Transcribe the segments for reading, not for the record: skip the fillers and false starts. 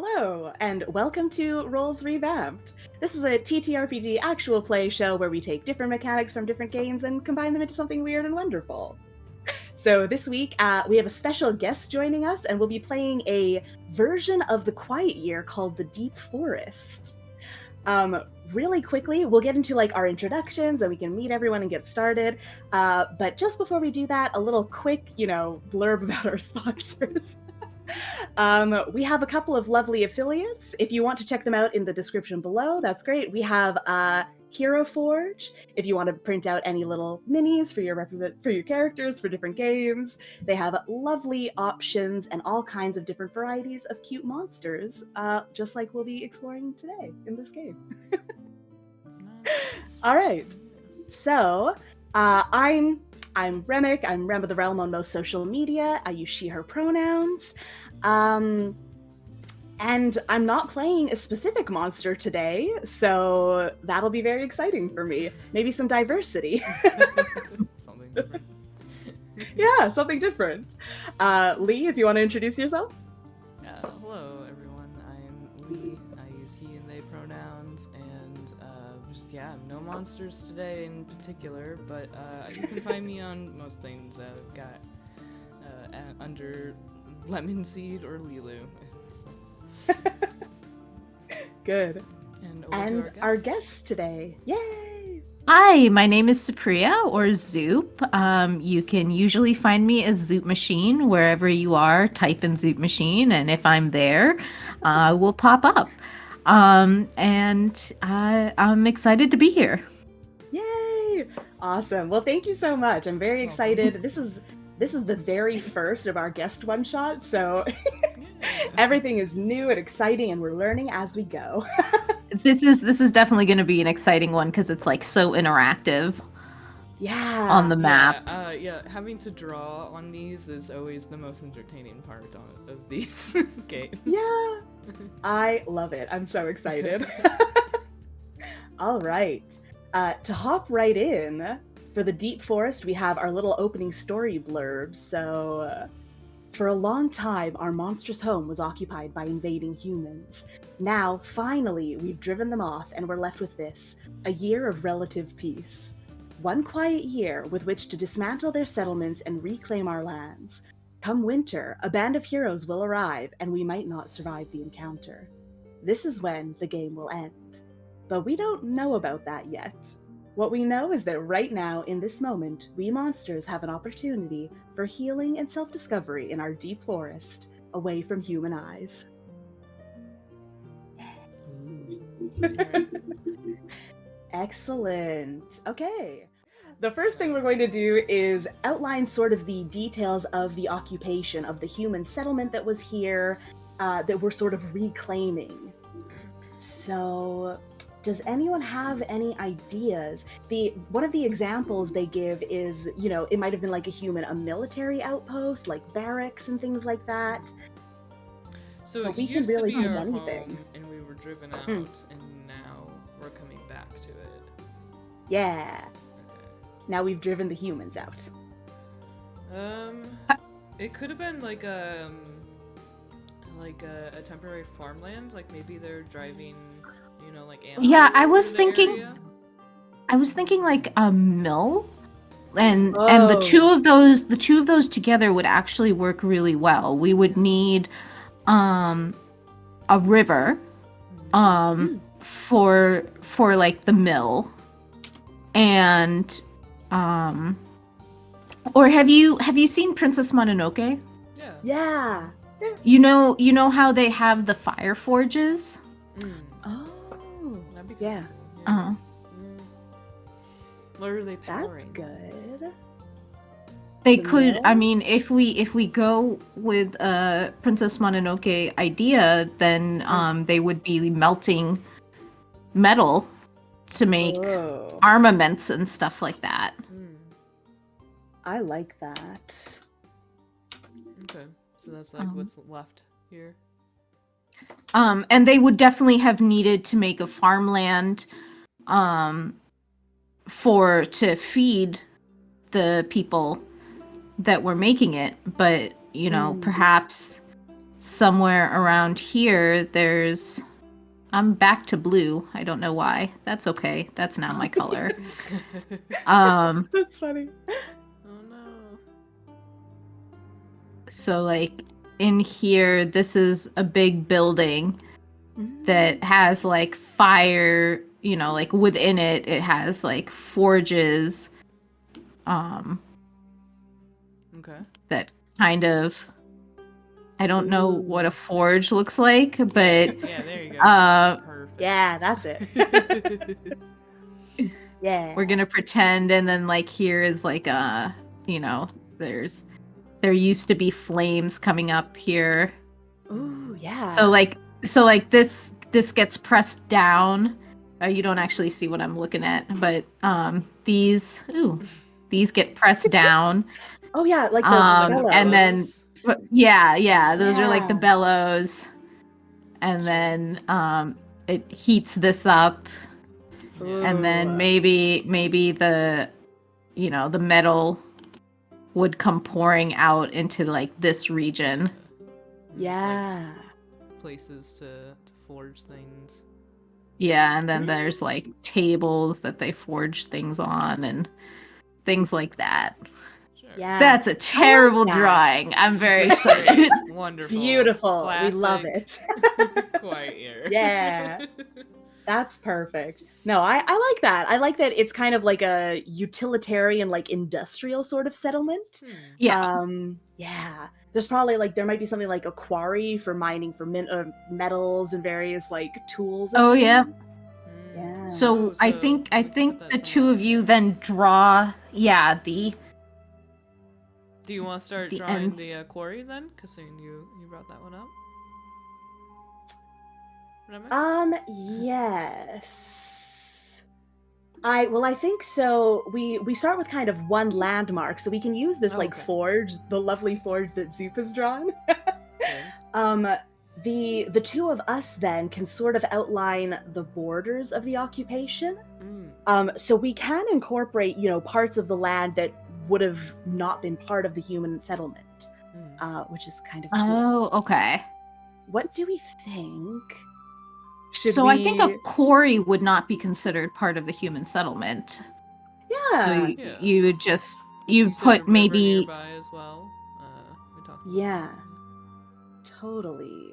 Hello, and welcome to Rolls Revamped. This is a TTRPG actual play show where we take different mechanics from different games and combine them into something weird and wonderful. So this week, we have a special guest joining us, and we'll be playing a version of The Quiet Year called The Deep Forest. Really quickly, we'll get into our introductions and we can meet everyone and get started. But just before we do that, a little quick, blurb about our sponsors. We have a couple of lovely affiliates. If you want to check them out in the description below, that's great. We have Hero Forge. If you want to print out any little minis for your characters for different games, they have lovely options and all kinds of different varieties of cute monsters, just like we'll be exploring today in this game. Nice. All right. So I'm Remick. I'm Rem of the Realm on most social media. I use she/her pronouns. And I'm not playing a specific monster today, so that'll be very exciting for me. Maybe some diversity. Something different. Yeah, something different. Lee, if you want to introduce yourself. Hello, everyone. I'm Lee. I use he and they pronouns, and no monsters today in particular, but you can find me on most things. I've got under Lemon Seed or Lilu. Good. And our guest today. Yay! Hi, my name is Supriya or Zoop. You can usually find me as Zoop Machine wherever you are. Type in Zoop Machine, and if I'm there, we'll pop up. I'm excited to be here. Yay! Awesome. Well, thank you so much. I'm very excited. This is the very first of our guest one shot, so everything is new and exciting, and we're learning as we go. This is definitely going to be an exciting one because it's so interactive. Yeah. On the map. Having to draw on these is always the most entertaining part of these games. Yeah. I love it. I'm so excited. All right. To hop right in, for the Deep Forest, we have our little opening story blurb. So, for a long time, our monstrous home was occupied by invading humans. Now, finally, we've driven them off, and we're left with this: a year of relative peace. One quiet year with which to dismantle their settlements and reclaim our lands. Come winter, a band of heroes will arrive, and we might not survive the encounter. This is when the game will end. But we don't know about that yet. What we know is that right now, in this moment, we monsters have an opportunity for healing and self-discovery in our deep forest, away from human eyes. Excellent. Okay. The first thing we're going to do is outline sort of the details of the occupation of the human settlement that was here, that we're sort of reclaiming. So, does anyone have any ideas? One of the examples they give is, it might have been a military outpost, like barracks and things like that. So but we it can used really to be do our anything. home, and we were driven out, and now we're coming back to it. Yeah. Okay. Now we've driven the humans out. It could have been like a temporary farmland. Like maybe they're driving, animals. Yeah, I was through the thinking. area. I was thinking like a mill, and the two of those together would actually work really well. We would need a river for the mill, and or have you seen Princess Mononoke? Yeah. Yeah. You know how they have the fire forges? Oh. That'd be Yeah. cool. What are they powering? That's good. They The could. mill? I mean, if we go with Princess Mononoke idea, then they would be melting metal to make Oh, armaments and stuff like that. I like that. Okay, so that's what's left here. And they would definitely have needed to make a farmland, to feed the people that were making it, but perhaps somewhere around here, I'm back to blue. I don't know why. That's okay. That's now my color. That's funny. Oh no. So like in here, this is a big building that has like fire, like within it, it has like forges. Okay. That kind of, I don't know what a forge looks like, but Yeah, there you go. Perfect. Yeah, that's it. Yeah. we're gonna pretend, and then like here is like there used to be flames coming up here. Ooh, yeah. So like this gets pressed down. You don't actually see what I'm looking at, but these get pressed down. Oh yeah, like the bellows. And then yeah, those are like the Yeah. bellows. And then it heats this up, and then Ooh. maybe the the metal would come pouring out into like this region. There's, Yeah. like, places to forge things. Yeah, and then there's like tables that they forge things on and things like that. Sure. Yeah. That's a terrible that. drawing. I'm very excited. Wonderful. Beautiful. Classic. We love it. Quite here. Yeah. That's perfect. No, I like that. I like that it's kind of like a utilitarian, like industrial sort of settlement. Yeah. Yeah. There's probably like there might be something like a quarry for mining for metals and various like tools. Oh yeah. Yeah. So I think we can put that the two somewhere of else. you then draw the Do you want to start the drawing ends. the quarry then? Because you brought that one up. Remember? Yes. I think so. We start with kind of one landmark, so we can use this like Okay. forge, the lovely forge that Zoop has drawn. Okay. The two of us then can sort of outline the borders of the occupation. So we can incorporate, parts of the land that would have not been part of the human settlement, which is kind of cool. Oh, okay. What do we think? I think a quarry would not be considered part of the human settlement. Yeah. So Yeah. you would just You said a put river maybe nearby as well. We talked about Yeah. that. Totally.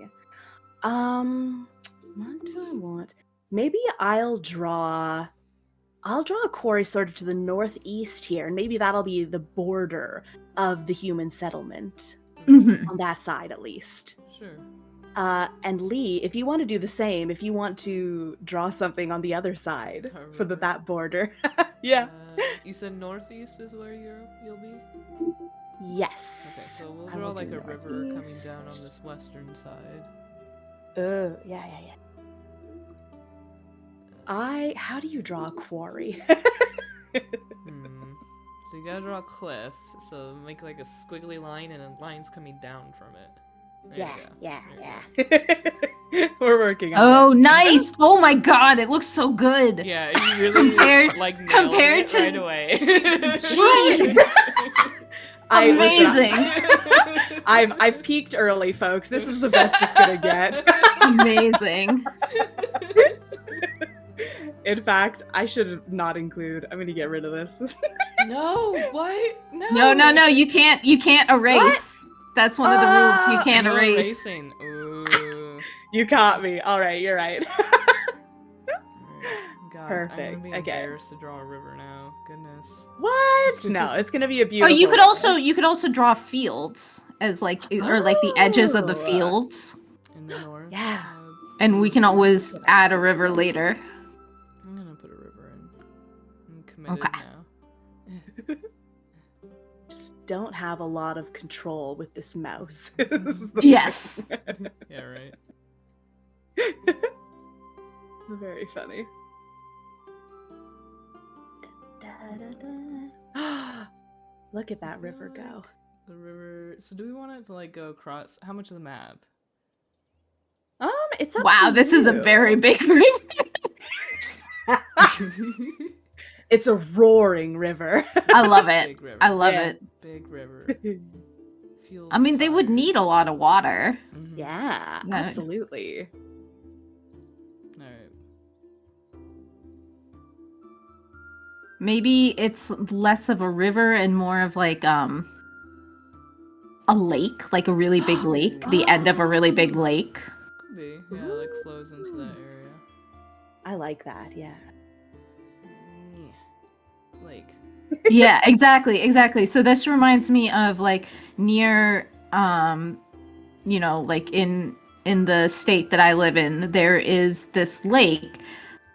What do I want? Maybe I'll draw a quarry sort of to the northeast here, and maybe that'll be the border of the human settlement. On that side at least. Sure. And Lee, if you want to do the same, if you want to draw something on the other side for that border. Yeah. You said northeast is where you'll be? Yes. Okay, so we'll I draw will like do a river coming down on this western side. Oh, yeah. How do you draw a quarry? So you gotta draw a cliff, so make like a squiggly line and a line's coming down from it. There you go. Yeah. We're working on Oh, it. nice! Oh my god, it looks so good. Yeah, you really nailed compared it to right away. Jeez. Amazing. I've peaked early, folks. This is the best it's gonna get. Amazing. In fact, I should not include. I'm gonna get rid of this. No, what? No. No. You can't erase. What? That's one of the rules. You can't No erase. erasing. Ooh. You caught me. All right, you're right. God, Perfect. I'm gonna be Okay. embarrassed to draw a river now. Goodness. What? No, it's gonna be a Oh, beautiful. you could also draw fields as like or like the edges of the Oh. fields. In the north. Yeah. And we can always add a river later. I'm gonna put a river in. I'm committed Okay. now. Just don't have a lot of control with this mouse. Yes. Yeah, right. Very funny. Look at that river go. The river. So do we want it to like go across? How much of the map? It's up Wow, to this is a you. very big river. It's a roaring river. I love it. Big river. I love Yeah. it. Big river. Fuels I mean, they would need a fires. lot of water. Mhm. Yeah, No. absolutely. All right. Maybe it's less of a river and more of like a lake, like a really big lake, the end of a really big lake. Could be. Yeah, like flows into that area. I like that, yeah. Yeah. Like. Yeah, exactly. So this reminds me of like near like in the state that I live in, there is this lake.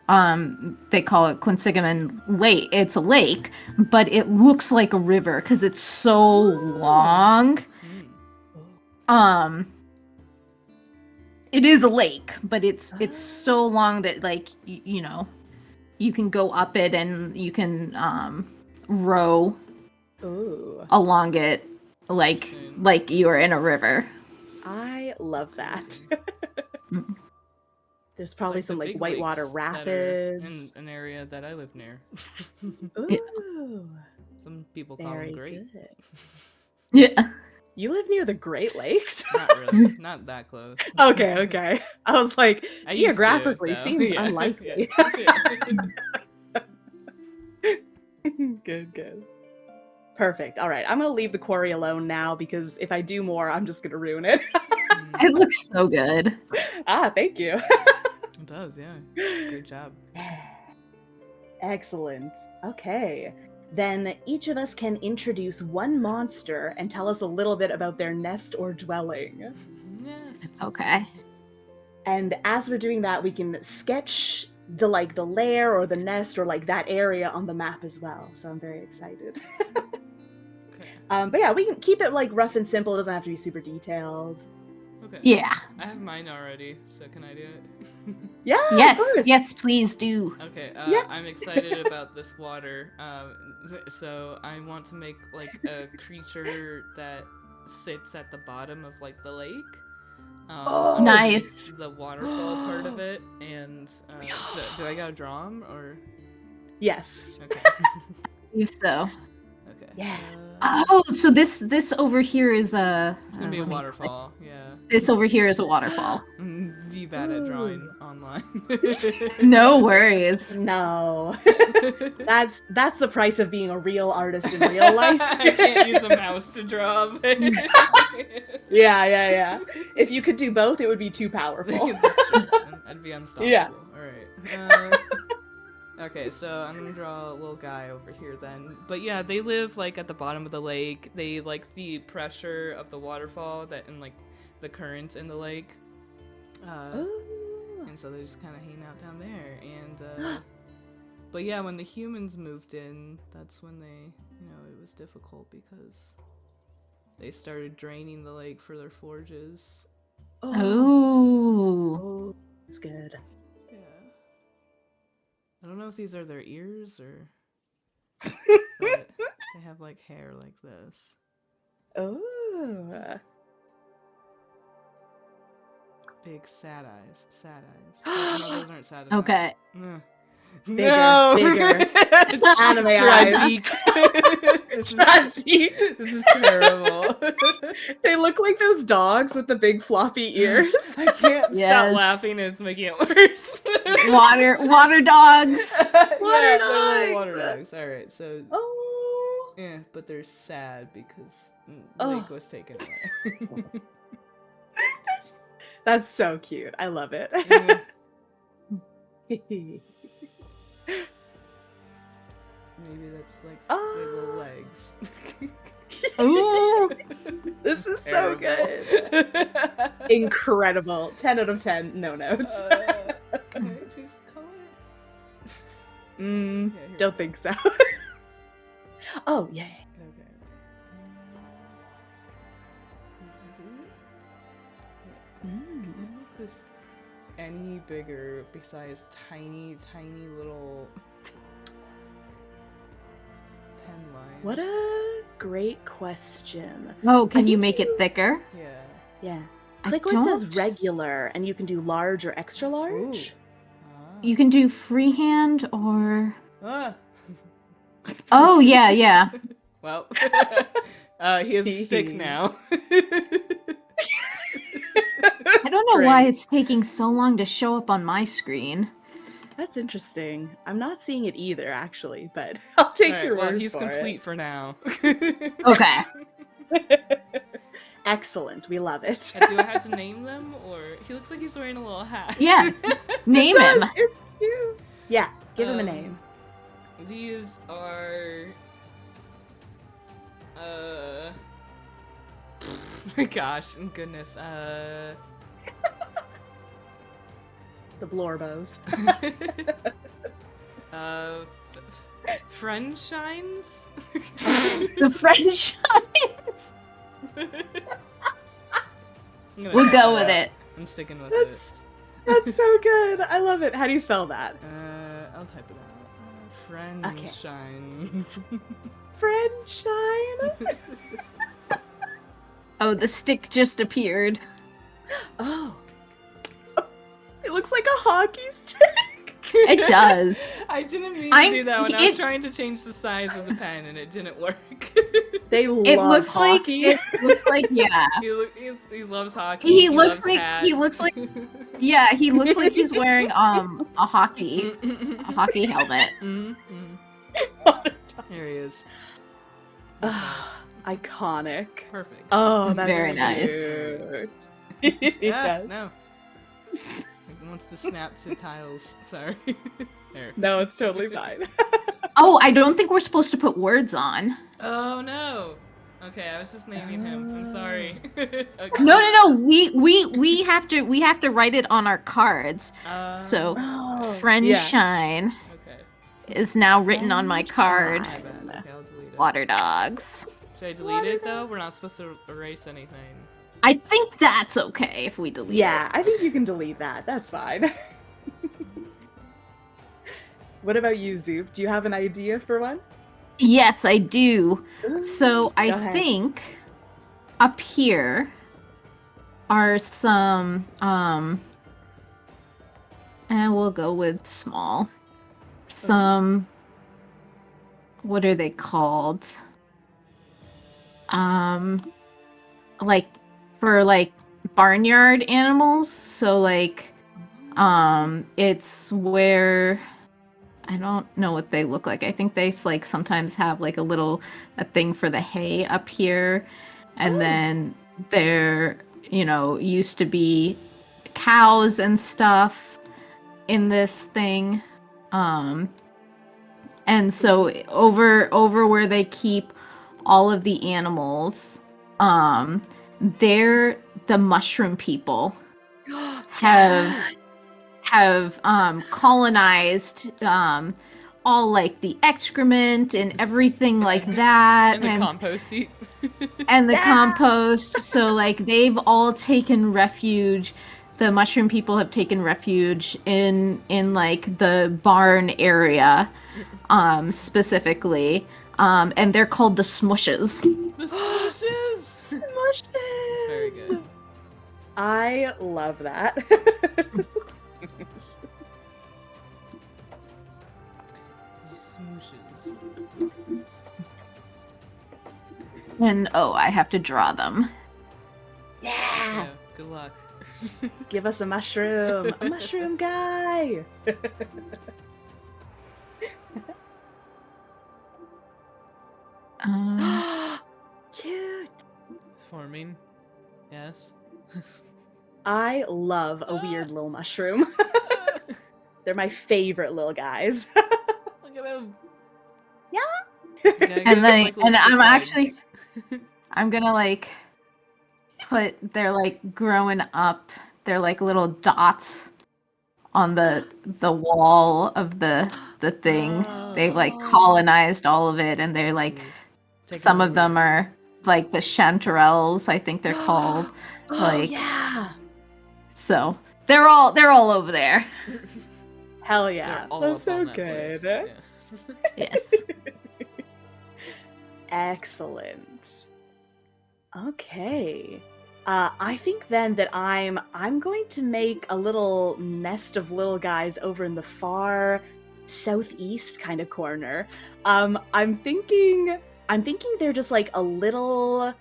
They call it Quinsigamon Lake. It's a lake, but it looks like a river because it's so long. It is a lake, but it's so long that like you can go up it and you can row along it like you're in a river. I love that. There's probably like some the like big whitewater lakes that are rapids. in an area that I live near. Ooh, Some people call them very great. good. Yeah. You live near the Great Lakes? Not really. Not that close. Okay. I was like, I used to, geographically though. seems Yeah. unlikely. Yeah. Good. Perfect. All right, I'm gonna leave the quarry alone now because if I do more, I'm just gonna ruin it. It looks so good. Thank you. It does, yeah. Great job. Excellent. Okay. Then each of us can introduce one monster and tell us a little bit about their nest or dwelling. Yes. Okay. And as we're doing that, we can sketch the lair or the nest or like that area on the map as well. So I'm very excited. Okay. But yeah, we can keep it like rough and simple. It doesn't have to be super detailed. Okay. Yeah. I have mine already, so can I do it? Yeah. Yes. Of course. Yes, please do. Okay, Yeah. I'm excited about this water. So I want to make like a creature that sits at the bottom of like the lake. Underneath Nice. The waterfall part of it, and so do I gotta draw 'em or? Yes. Okay. Believe so. Okay. Yeah. Oh, so this over here is It's gonna be a waterfall. Yeah. This over here is a waterfall. I'm bad at drawing online. No worries. No. That's the price of being a real artist in real life. I can't use a mouse to draw. Yeah. If you could do both, it would be too powerful. That's true. I'd be unstoppable. Yeah. Alright. Okay, so I'm gonna draw a little guy over here then. But yeah, they live like at the bottom of the lake. They like the pressure of the waterfall and like the currents in the lake. And so they just kind of hang out down there. And but yeah, when the humans moved in, that's when it was difficult because they started draining the lake for their forges. Oh. That's good. Yeah. I don't know if these are their ears or but they have like hair like this. Oh. Big sad eyes. No, those aren't sad eyes. Okay. Bigger. It's anime tragic. Trashy. This is terrible. They look like those dogs with the big floppy ears. I can't stop Yes. laughing and it's making it worse. Water dogs. They're dogs. little water dogs. Alright, so Oh. yeah, but they're sad because Oh. Lake was taken away. That's so cute. I love it. Yeah. Maybe that's like their little legs. Ooh. This is so Terrible. good. Incredible. 10 out of 10. No notes. Can I choose color? Yeah, here. Don't think so. Oh, yeah. Okay. Is it blue? Can I make this any bigger besides tiny Oh. little pen line? What a great question. Oh, can I you think make it thicker? Yeah. Yeah. I Click where it says don't. regular, and you can do large or extra large. You can do freehand or. Ah. Oh yeah. Well, He has a stick now. I don't know why Great. it's taking so long to show up on my screen. That's interesting. I'm not seeing it either, actually, but I'll take Alright, your well, word he's for complete for now. Okay. it. Excellent. We love it. Do I have to name them, or he looks like he's wearing a little hat? Yeah. Name him. It's cute. Yeah, give him a name. These are my gosh, goodness. The Blorbos. Friend Shines? The French shines. We'll go with it. I'm sticking with That's so good. I love it. How do you spell that? I'll type it out. Friend Okay. Shine. Friend Shine. Oh, the stick just appeared. Oh. It looks like a hockey stick. It does. I didn't mean to do that when I was trying to change the size of the pen and it didn't work. They love It looks hockey. like it looks like yeah. He loves hockey. He looks loves like hats. he looks like yeah, he looks like he's wearing a hockey helmet. Here he is. Iconic. Perfect. Oh, that's Very nice. cute. Yeah, Yes. no. He wants to snap to tiles. Sorry. There. No, it's totally fine. Oh, I don't think we're supposed to put words on. Oh no. Okay, I was just naming him. I'm sorry. Okay. No. We have to write it on our cards. So Oh, Friend yeah. Shine Okay. is now written on my Friend card. My Shine. bad. Okay, I'll delete it. Water dogs. Should I delete it though? We're not supposed to erase anything. I think that's okay if we delete Yeah, it. I think you can delete that. That's fine. What about you, Zoop? Do you have an idea for one? Yes, I do. So I Go ahead. think up here are some and we'll go with small. Some what are they called? Like for like barnyard animals. So like it's where I don't know what they look like. I think they like sometimes have like a thing for the hay up here, and then there, used to be cows and stuff in this thing, and so over where they keep all of the animals, they're the mushroom people have colonized all like the excrement and everything like that, And the compost heap. and the compost. So like they've all taken refuge. The mushroom people have taken refuge in like the barn area, specifically, and they're called the Smushes. The smooshes! Smushed It's very good. I love that. The smooshes. And I have to draw them. Yeah. Yeah, good luck. Give us a mushroom. A mushroom guy. Cute. It's forming. Yes. I love a weird little mushroom. They're my favorite little guys. Look at him. Yeah. And then I'm gonna like put they're like growing up. They're like little dots on the wall of the thing. They've like colonized all of it, and they're like some of them are like the chanterelles, I think they're called. Like yeah. so they're all over there. Hell yeah. They're all That's up so on that good. place. Yeah. Yes. Excellent. Okay. I think then that I'm going to make a little nest of little guys over in the far southeast kind of corner. I'm thinking I'm thinking they're just like a little,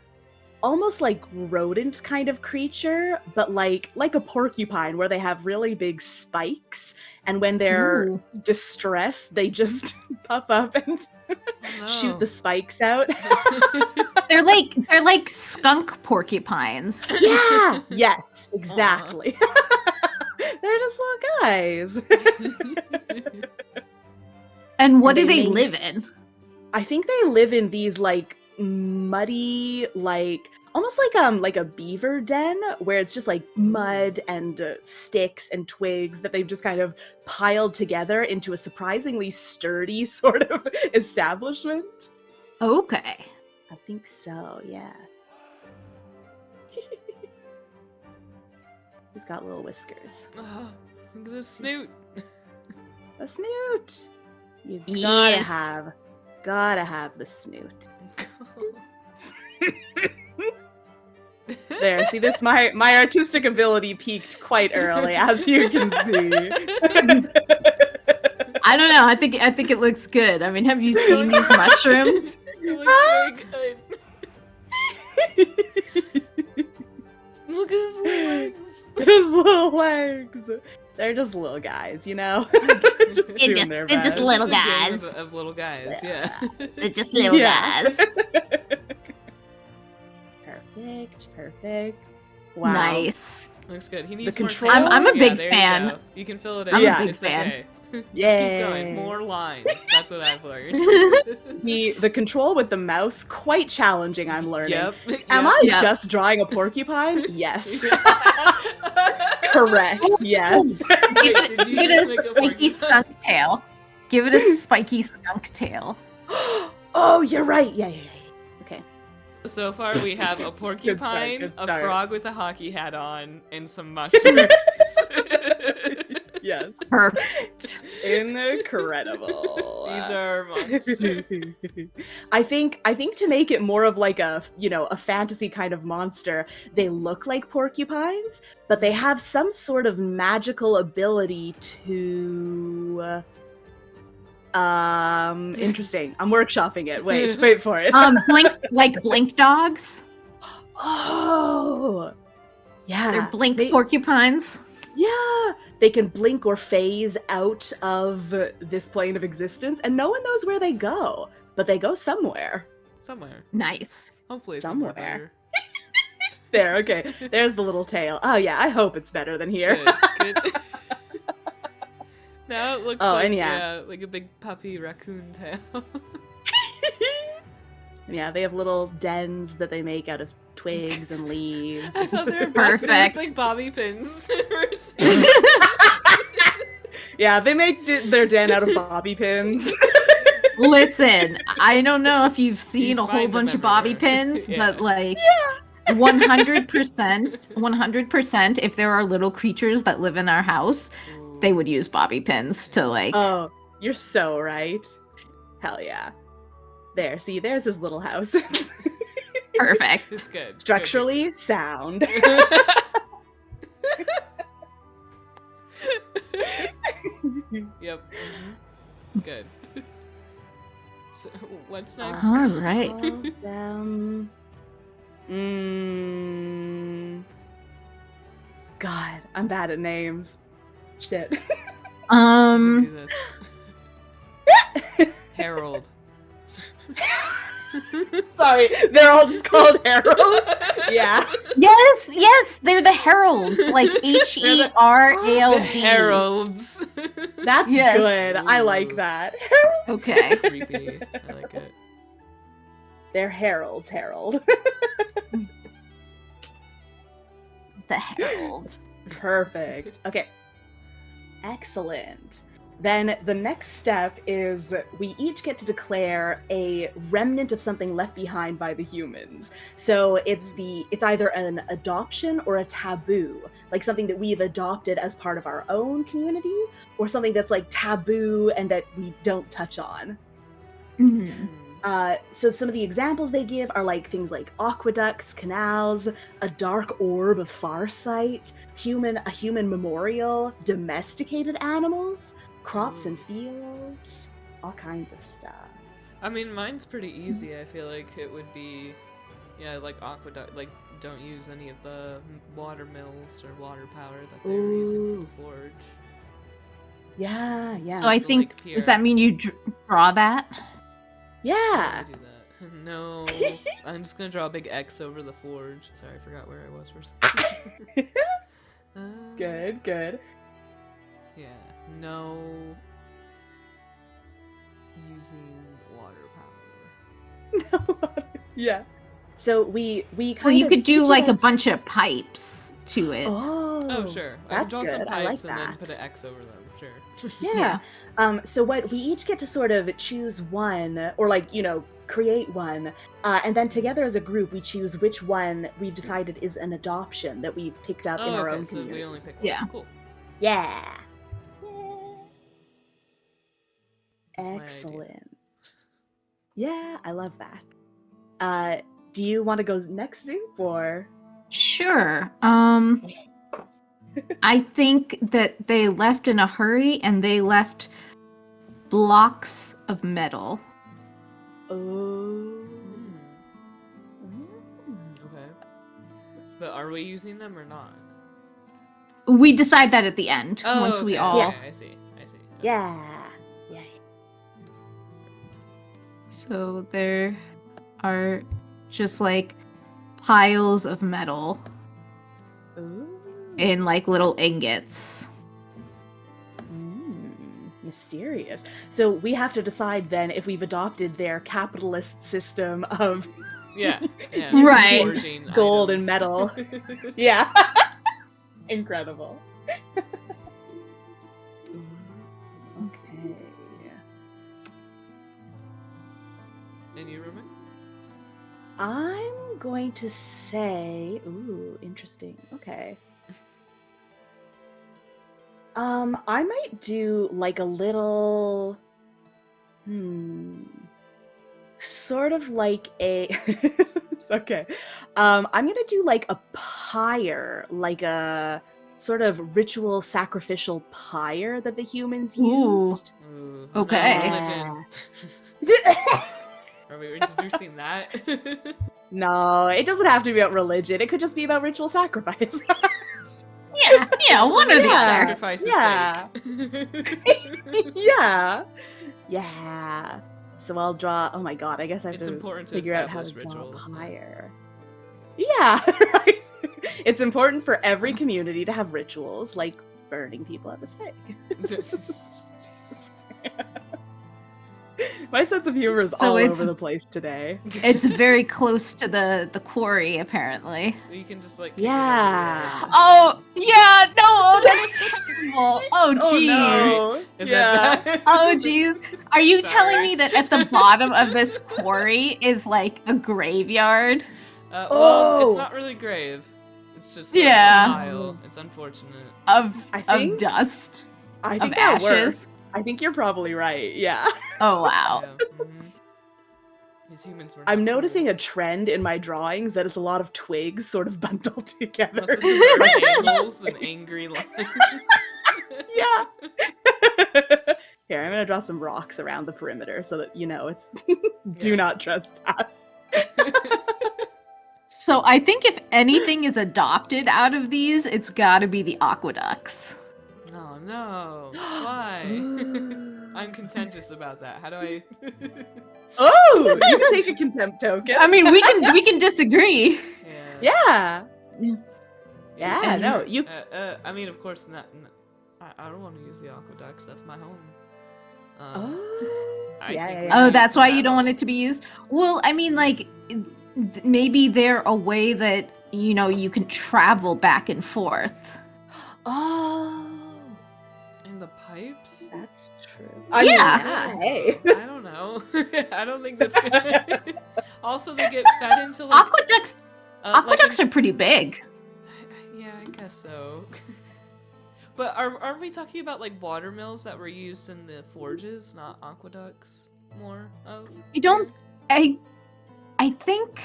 almost like rodent kind of creature, but like a porcupine where they have really big spikes, and when they're Ooh. distressed, they just puff up and shoot the spikes out. They're like skunk porcupines. Yeah. Yes. Exactly. They're just little guys. And what do And they live in? I think they live in these like muddy, like almost like a beaver den, where it's just like mud and sticks and twigs that they've just kind of piled together into a surprisingly sturdy sort of establishment. Okay. I think so, yeah. He's got little whiskers. Oh, look at his snoot. A snoot. You Yes. gotta have the snoot. There, see this, my artistic ability peaked quite early, as you can see. I don't know. I think it looks good. I mean, have you seen these mushrooms? It looks very good. Look at his legs. His little legs. They're just little guys, you know? They're they're just little It's a game guys. of little guys, yeah. They're just little guys. Perfect. Wow. Nice. Looks good. He needs The more control- tail. I'm a Yeah, big there fan. You go. You can fill it in. I'm a big It's fan. okay. Just Yay. keep going. More lines. That's what I've learned. The control with the mouse, quite challenging, I'm learning. Yep. Am I Yep. just drawing a porcupine? Yes. Correct. Yes. Give Wait, did you it just a make a spiky porcupine? skunk tail. Give it a spiky skunk tail. Oh, you're right. Yeah. Okay. So far we have a porcupine, good a start. frog with a hockey hat on, and some mushrooms. Yes. Perfect. Incredible. These are monsters. I think to make it more of like a fantasy kind of monster, they look like porcupines, but they have some sort of magical ability to interesting. I'm workshopping it. Wait for it. Blink dogs. Oh. Yeah. They're blink they- porcupines. Yeah, they can blink or phase out of this plane of existence, and no one knows where they go, but they go somewhere. Somewhere. Nice. Hopefully Somewhere. somewhere. There, okay. There's the little tail. Oh yeah, I hope it's better than here. Good. Now it looks Oh, like, and yeah. like a big puffy raccoon tail. And yeah, they have little dens that they make out of twigs and leaves. I thought they were Perfect. like bobby pins. Yeah, they make their den out of bobby pins. Listen, I don't know if you've seen He's a whole find them bunch of bobby everywhere. pins, Yeah. but like 100%, if there are little creatures that live in our house, they would use bobby pins to like. Oh, you're so right. Hell yeah. There, see, there's his little house. Perfect. It's good. Structurally sound. Yep. Good. So, what's next? All right. God, I'm bad at names. Shit. Do this. Harold. Sorry, they're all just called Harold. Yeah. Yes, they're the heralds, like HERALD. Heralds. That's Yes. good. I like that. Okay. Creepy. I like it. They're heralds, Harold. The heralds. Perfect. Okay. Excellent. Then the next step is we each get to declare a remnant of something left behind by the humans. So it's either an adoption or a taboo, like something that we've adopted as part of our own community, or something that's like taboo and that we don't touch on. Mhm. So some of the examples they give are like things like aqueducts, canals, a dark orb of farsight, a human memorial, domesticated animals, crops and fields, all kinds of stuff. I mean, mine's pretty easy. I feel like it would be, yeah, like aqueduct. Like, don't use any of the water mills or water power that they were using for the forge. Yeah, yeah. So I The think, Lake Pierre. does that mean you draw that? Yeah. I do that. No, I'm just gonna draw a big X over the forge. Sorry, I forgot where I was for a second. Good, good. Yeah, no using water power. No. Yeah. So we kind Well, you of could do each like of a us- bunch of pipes to it. Oh, sure. I can That's draw some good. I like pipes and then put that. an X over them. Sure. Yeah. So what we each get to sort of choose one, or like, create one, and then together as a group we choose which one we've decided is an adoption that we've picked up in Oh, our okay. own So community. we only pick one. Yeah. Cool. Yeah. That's my idea. Excellent. Yeah, I love that. Do you want to go next, Zoop, or? Sure. I think that they left in a hurry and they left blocks of metal. Oh. Okay. But are we using them or not? We decide that at the end Oh, once okay. we all. Yeah. Okay, I see. Okay. Yeah. Yeah. So there are just like piles of metal Ooh. in like little ingots. Mysterious. So we have to decide then if we've adopted their capitalist system of Yeah. Right. Forging gold items. and metal. Yeah. Incredible. Okay. And you, Roman? I'm going to say, ooh, interesting. Okay. I might do like a little, sort of like a, okay. I'm gonna do like a pyre, like a sort of ritual sacrificial pyre that the humans Ooh. used. Ooh, Okay. No, religion. Are we introducing that? No, it doesn't have to be about religion. It could just be about ritual sacrifice. Yeah, one or the Yeah. other. Sacrifice's Yeah. sake. Yeah. Yeah. So I'll draw. Oh my god, I guess I have It's to important to figure out how to establish draw rituals. higher. Yeah, right. It's important for every community to have rituals, like burning people at the stake. My sense of humor is So all it's- over the place today. It's very close to the quarry, apparently. So you can just like kick Yeah. it over the edge. Oh, yeah, no, that's terrible. Oh, Oh jeez. no! Is Yeah. that bad? Oh, jeez. Are you Sorry. telling me that at the bottom of this quarry is like a graveyard? Well, Oh. it's not really grave. It's just sort Yeah. of a pile. It's unfortunate. Of I think- dust? I Of think that ashes? works. I think you're probably right. Yeah. Oh, wow. Yeah. These humans were. I'm noticing a trend in my drawings that it's a lot of twigs sort of bundled together. Lots of bizarre angles and angry lines. Yeah. Here, I'm gonna draw some rocks around the perimeter so that it's do Yeah. not trespass. So I think if anything is adopted out of these, it's gotta be the aqueducts. Oh no! Why? I'm contentious about that. How do I? Oh, you can take a contempt token. I mean, we can disagree. Yeah. Yeah. Yeah, no, you I mean, of course not. I don't want to use the aqueducts. That's my home. Oh. I Yeah, think yeah, we yeah. Oh, should that's use why the you don't want metal. it to be used? Well, I mean, like, maybe they're a way that, you can travel back and forth. Oh. And the pipes? That's true. Yeah. Hey. I don't know. I don't think that's good. Also, they get fed into like Aqueducts like aqueducts in- are pretty big. Yeah, I guess so. But aren't we talking about like water mills that were used in the forges, not aqueducts? More of I think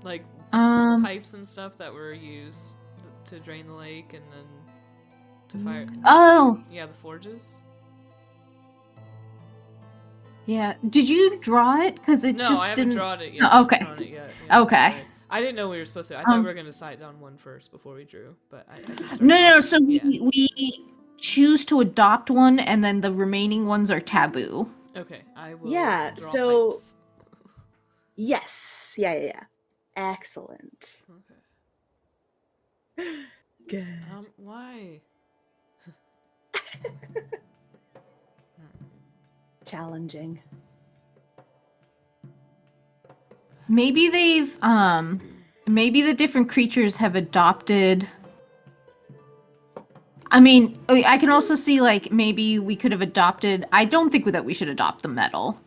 like um pipes and stuff that were used to drain the lake and then to fire. oh, Yeah, the forges. Yeah. Did you draw it? Because it No, just I haven't didn't. drawn it yet. Oh, okay. I haven't drawn it yet. Yeah, Okay. sorry. I didn't know we were supposed to. I thought we were going to decide on one first before we drew, but I can start No. drawing. So we choose to adopt one, and then the remaining ones are taboo. Okay, I will Yeah, draw so- pipes. Yes. Yeah. Excellent. Okay. Good. Why? Challenging. Maybe maybe the different creatures have adopted. I mean, I can also see like maybe we could have adopted. I don't think that we should adopt the metal.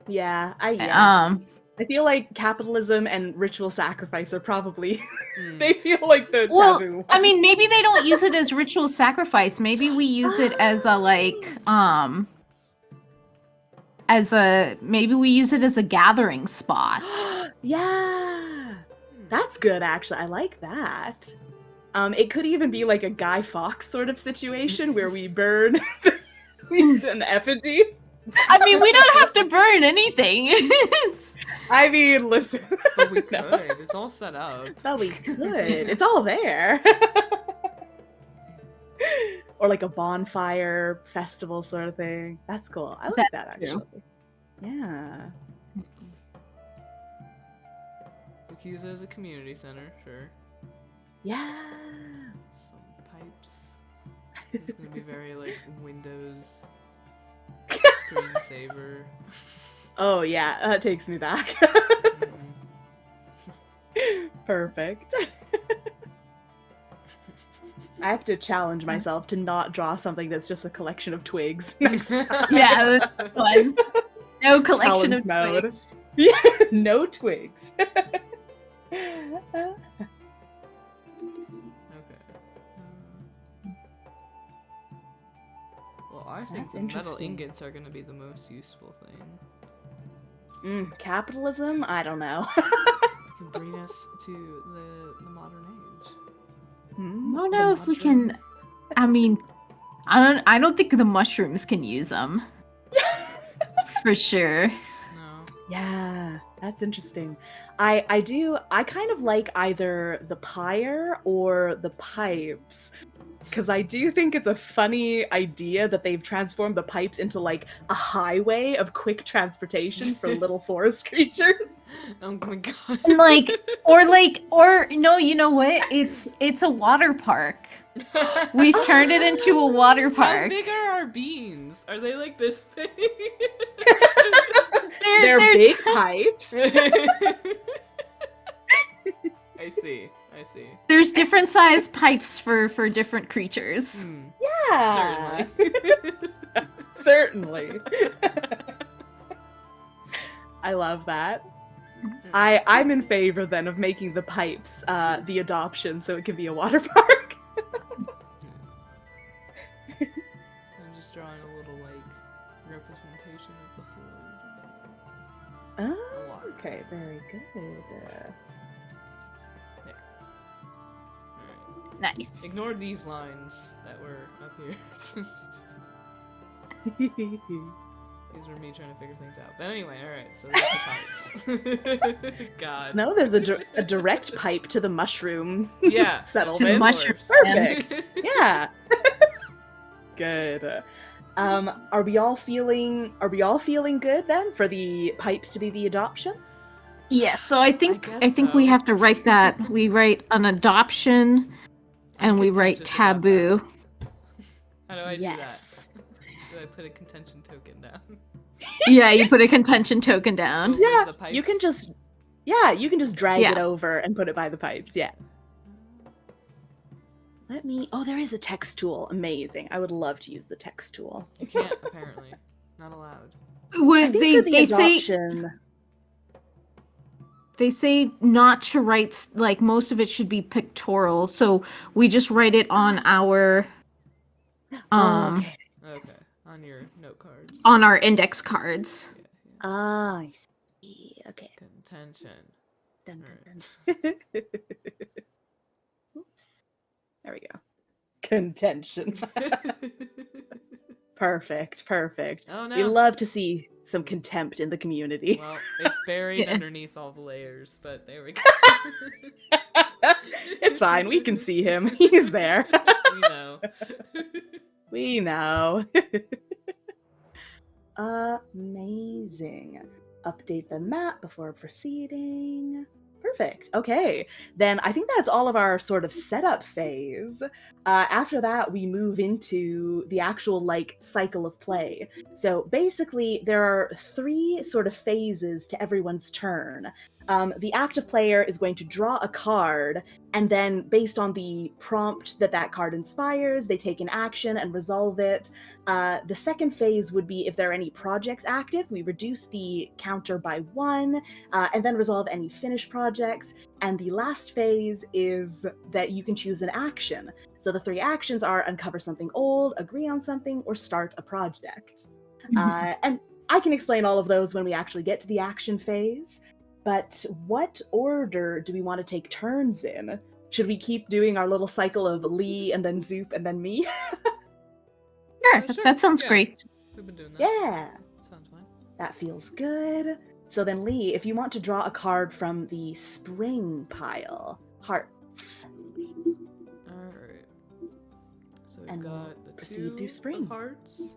Yeah. I feel like capitalism and ritual sacrifice are probably they feel like the Well, taboo. I mean, maybe they don't use it as ritual sacrifice. Maybe we use it as a maybe we use it as a gathering spot. Yeah. That's good actually. I like that. It could even be like a Guy Fawkes sort of situation where we burn an effigy. I mean, we don't have to burn anything. I mean, listen. But we could. It's all set up. Well, we could. It's all there. Or like a bonfire festival sort of thing. That's cool. I like that actually. Yeah. We could use it as a community center, sure. Yeah. Some pipes. It's gonna be very like Windows screensaver. Oh yeah, that takes me back. Perfect. I have to challenge myself to not draw something that's just a collection of twigs next time. Yeah, that's fun. No collection Challenge of mode. twigs. Yeah, no twigs. Well, I think That's the metal interesting. ingots are going to be the most useful thing. Capitalism? I don't know. It can bring us to the modern age. I don't know if we can. I mean, I don't think the mushrooms can use them. For sure. No. Yeah, that's interesting. I kind of like either the pyre or the pipes. Because I do think it's a funny idea that they've transformed the pipes into like a highway of quick transportation for little forest creatures. Oh my god. And or no, you know what? It's a water park. We've turned it into a water How park. big are our beans? Are they like this big? They're big pipes. I see. There's different size pipes for different creatures. Yeah. Certainly. Certainly. I love that. I'm in favor then of making the pipes the adoption so it can be a water park. I'm just drawing a little like representation of the forge. Oh, okay, very good. There. Alright. Nice. Ignore these lines that were up here. These were me trying to figure things out. But anyway, alright, so there's the pipes. God. No, there's a direct pipe to the mushroom settlement. To the mushroom. Perfect. Yeah. Good. Are we all feeling good then for the pipes to be the adoption? Yeah, so I think guess we so. have to write that. We write an adoption and we write contentious about taboo. How do I do Yes. that? Do I put a contention token down? Yeah, you put a contention token down. Yeah, The pipes? you can just drag Yeah. it over and put it by the pipes. Yeah. Oh, there is a text tool. Amazing. I would love to use the text tool. You can't, apparently. Not allowed. I Would think for the they say adoption, they say not to write like most of it should be pictorial, so we just write it on our okay. Okay. On your note cards. on our index cards. Yeah, yeah. Ah, I see. Okay. Contention. Dun, dun, dun. Oops. There we go. Contention. Perfect. Oh We no. love to see some contempt in the community. Well, it's buried Yeah. underneath all the layers, but there we go. It's fine. We can see him. He's there. We know. We know. Amazing. Update the map before proceeding. Perfect. Okay. Then I think that's all of our sort of setup phase. After that, we move into the actual like cycle of play. So basically, there are 3 sort of phases to everyone's turn. The active player is going to draw a card, and then based on the prompt that that card inspires, they take an action and resolve it. The second phase would be if there are any projects active, we reduce the counter by 1, and then resolve any finished projects. And the last phase is that you can choose an action. So the 3 actions are uncover something old, agree on something, or start a project. And I can explain all of those when we actually get to the action phase. But what order do we want to take turns in? Should we keep doing our little cycle of Lee and then Zoop and then me? Sure, Sure, that sounds yeah. great. We've been doing that. Yeah, Sounds fine. that feels good. So then, Lee, if you want to draw a card from the spring pile, hearts. Alright. So we've And we'll got the proceed 2 through spring. of hearts.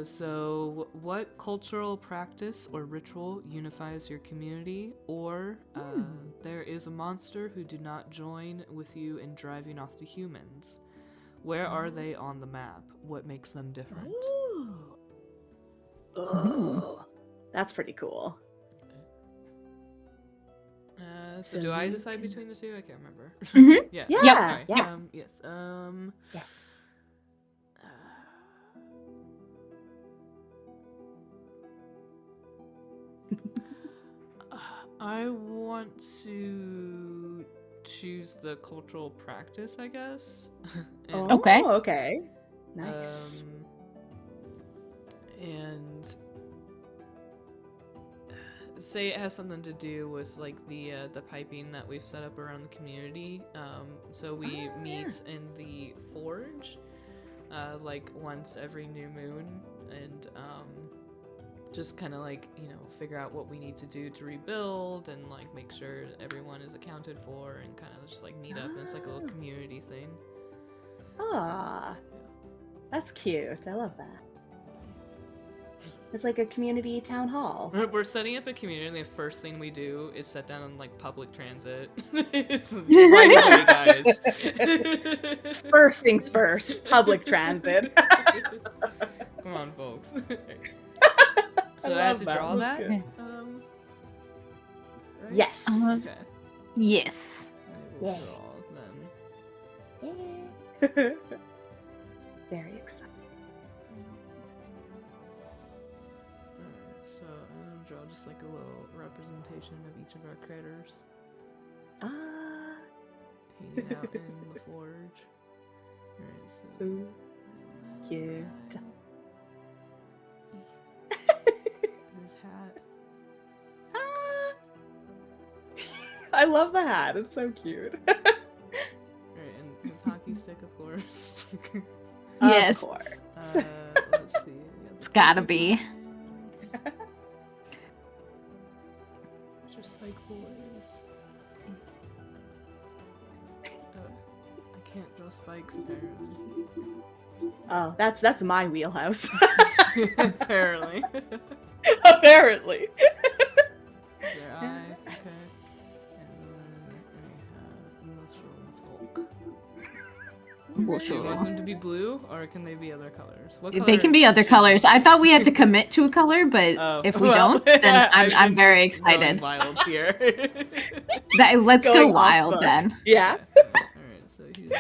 So what cultural practice or ritual unifies your community? Or there is a monster who do not join with you in driving off the humans. Where are they on the map? What makes them different? Ooh. That's pretty cool. So So do I you decide can- between the 2? I can't remember. Mhm. Yeah. Yeah, Sorry. yeah. Yes. Yeah. I want to choose the cultural practice, I guess. And, Okay. Okay. Nice. And say it has something to do with like the piping that we've set up around the community. So we meet in the forge, like once every new moon, and just kind of like, you know, figure out what we need to do to rebuild and like make sure everyone is accounted for and kind of just like meet up. And it's like a little community thing. Ah, So, that's cute. I love that. It's like a community town hall. yeah. We're setting up a community, and the first thing we do is set down on like public transit. It's right away, guys. First things first, public transit. Come on, folks. So I love had to that. draw That's that. good. Right? Yes. Okay. Yes. I will Yeah. draw then. Very exciting. Alright, so I'm gonna draw just like a little representation of each of our critters Ah. hanging out in the forge. Alright, so. Ooh, cute. His hat. Ah. I love the hat. It's so cute. Alright, and his hockey stick, of course. Yes. Of course. Let's see. It's gotta be. Where's your spike boys? I can't draw spikes apparently. Oh, that's my wheelhouse. Apparently. Apparently. Their eye, okay. And then we have mushroom folk. Do you want them to be blue, or can they be other colors? What color They can be other should- colors. I thought we had to commit to a color, but Oh, if we well, don't, then I've I'm been very just going excited. wild here. Let's Going go off wild book. then. Yeah. Alright, so he's the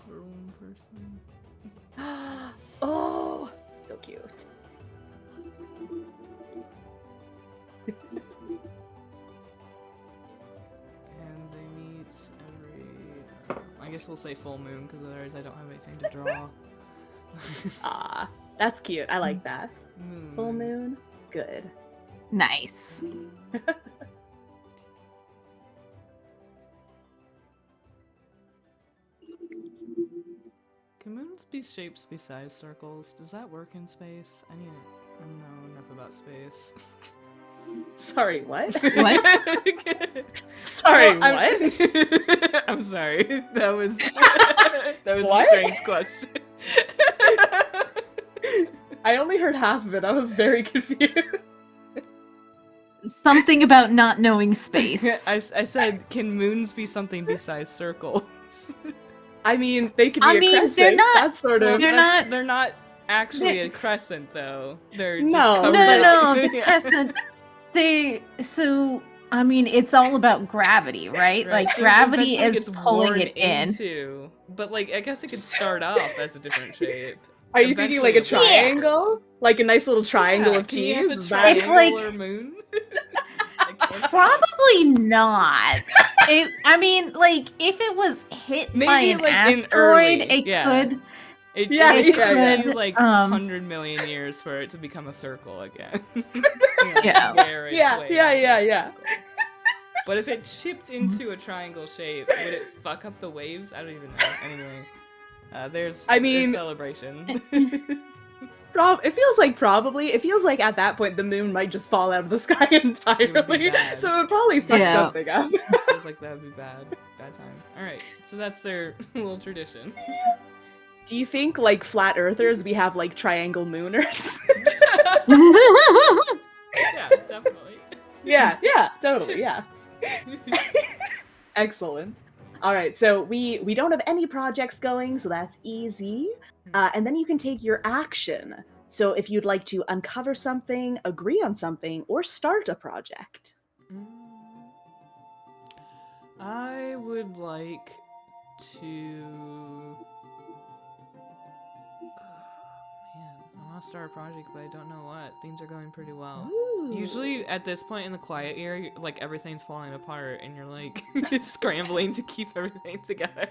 throne person. Oh, so cute. And they meet every. I guess we'll say full moon, because otherwise I don't have anything to draw. Ah, that's cute. I like that. Moon. Full moon. Good. Nice. Can moons be shapes besides circles. Does that work in space? I don't know enough about space. Sorry, what? What? Sorry, Well, what? I'm sorry. That was What? a strange question. I only heard half of it. I was very confused. Something about not knowing space. I said, can moons be something besides circles? I mean, they could be I a mean, crescent. they're not- That's sort of. They're not actually a crescent, though. They're just No. covered No, up. the crescent. I mean, it's all about gravity, right? Right, Like so gravity eventually is gets pulling worn it in. into, but like I guess it could start off as a different shape. Are you thinking like a Eventually triangle? Like a nice little triangle of can cheese? you have a Is that- If, like- triangular moon? I can't tell. Probably not. I mean, like, if it was hit by Maybe, an like, in asteroid, early, it yeah. could. It Yeah, would it take could, like 100 million years for it to become a circle again. Yeah. Wear its Yeah, way yeah, into yeah, a yeah. circle. But if it chipped into a triangle shape, would it fuck up the waves? I don't even know. Anyway, there's celebration. It feels like probably. It feels like at that point the moon might just fall out of the sky entirely. bad. So it would probably fuck Yeah. something up. Feels like that would be bad time. All right, so that's their little tradition. Do you think, like flat earthers, we have like triangle mooners? Yeah, definitely. yeah, totally, yeah. Excellent. All right, so we don't have any projects going, so that's easy. And then you can take your action. So if you'd like to uncover something, agree on something, or start a project. I would like to. I want to start a project, but I don't know what. Things are going pretty well. Ooh. Usually, at this point in the quiet year, like everything's falling apart, and you're like scrambling to keep everything together.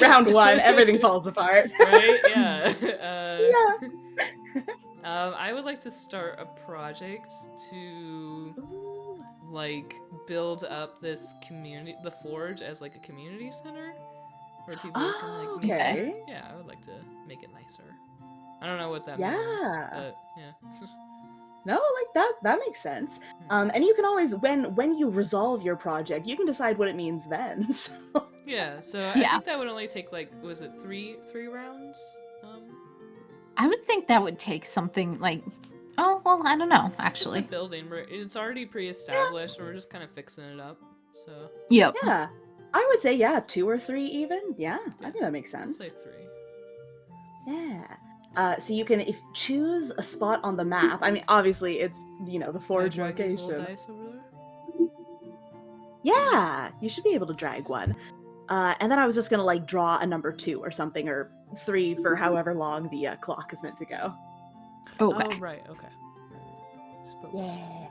Round one, everything falls apart. Right? Yeah. Yeah. I would like to start a project to like build up this community, the Forge, as like a community center where people can like meet. Okay. Yeah, I would like to make it nicer. I don't know what that Yeah. means, but yeah. No, like that makes sense. And you can always, when you resolve your project, you can decide what it means then. So. Yeah, so Yeah. I think that would only take like, was it three rounds? I would think that would take something like. Oh well, I don't know. It's just a Actually, building. It's already pre-established. We're just kind of fixing it up. So yep. Yeah, I would say 2 or 3 even. Yeah, I think that makes I'll sense. say 3. Yeah. So you can choose a spot on the map. I mean, obviously it's the Forge Drag this location. little dice over there. Yeah, you should be able to drag one. And then I was just gonna like draw a number 2 or something, or 3 for however long the clock is meant to go. Okay. Oh right, okay. Just put one. Yeah.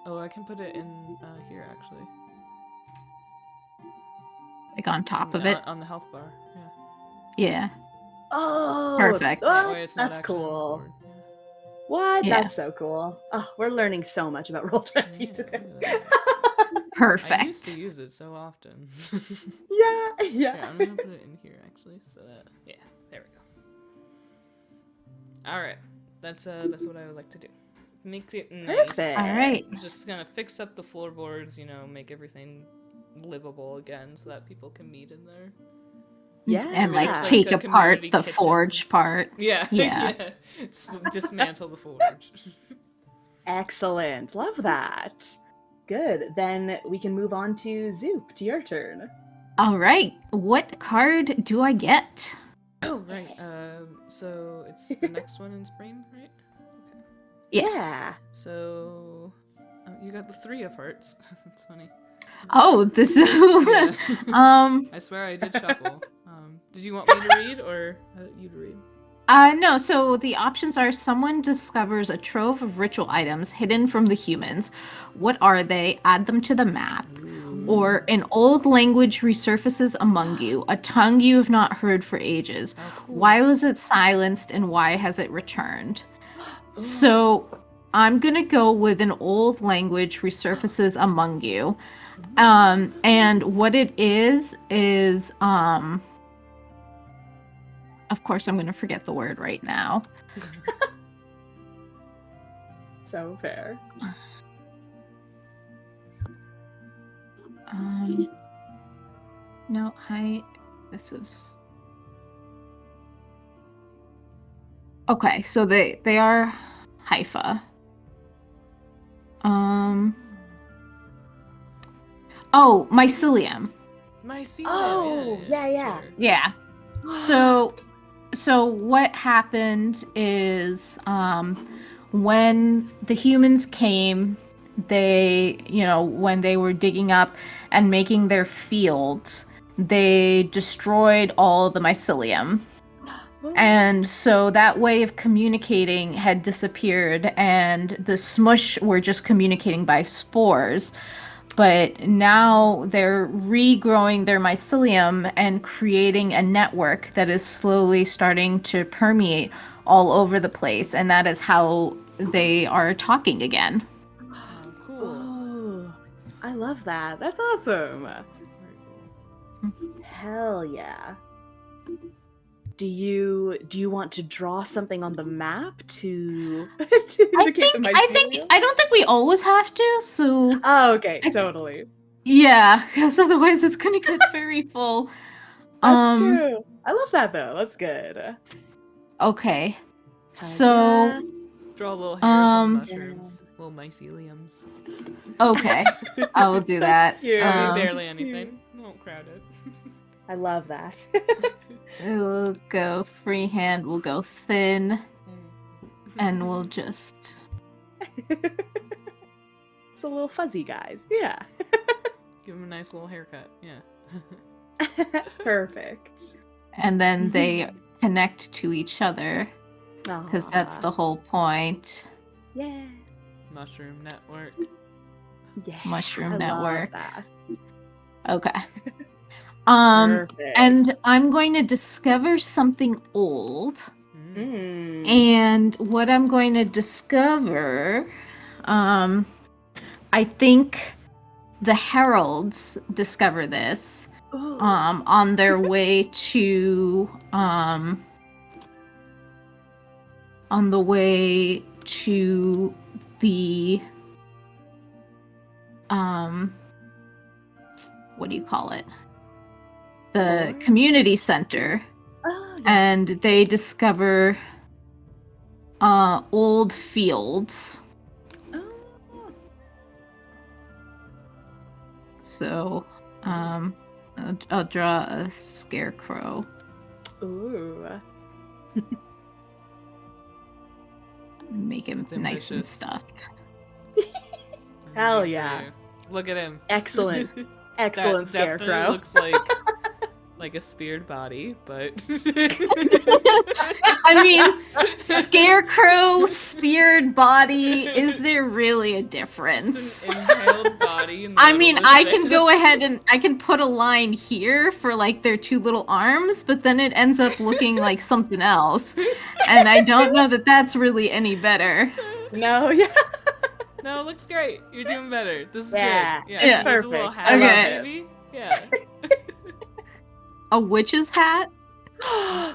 Oh, I can put it in here actually. Like on top of it. On the health bar. Yeah. Yeah. Oh, Perfect. what? That way it's not That's actually on the cool. board. Yeah. What? Yeah. That's so cool. Oh, we're learning so much about Roll20 Yeah, today. yeah. Perfect. I used to use it so often. Yeah. Yeah, I'm gonna put it in here actually, so that there we go. All right, that's what I would like to do. Makes it nice. Perfect. All right. Just gonna fix up the floorboards, make everything livable again, so that people can meet in there. Yeah. And like It's like take a apart community the kitchen. forge part. Yeah, Yeah. Dismantle the forge. Excellent. Love that. Good. Then we can move on to Zoop. To your turn. All right. What card do I get? Oh right. So it's the next one in spring, right? Okay. Yes. Yeah. So you got the 3 of hearts. That's funny. Oh, this. Yeah. Um. I swear I did shuffle. Did you want me to read or you to read? No, so the options are someone discovers a trove of ritual items hidden from the humans. What are they? Add them to the map. Or an old language resurfaces among you, a tongue you have not heard for ages. Oh, cool. Why was it silenced and why has it returned? So I'm gonna go with an old language resurfaces among you. And what it is, of course, I'm going to forget the word right now. So fair. No, this is... Okay, so they are Haifa. Oh, mycelium. Mycelium. Oh, yeah. Sure. Yeah. So what happened is, when the humans came, when they were digging up and making their fields, they destroyed all the mycelium. And so that way of communicating had disappeared, and the smush were just communicating by spores. But now they're regrowing their mycelium and creating a network that is slowly starting to permeate all over the place, and that is how they are talking again. Oh, cool. Oh, I love that. That's awesome. Very cool. Hell yeah. Do you want to draw something on the map to indicate the mycelium? I don't think we always have to, so Oh, okay, totally. yeah, because otherwise it's gonna get very full. That's true. I love that though. That's good. Okay. Hell So yeah. Draw little hairs on mushrooms, little myceliums. Okay, I will do that. Cute. I mean, barely anything. Don't crowd it. I love that. We'll go freehand, we'll go thin, and we'll just... It's a little fuzzy, guys. Yeah. Give him a nice little haircut. Yeah. Perfect. And then they connect to each other, because that's the whole point. Yeah. Mushroom network. Yeah. Mushroom I network. Love that. Okay. Perfect. And I'm going to discover something old. Mm. And what I'm going to discover, I think the heralds discover this Ooh. on their way to the what do you call it? The community center. Oh, yeah. And they discover old fields. Oh. So I'll draw a scarecrow. Ooh. Make him That's nice and ambitious. stuffed. Hell Good for yeah. you. Look at him. Excellent. Excellent That definitely scarecrow. looks like a speared body, but I mean, scarecrow, speared body, is there really a difference? It's just an impaled body in the I middle mean, of the I can sand. go ahead and I can put a line here for like their two little arms, but then it ends up looking like something else. And I don't know that that's really any better. No, yeah. No, it looks great. You're doing better. This is Yeah. good. Yeah. Yeah, he needs a little Perfect. hat, Okay. maybe. Yeah, A witch's hat?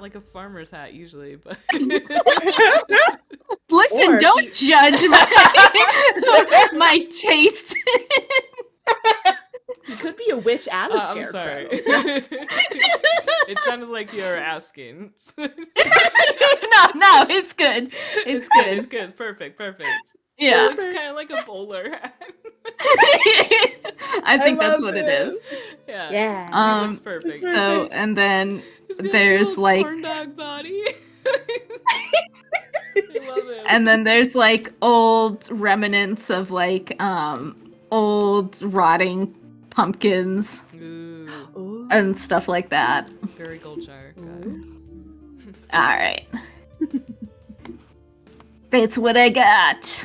like a farmer's hat usually, but Listen, Or don't judge my taste. He could be a witch and a I'm scarecrow. sorry. It sounded like you were asking. No, it's good. It's good. good. It's good. It's perfect. Perfect. Yeah. It looks kind of like a bowler hat. I think that's love what it this. is. Yeah. Yeah. It looks perfect. So, and then He's got a there's little like, corn dog body. I love it. and then there's like old remnants of like old rotting pumpkins Ooh, Ooh. and stuff like that. very Goldshire. Got it. All right. That's what I got.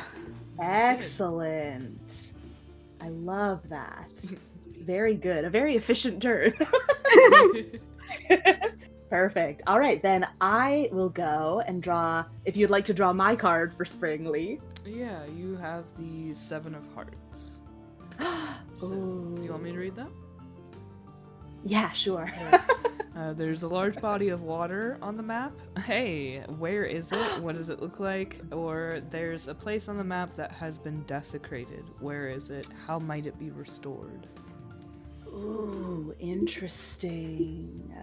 Excellent. I love that. Very good. A very efficient turn. Perfect. All right, then I will go and draw, if you'd like to draw my card for Spring, Lee. Yeah, you have the 7 of Hearts. So, do you want me to read that? Yeah, sure. There's a large body of water on the map. Hey, where is it? What does it look like? Or there's a place on the map that has been desecrated. Where is it? How might it be restored? Ooh, interesting.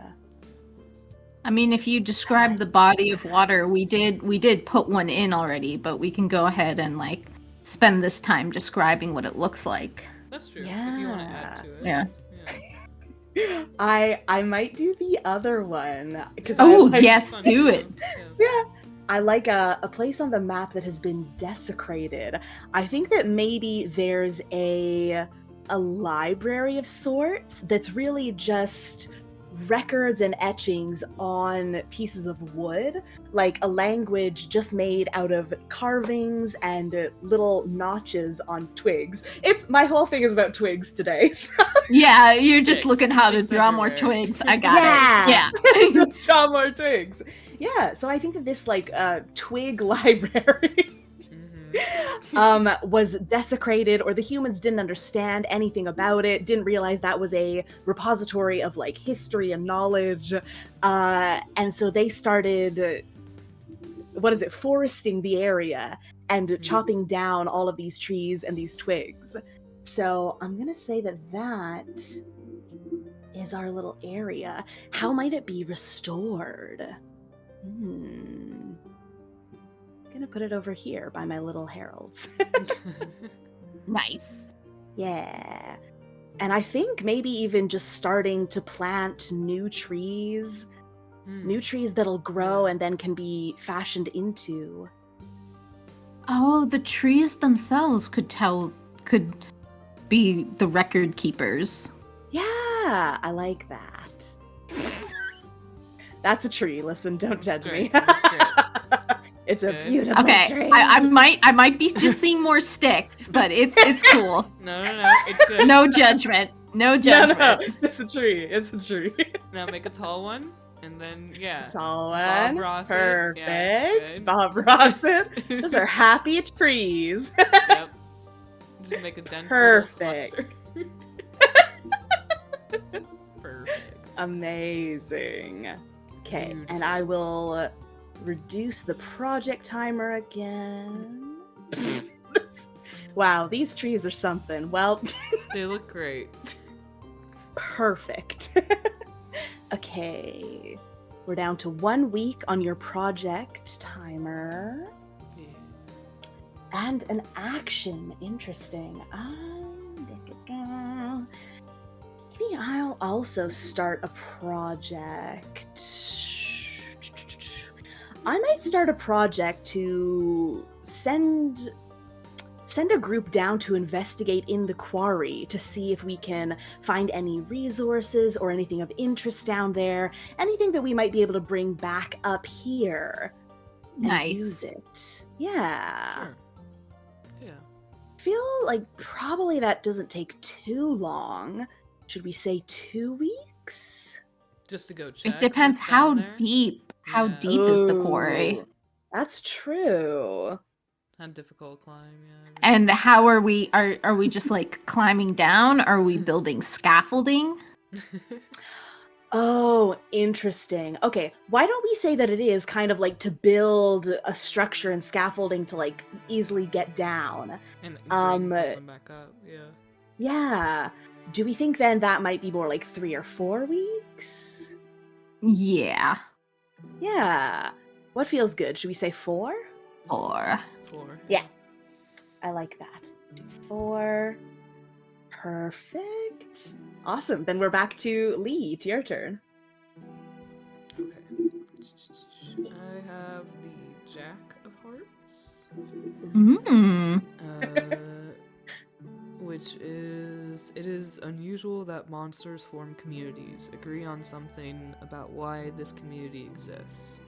I mean, if you describe the body of water, we did put one in already, but we can go ahead and like spend this time describing what it looks like. That's true. If you want to add to it. Yeah. I might do the other one because Oh, I like, yes, do it. yeah. I like a place on the map that has been desecrated. I think that maybe there's a library of sorts that's really just records and etchings on pieces of wood, like a language just made out of carvings and little notches on twigs. It's my whole thing is about twigs today. So. Yeah, you're just Sticks. looking how to Sticks draw more everywhere. twigs. I got it. Yeah. Just draw more twigs. Yeah, so I think that this like twig library was desecrated, or the humans didn't understand anything about it, didn't realize that was a repository of like history and knowledge, and so they started foresting the area and chopping down all of these trees and these twigs. So I'm gonna say that is our little area. How might it be restored? Gonna put it over here by my little heralds. Nice. Yeah. And I think maybe even just starting to plant new trees that'll grow and then can be fashioned into. Oh, the trees themselves could be the record keepers. Yeah, I like that. That's a tree. Listen, don't That's judge me. great. That's great. It's a Okay. beautiful Okay, tree. I might be just seeing more sticks, but it's cool. No, it's good. No judgment. No judgment. No, it's a tree. It's a tree. Now make a tall one, and then, yeah. Tall Bob one. Ross it. Perfect. Yeah, good. Bob Ross it. Those are happy trees. Yep. Just make a dense Perfect. little cluster. Perfect. Amazing. Okay, Beautiful. and I will reduce the project timer again. Wow, these trees are something. Well, They look great. perfect. Okay, we're down to 1 week on your project timer. Yeah. And an action. Interesting. Maybe I'll also start a project. I might start a project to send a group down to investigate in the quarry to see if we can find any resources or anything of interest down there, anything that we might be able to bring back up here and Nice. use it. Yeah. Sure. Yeah. Feel like probably that doesn't take too long. Should we say 2 weeks? Just to go check. It depends what's how down there. deep. How Yeah. deep is the quarry? Ooh, that's true. How difficult climb, yeah. And how are we just like climbing down? Are we building scaffolding? Oh, interesting. Okay, why don't we say that it is kind of like to build a structure and scaffolding to like easily get down? And bring Um, something back up, yeah. Yeah. Do we think then that might be more like 3 or 4 weeks? Yeah. Yeah. What feels good? Should we say 4? 4. 4. Yeah. I like that. 4. Perfect. Awesome. Then we're back to Lee. To your turn. Okay. I have the Jack of Hearts. Mm. Which is, it is unusual that monsters form communities, agree on something about why this community exists.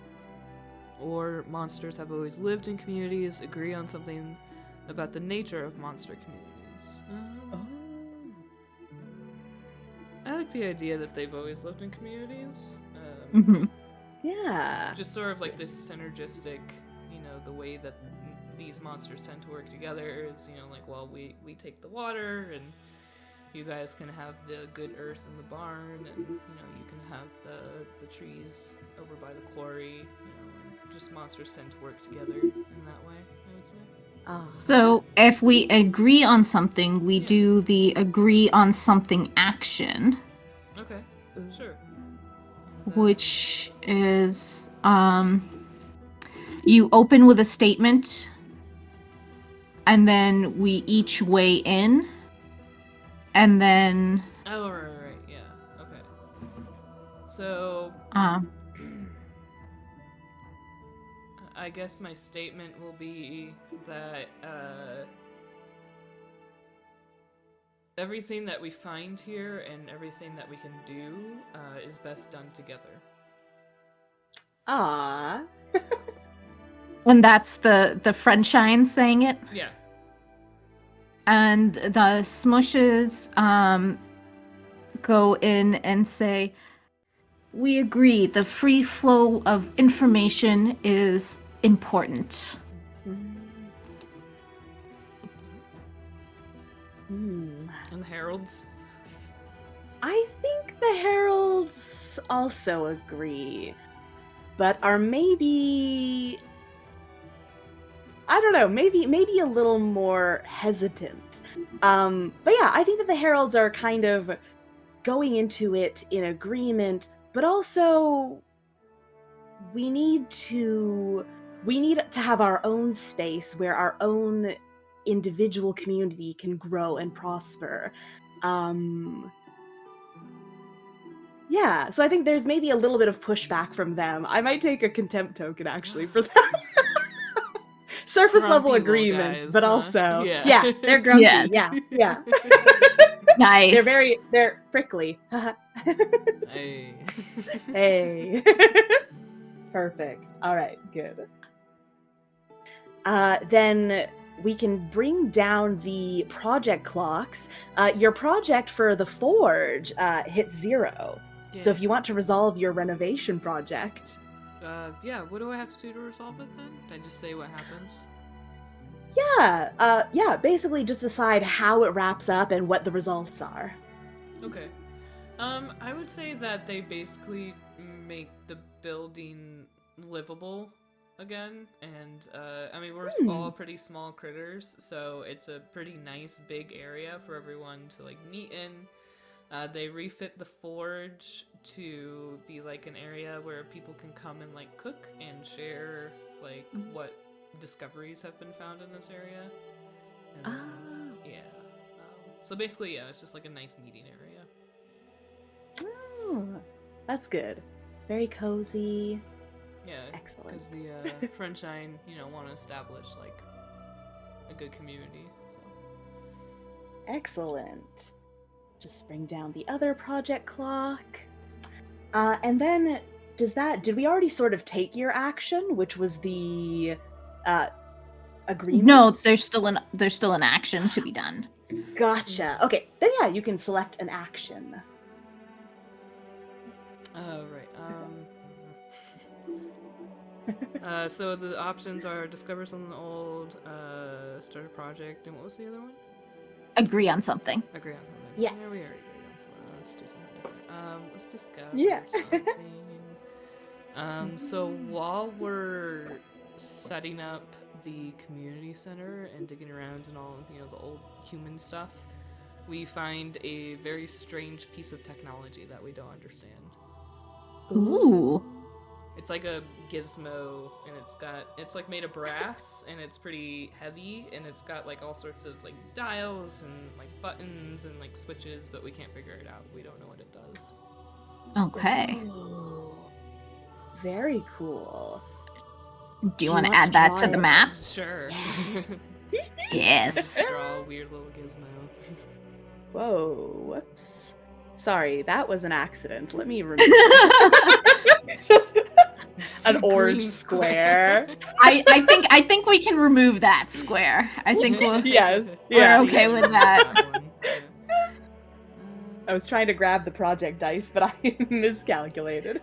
Or monsters have always lived in communities, agree on something about the nature of monster communities. I like the idea that they've always lived in communities. Mm-hmm. Yeah. Just sort of like this synergistic, the way that these monsters tend to work together is, like, well, we take the water and you guys can have the good earth in the barn, and you can have the trees over by the quarry. And just monsters tend to work together in that way, I would say. So if we agree on something, we Yeah. do the agree on something action, Okay, sure. And, which is you open with a statement, and then we each weigh in, and then oh, right, yeah, okay. So I guess my statement will be that everything that we find here and everything that we can do is best done together. Ah. and that's the Frenchine saying it. Yeah. And the Smushes go in and say, we agree, the free flow of information is important. And the heralds? I think the heralds also agree, but are maybe, I don't know, maybe a little more hesitant. But yeah, I think that the heralds are kind of going into it in agreement, but also we need to have our own space where our own individual community can grow and prosper. Yeah, so I think there's maybe a little bit of pushback from them. I might take a contempt token actually for that. Surface level Grumpy little agreement, guys, but huh? also Yeah. they're grumpy. Yes. Yeah. Nice. They're prickly. Hey. Hey. Perfect. All right, good. Then we can bring down the project clocks. Your project for the forge hits 0. Yeah. So if you want to resolve your renovation project, yeah, what do I have to do to resolve it then? Did I just say what happens? yeah, basically just decide how it wraps up and what the results are. Okay. I would say that they basically make the building livable again, and I mean, we're all pretty small critters, so it's a pretty nice big area for everyone to like meet in. They refit the forge to be like an area where people can come and like cook and share like what discoveries have been found in this area. And yeah. So basically, yeah, it's just like a nice meeting area. Oh, that's good. Very cozy. Yeah, Excellent. because the Frenchine, want to establish like a good community. So. Excellent. Just bring down the other project clock. And then did we already sort of take your action, which was the agreement? No, there's still an action to be done. Gotcha. Okay, then yeah, you can select an action. Right. So the options are discover something old, start a project, and what was the other one? Agree on something. Agree on something. Yeah. We already agreed on something. Let's do something different. Let's discover something. So while we're setting up the community center and digging around and all, the old human stuff, we find a very strange piece of technology that we don't understand. Ooh. It's like a gizmo, and it's like made of brass, and it's pretty heavy, and it's got like all sorts of like dials and like buttons and like switches, but we can't figure it out. We don't know what it does. Okay. Ooh. Very cool. Do you want to add that to the map? Sure. Yes. Draw a weird little gizmo. Whoa, whoops. Sorry, that was an accident. Let me remove just an orange square. I think we can remove that square. I think we'll Yes. we're Yeah. okay with that. I was trying to grab the project dice, but I miscalculated.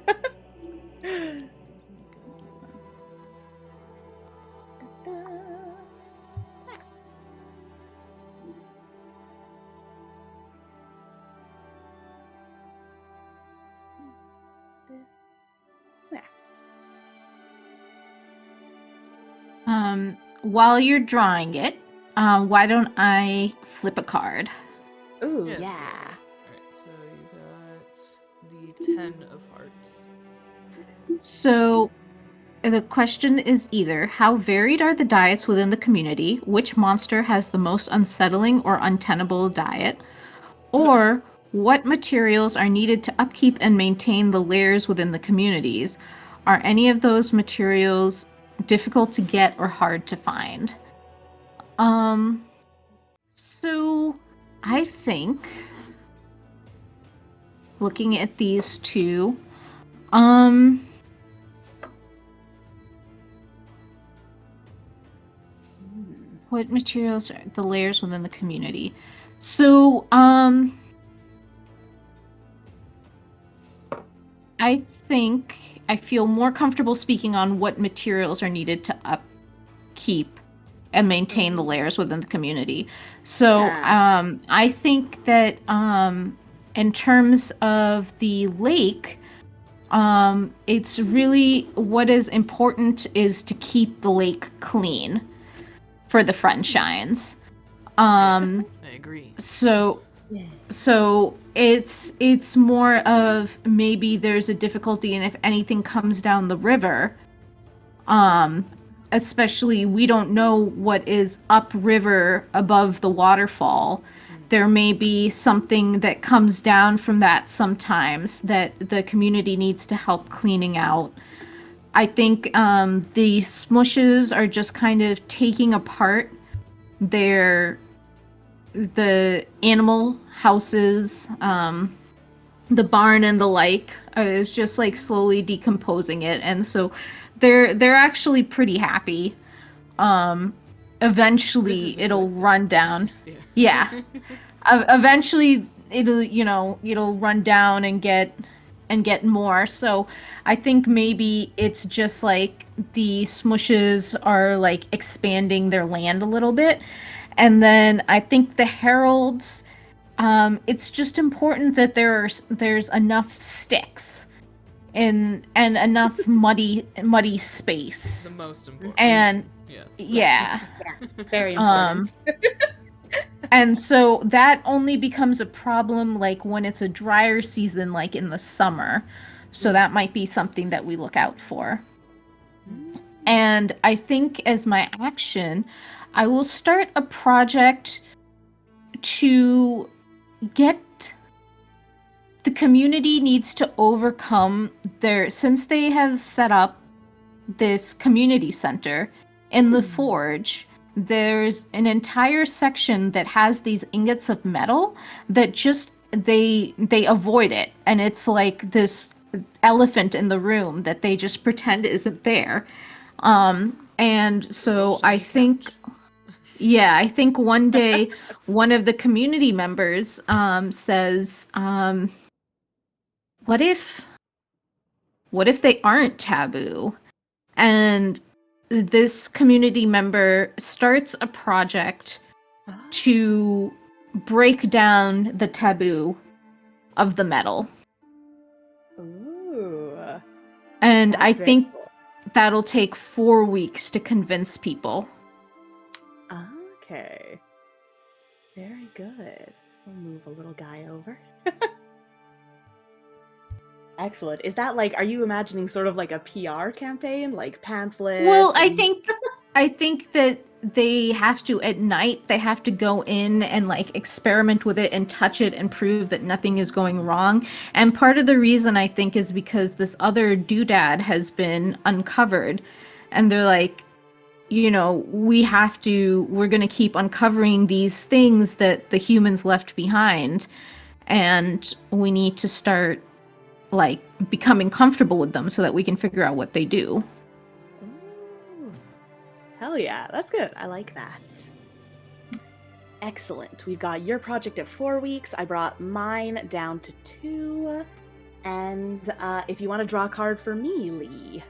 while you're drawing it, why don't I flip a card? Ooh, Yes, yeah. Alright, so you got the 10 of hearts. So the question is either how varied are the diets within the community, which monster has the most unsettling or untenable diet, or what materials are needed to upkeep and maintain the layers within the communities. Are any of those materials difficult to get or hard to find? So I think looking at these two, what materials are the layers within the community? So, I think I feel more comfortable speaking on what materials are needed to upkeep and maintain the layers within the community. So, Yeah. I think that in terms of the lake, it's really what is important is to keep the lake clean for the Friendshines. I agree. So it's more of maybe there's a difficulty, and if anything comes down the river, especially we don't know what is upriver above the waterfall. There may be something that comes down from that sometimes that the community needs to help cleaning out. I think the smushes are just kind of taking apart their the animal houses, the barn and the like, is just like slowly decomposing it, and so they're actually pretty happy. This Eventually is a it'll good run down. thing. Yeah. Eventually it'll run down and get more. So I think maybe it's just like the smushes are like expanding their land a little bit. And then I think the heralds, it's just important that there's enough sticks and enough muddy space. The most important. And yes. yeah. Very important. And so that only becomes a problem like when it's a drier season, like in the summer. So that might be something that we look out for. And I think as my action, I will start a project to get the community needs to overcome since they have set up this community center in the forge. There's an entire section that has these ingots of metal that just they avoid it, and it's like this elephant in the room that they just pretend isn't there. And so I think I think one day one of the community members says, what if they aren't taboo? And this community member starts a project to break down the taboo of the metal. Ooh. And That's I very think cool. that'll take 4 weeks to convince people. Okay. Very good. We'll move a little guy over. Excellent. Is that like, are you imagining sort of like a PR campaign, like pamphlets? Well, I and- think that they have to at night they have to go in and like experiment with it and touch it and prove that nothing is going wrong. And part of the reason I think is because this other doodad has been uncovered, and they're like, we're going to keep uncovering these things that the humans left behind, and we need to start like becoming comfortable with them so that we can figure out what they do. Ooh. Hell yeah, that's good. I like that. Excellent. We've got your project at 4 weeks. I brought mine down to 2. And if you want to draw a card for me, Lee.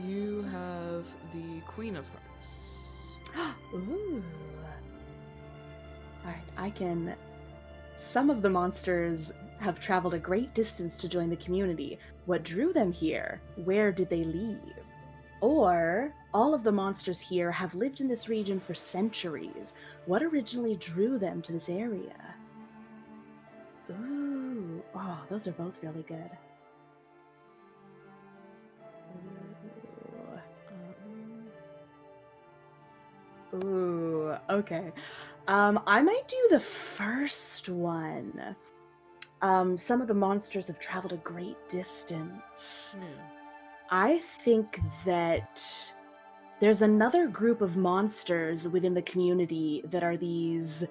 You have the Queen of Hearts. Ooh. All right, I can Some of the monsters have traveled a great distance to join the community. What drew them here? Where did they leave? Or, all of the monsters here have lived in this region for centuries. What originally drew them to this area? Ooh, oh, those are both really good. Ooh, okay. I might do the first one. Some of the monsters have traveled a great distance. I think that there's another group of monsters within the community that are these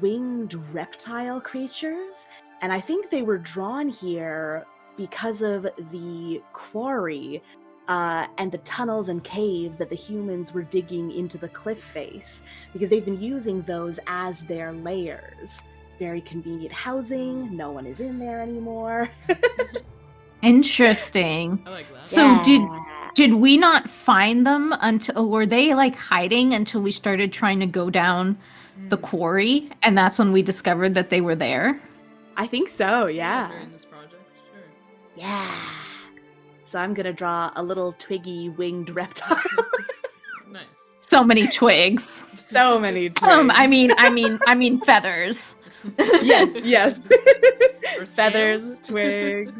winged reptile creatures, and I think they were drawn here because of the quarry and the tunnels and caves that the humans were digging into the cliff face, because they've been using those as their layers. Very convenient housing, no one is in there anymore. Interesting. I like that. So did we not find them until, were they like hiding until we started trying to go down the quarry, and that's when we discovered that they were there? I think so, yeah. During this project, sure. Yeah. So I'm gonna draw a little twiggy winged reptile. Nice. So many twigs. So many twigs. I mean feathers. Yes. Or Feathers, scales? twigs.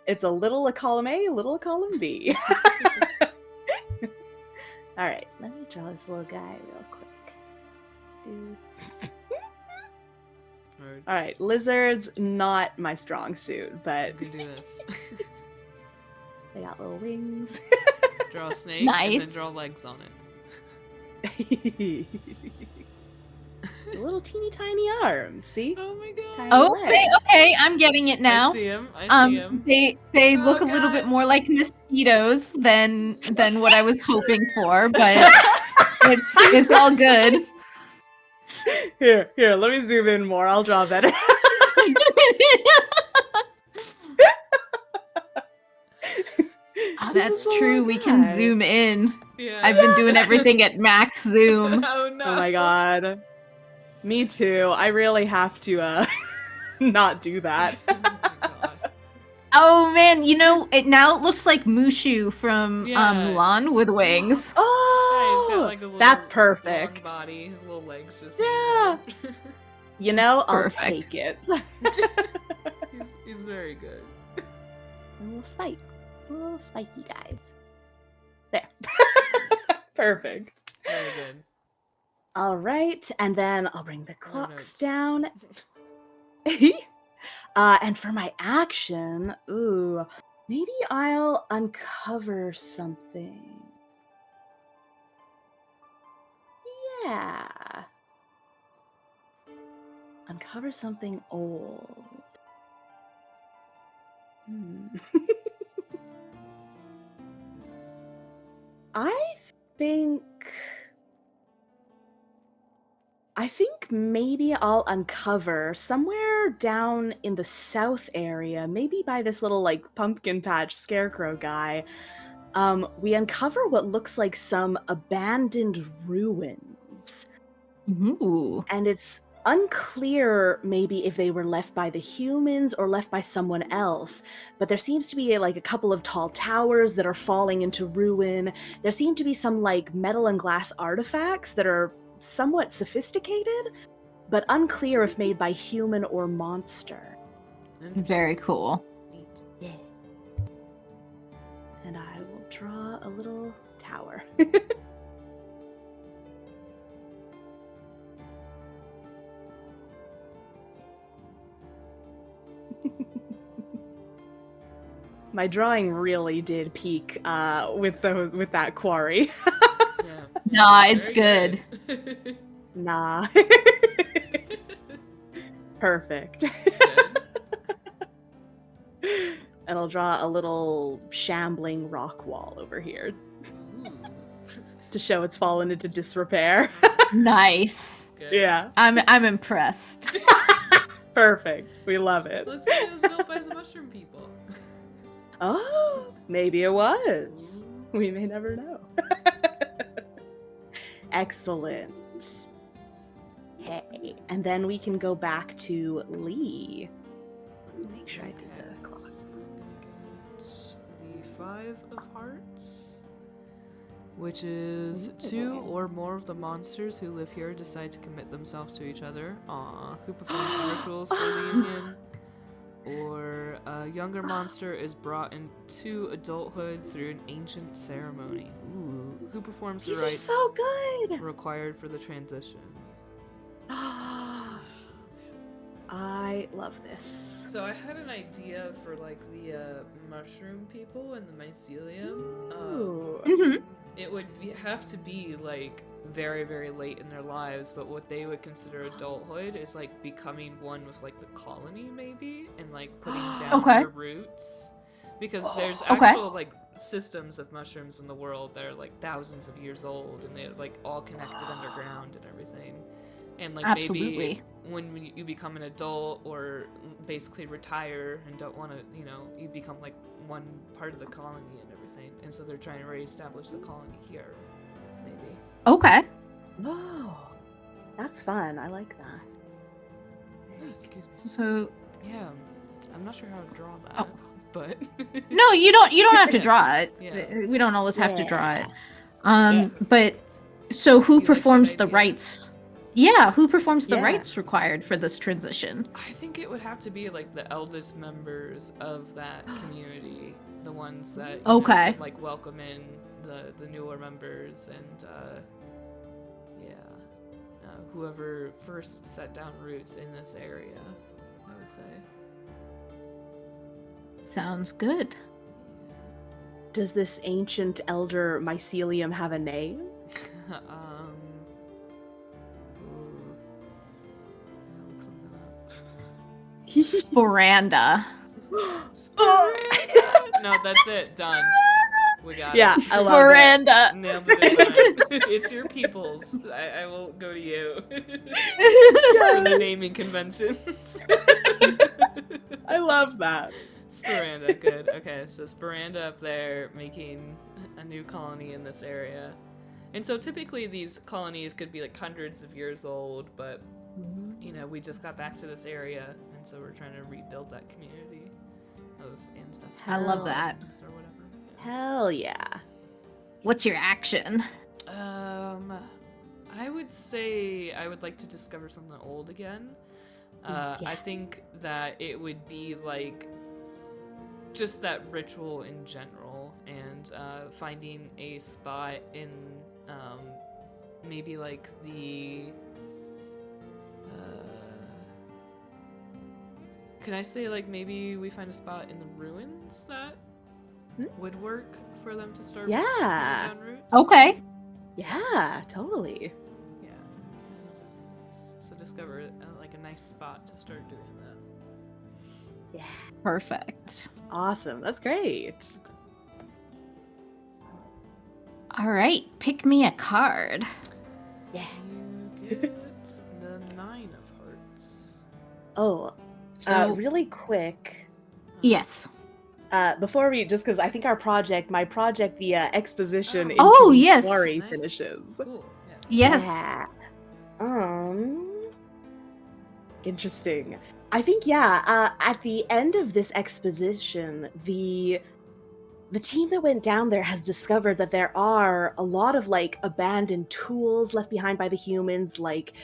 It's a little a column A, a little a column B. All right, let me draw this little guy real quick. All right, lizards, not my strong suit, but You can do this. they got little wings. Draw a snake and then Nice. draw legs on it. Little teeny tiny arms, see? Oh my god. Tiny Okay, legs. okay, I'm getting it now. I see him. I see him. They Oh, look a little bit God. more like mosquitoes than what I was hoping for, but it's all good. Here, let me zoom in more. I'll draw better. Oh, This that's is a true. long We can guy. zoom in. Yeah. I've been doing everything at max zoom. Oh no. Oh my god. Me too. I really have to not do that. Oh my god. Oh man, you know, it now looks like Mushu from Yeah. Mulan with wings. Yeah, Oh, he's got like a little that's long perfect. body. His little legs just Yeah. hang out. You know, I'll Perfect. take it. he's very good. A little spike. A little spiky guys. There. Perfect. Very good. All right, and then I'll bring the No clocks notes. down. And for my action, maybe I'll uncover something. Yeah. Uncover something old. I think maybe I'll uncover somewhere down in the south area, maybe by this little like pumpkin patch scarecrow guy. We uncover what looks like some abandoned ruins. Ooh. And it's unclear maybe if they were left by the humans or left by someone else, but there seems to be like a couple of tall towers that are falling into ruin. There seem to be some like metal and glass artifacts that are somewhat sophisticated, but unclear if made by human or monster. Very cool. Neat. Yeah. And I will draw a little tower. My drawing really did peak with that quarry. Yeah. Nah, it's Very good. Nah. Perfect. It's good. And I'll draw a little shambling rock wall over here Ooh. to show it's fallen into disrepair. Nice. Good. Yeah. I'm impressed. Perfect. We love it. Looks like it was built by the mushroom people. Oh, maybe it was. Ooh. We may never know. Excellent. Okay, and then we can go back to Lee. Make sure I did the clock. So I'm gonna get the 5 of Hearts, which is Ooh. 2 or more of the monsters who live here decide to commit themselves to each other. Who performs the rituals for the union? Or a younger monster is brought into adulthood through an ancient ceremony. Ooh. Who performs the These are rites so good. required for the transition? I love this. So I had an idea for like the mushroom people and the mycelium. Ooh. It would have to be like very, very late in their lives, but what they would consider adulthood is like becoming one with like the colony maybe, and like putting down Okay. their roots. Because there's Okay. actual like systems of mushrooms in the world that are like thousands of years old, and they're like all connected underground and everything. And like maybe Absolutely. when you become an adult or basically retire and don't want to, you become like one part of the colony and everything. And so they're trying to reestablish the colony here, maybe. Okay. Whoa. That's fun. I like that. Excuse me. So Yeah, I'm not sure how to draw that, Oh. but no, you don't have to Yeah. draw it. Yeah. We don't always have to draw it. Yeah. But so Do who you like that performs the idea? rites? Yeah, who performs the Yeah. rites required for this transition? I think it would have to be like the eldest members of that community, the ones that Okay. can, like welcome in the newer members and whoever first set down roots in this area, I would say. Sounds good. Does this ancient elder mycelium have a name? Ooh. I'll look something up. Sporanda. Sporanda! No, that's it. Done. We got Yeah, it. I love it. Sporanda. Nailed it. It's your peoples. I will go to you for the naming conventions. I love that. Sporanda, good. Okay, so Sporanda up there making a new colony in this area. And so typically these colonies could be like hundreds of years old, but we just got back to this area, and so we're trying to rebuild that community of ancestors. I love that. Or whatever. Hell yeah. What's your action? I would say I would like to discover something old again. I think that it would be like just that ritual in general, and finding a spot in maybe like the can I say like maybe we find a spot in the ruins that would work for them to start putting Yeah. down roots? Okay. Yeah, totally. Yeah. So discover like a nice spot to start doing that. Yeah. Perfect. Awesome. That's great. All right, pick me a card. Yeah. You get the 9 of Hearts. Oh, So really quick. yes. Before we, just because I think my project, the exposition into Oh, the yes. story Nice. finishes. Cool. Yeah. Yes. Yeah. Interesting. I think, yeah, at the end of this exposition, the team that went down there has discovered that there are a lot of like abandoned tools left behind by the humans, like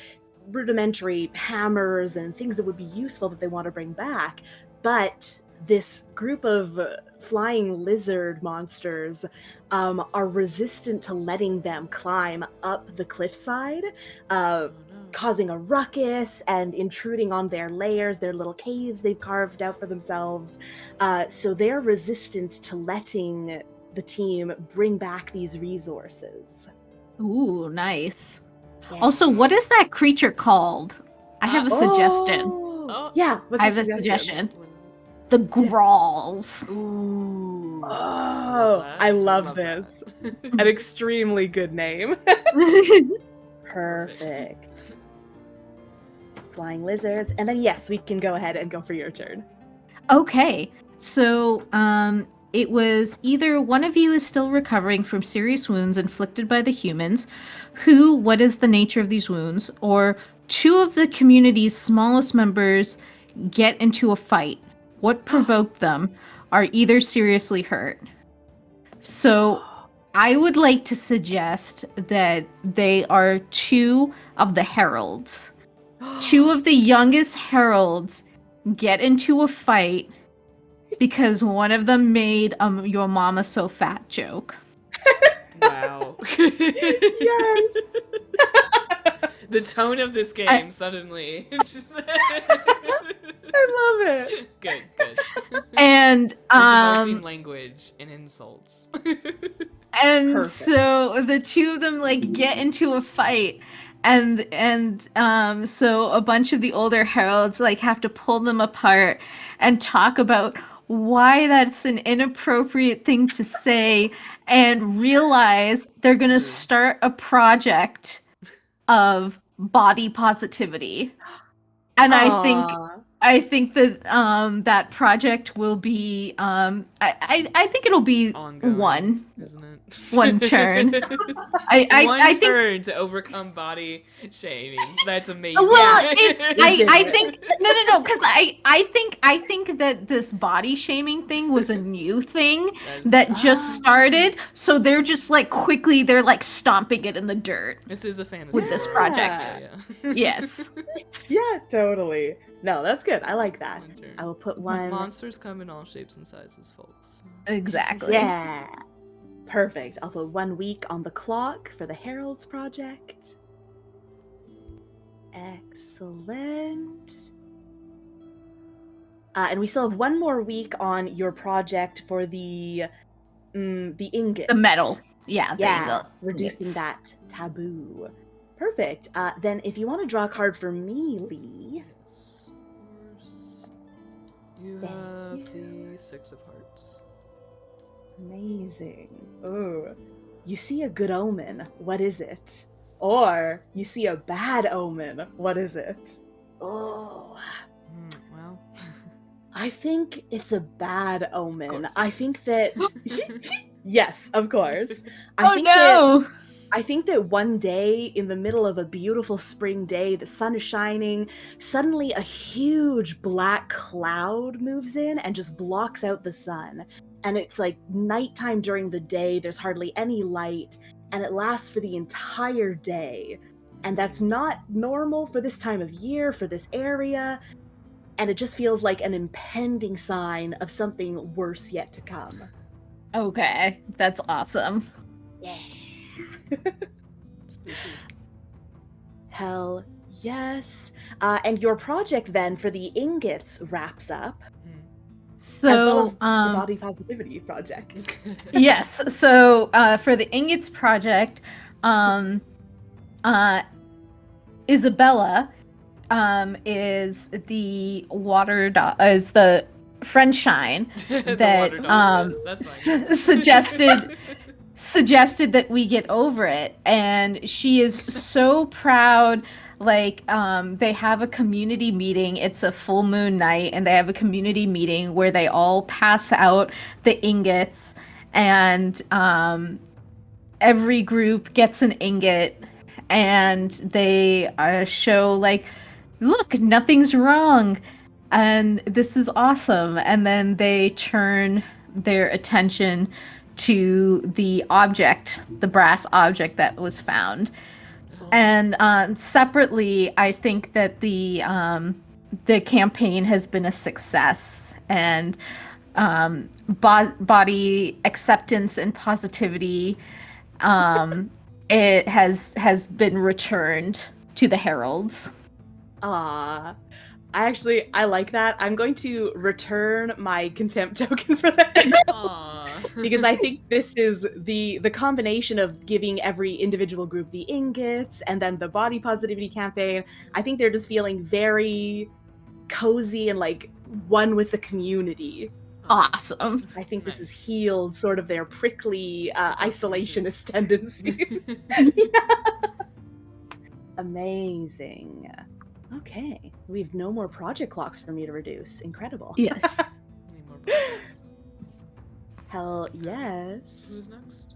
rudimentary hammers and things that would be useful that they want to bring back. But this group of flying lizard monsters are resistant to letting them climb up the cliffside, Oh, no. causing a ruckus and intruding on their lairs, their little caves they've carved out for themselves. So they're resistant to letting the team bring back these resources. Ooh, nice. Yeah. Also, what is that creature called? I have a suggestion. Oh. Yeah, what's I your have a suggestion. What is The Gralls. it? Ooh. Oh, that. I love that. this. An extremely good name. Perfect. Flying lizards. And then, yes, we can go ahead and go for your turn. Okay, so it was either one of you is still recovering from serious wounds inflicted by the humans, what is the nature of these wounds, or two of the community's smallest members get into a fight. What provoked them are either seriously hurt. So I would like to suggest that they are two of the heralds. Two of the youngest heralds get into a fight because one of them made your mama so fat joke. Wow. Yes. The tone of this game suddenly. I love it. Good. And We're developing language and insults. and Perfect. so the two of them like get into a fight, and so a bunch of the older heralds like have to pull them apart and talk about why that's an inappropriate thing to say, and realize they're gonna start a project of body positivity. And Aw. I think that that project will be I think it'll be Ongoing, isn't it? one turn. One I think turn to overcome body shaming. That's amazing. well, it's We did I it. think no because I think that this body shaming thing was a new thing that just started, so they're just like quickly they're like stomping it in the dirt. This is a fantasy with this world. project. Yeah. Yes. Yeah, totally. No, that's good. I like that. One turn. I will put one. Monsters come in all shapes and sizes, folks. Exactly. Yeah. Perfect. I'll put 1 week on the clock for the Heralds project. Excellent. And we still have 1 more week on your project for the ingots. The metal. Yeah, Yeah, reducing ingots. that taboo. Perfect. Then if you want to draw a card for me, Lee. Yes, of course. You Thank have you. the Six of Hearts. Amazing. Oh, you see a good omen. What is it? Or you see a bad omen. What is it? Oh, Well. I think it's a bad omen. course. I think that yes, of course. I think that one day in the middle of a beautiful spring day, the sun is shining, suddenly a huge black cloud moves in and just blocks out the sun. And it's like nighttime during the day, there's hardly any light, and it lasts for the entire day. And that's not normal for this time of year, for this area. And it just feels like an impending sign of something worse yet to come. Okay, that's awesome. Yeah. Spooky. Hell yes. And your project then for the ingots wraps up. So, as well as the body positivity project. yes. So, for the ingots project, Isabella is the is the friendshine that suggested that we get over it, and she is so proud. Like, they have a community meeting. It's a full moon night, and they have a community meeting where they all pass out the ingots, and every group gets an ingot, and they show like, look, nothing's wrong, and this is awesome. And then they turn their attention to the object, the brass object that was found. And separately, I think that the campaign has been a success, and body acceptance and positivity, it has been returned to the heralds. Ah, I like that. I'm going to return my contempt token for that. Because I think this is the combination of giving every individual group the ingots and then the body positivity campaign. I think they're just feeling very cozy and like one with the community. Awesome. I think this has healed sort of their prickly isolationist tendencies. Amazing. Okay, we have no more project clocks for me to reduce. Incredible. Yes. Need more projects. Hell yes. Who's next?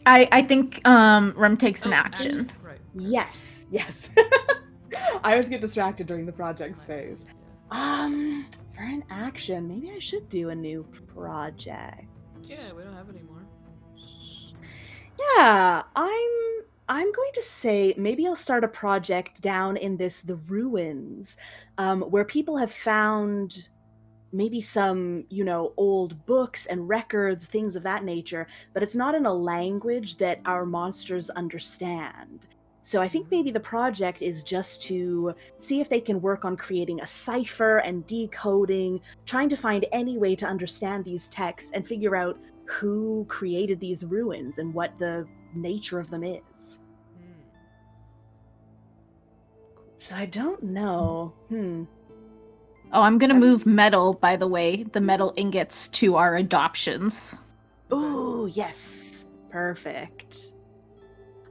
I think Rem takes an action. Right. Yes. I always get distracted during the projects My bad, phase. yeah. For an action, maybe I should do a new project. Yeah, we don't have any more. Yeah, I'm going to say maybe I'll start a project down in the ruins, where people have found maybe some, old books and records, things of that nature, but it's not in a language that our monsters understand. So I think maybe the project is just to see if they can work on creating a cipher and decoding, trying to find any way to understand these texts and figure out who created these ruins and what the nature of them is. So I don't know. Oh, I'm gonna move metal, by the way, the metal ingots to our adoptions. Ooh, yes. Perfect.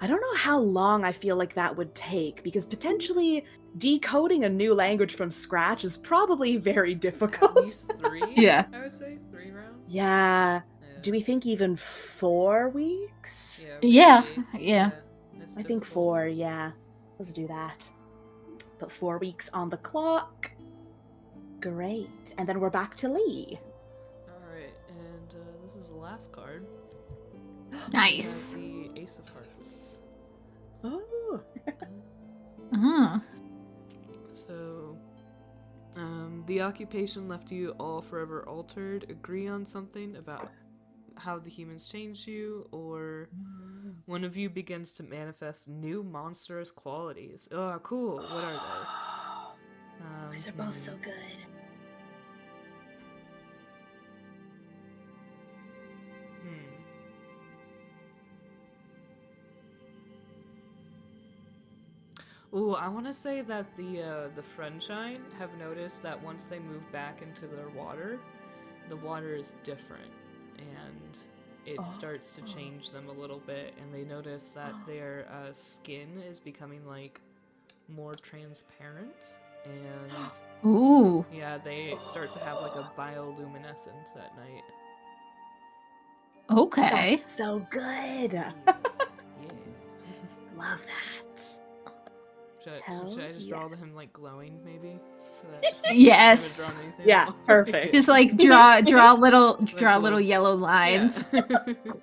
I don't know how long I feel like that would take, because potentially decoding a new language from scratch is probably very difficult. At least 3? Yeah. I would say 3 rounds. Yeah. Do we think even 4 weeks? Yeah, maybe. yeah. It's I think difficult. 4, yeah. Let's do that. Put 4 weeks on the clock. Great. And then we're back to Lee. Alright, and this is the last card. Nice. We have the Ace of Hearts. Oh. So, the occupation left you all forever altered. Agree on something about how the humans changed you, or one of you begins to manifest new monstrous qualities. Oh, cool. What are they? These are both so good. Ooh, I want to say that the Friendshine have noticed that once they move back into their water, the water is different, and it starts to change them a little bit, and they notice that their skin is becoming like more transparent, and Ooh. yeah, they start to have like a bioluminescence at night. Okay. That's so good. Yeah. Love that. Should I just draw him like glowing, maybe? So that Yes. I haven't drawn anything Yeah, else. perfect. Just like draw little yellow lines.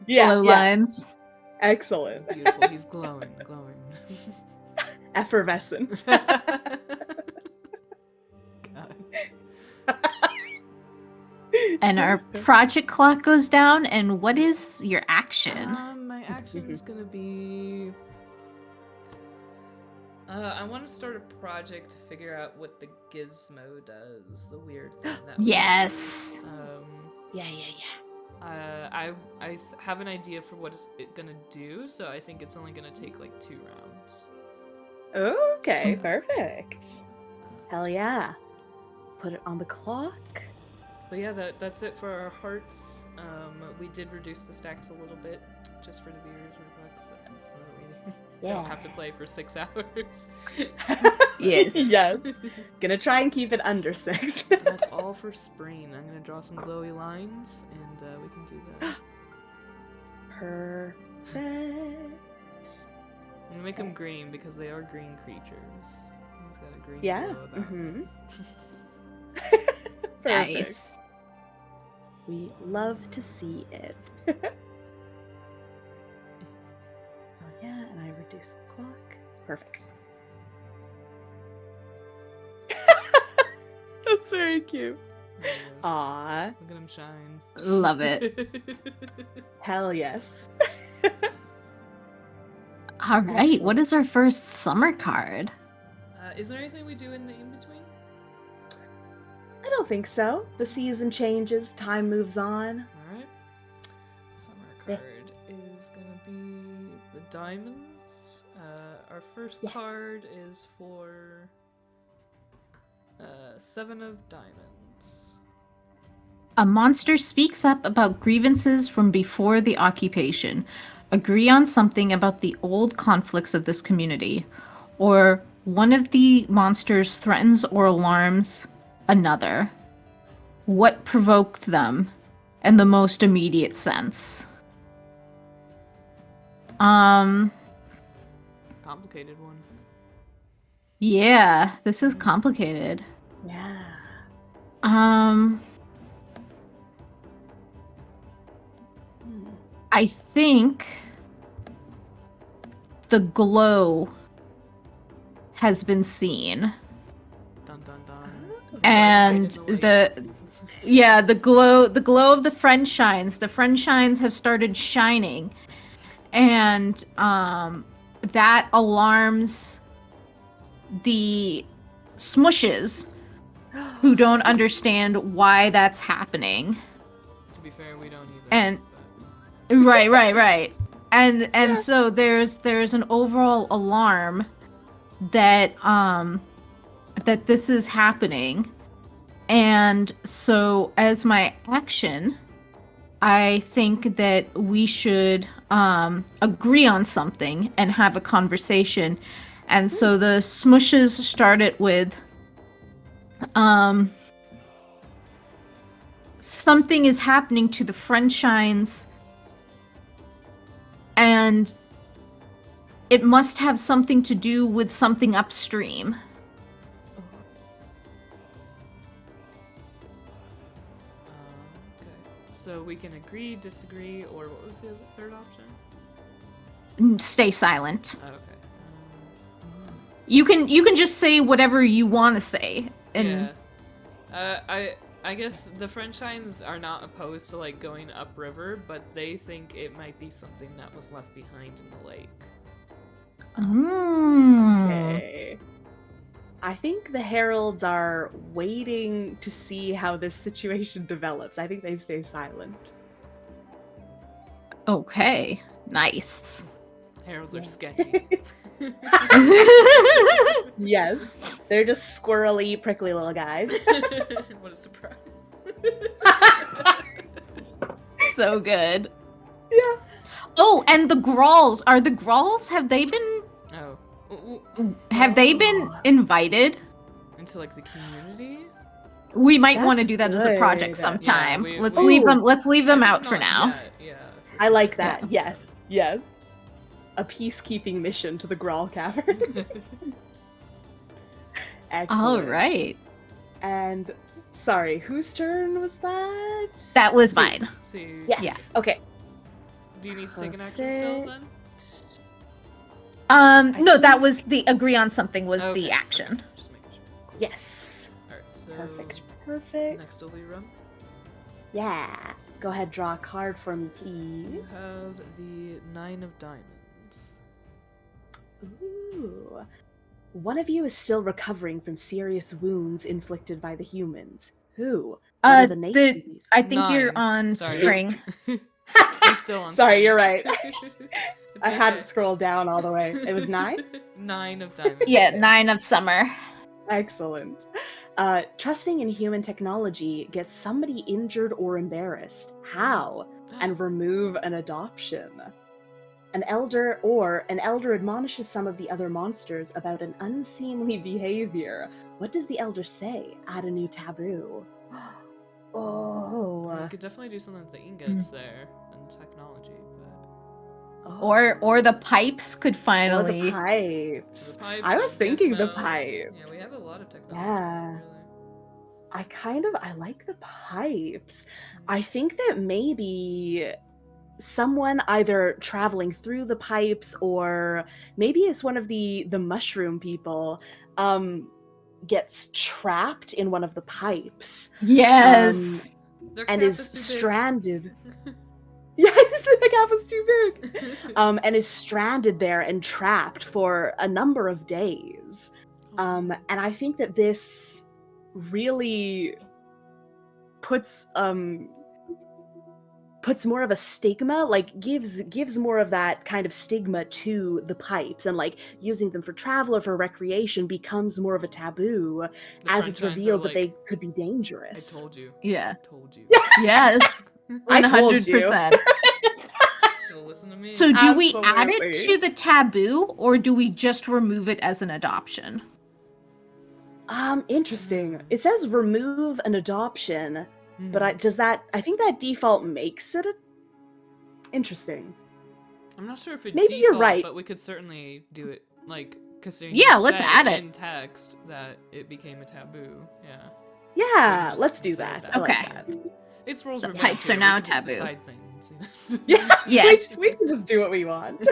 Yeah. Glow lines. Excellent. Beautiful. He's glowing. Effervescent. God. And our project clock goes down, and what is your action? My action is gonna be... I want to start a project to figure out what the gizmo does, the weird thing that Yes. Yeah. I have an idea for what it's gonna do, so I think it's only gonna take like 2 rounds. Okay, perfect. Hell yeah. Put it on the clock. But yeah, that's it for our hearts. We did reduce the stacks a little bit, just for the viewers' reflex, so we don't have to play for 6 hours. Yes. Yes. Gonna try and keep it under 6. That's all for spring. I'm gonna draw some glowy lines, and we can do that. Perfect. I'm gonna make them green because they are green creatures. He's got a green glow about him. Nice. We love to see it. Oh yeah, and I reduce the clock. Perfect. That's very cute. Aww. Look at him shine. Love it. Hell yes. All right, what is our first summer card? Is there anything we do in the in-between? I don't think so. The season changes, time moves on. Alright. Summer card is gonna be the diamonds. Our first card is for 7 of diamonds. A monster speaks up about grievances from before the occupation. Agree on something about the old conflicts of this community. Or one of the monsters threatens or alarms another. What provoked them in the most immediate sense? Complicated one. Yeah, this is complicated. Yeah. I think the glow has been seen. Dun dun dun. And the glow of the friend shines. The friend shines have started shining. And that alarms the smushes who don't understand why that's happening. To be fair, we don't either. And but... right. And so there's an overall alarm that that this is happening. And so as my action, I think that we should agree on something and have a conversation. And so the smushes started with something is happening to the Friendshines, and it must have something to do with something upstream. Okay. So we can agree, disagree, or what was the third option? Stay silent. Oh, okay. You can just say whatever you want to say. And yeah. I guess the Friendshines are not opposed to like going upriver, but they think it might be something that was left behind in the lake. Okay. I think the heralds are waiting to see how this situation develops. I think they stay silent. Okay, nice. Heralds are sketchy. Yes, they're just squirrely, prickly little guys. What a surprise. So good. Yeah. Oh, and the Grolls. Are the Grolls, have they been invited? Into like the community? We might want to That's do that as a project good. sometime. Yeah, let's leave them out for not now. yet, yeah. I like that. Yes. A peacekeeping mission to the Grawl Cavern. Excellent. All right. And sorry, whose turn was that? That was mine. See. Yes. Yeah. Okay. Do you need to take an action still then? No, that was the agree on something was Okay, the action. okay. Just making sure. Cool. Yes. Alright, so Perfect. next will be Rum. Yeah. Go ahead, draw a card for me, please. You have the 9 of Diamonds. Ooh. One of you is still recovering from serious wounds inflicted by the humans. Who? What are the nature of these? I think 9. you're on Sorry. spring. I'm still on Sorry, spring. you're right. It's I okay. hadn't scrolled down all the way. It was 9? 9 of Diamonds. Yeah, 9 of summer. Excellent. Trusting in human technology gets somebody injured or embarrassed. How? And remove an adoption. An elder admonishes some of the other monsters about an unseemly behavior. What does the elder say? Add a new taboo. Oh. You could definitely do something with the ingots there and technology, but Or the pipes could finally. Or the pipes. the pipes I was and thinking the Gizmo. pipes. Yeah, we have a lot of technology. Yeah. Really. I like the pipes. I think that maybe someone either traveling through the pipes or maybe it's one of the mushroom people gets trapped in one of the pipes. Yes. And is stranded. Yes, the gap was too big. And is stranded there and trapped for a number of days. And I think that this really puts more of a stigma, like gives more of that kind of stigma to the pipes, and like using them for travel or for recreation becomes more of a taboo as it's revealed that they could be dangerous. I told you. Yeah. I told you. Yes. I told you. 100%. So listen to me. So do we add it Absolutely. to the taboo, or do we just remove it as an adoption? Interesting. It says remove an adoption, but I think that default makes it interesting. I'm not sure if it Maybe default, you're right. but we could certainly do it, like, considering Yeah, you let's said add it. in text that it became a taboo. Yeah. Yeah, just let's do say that. that. I like Okay. that. It's Rolls The Revamped pipes are here. now We can just taboo. decide things. Yeah, Yes. we can just do what we want.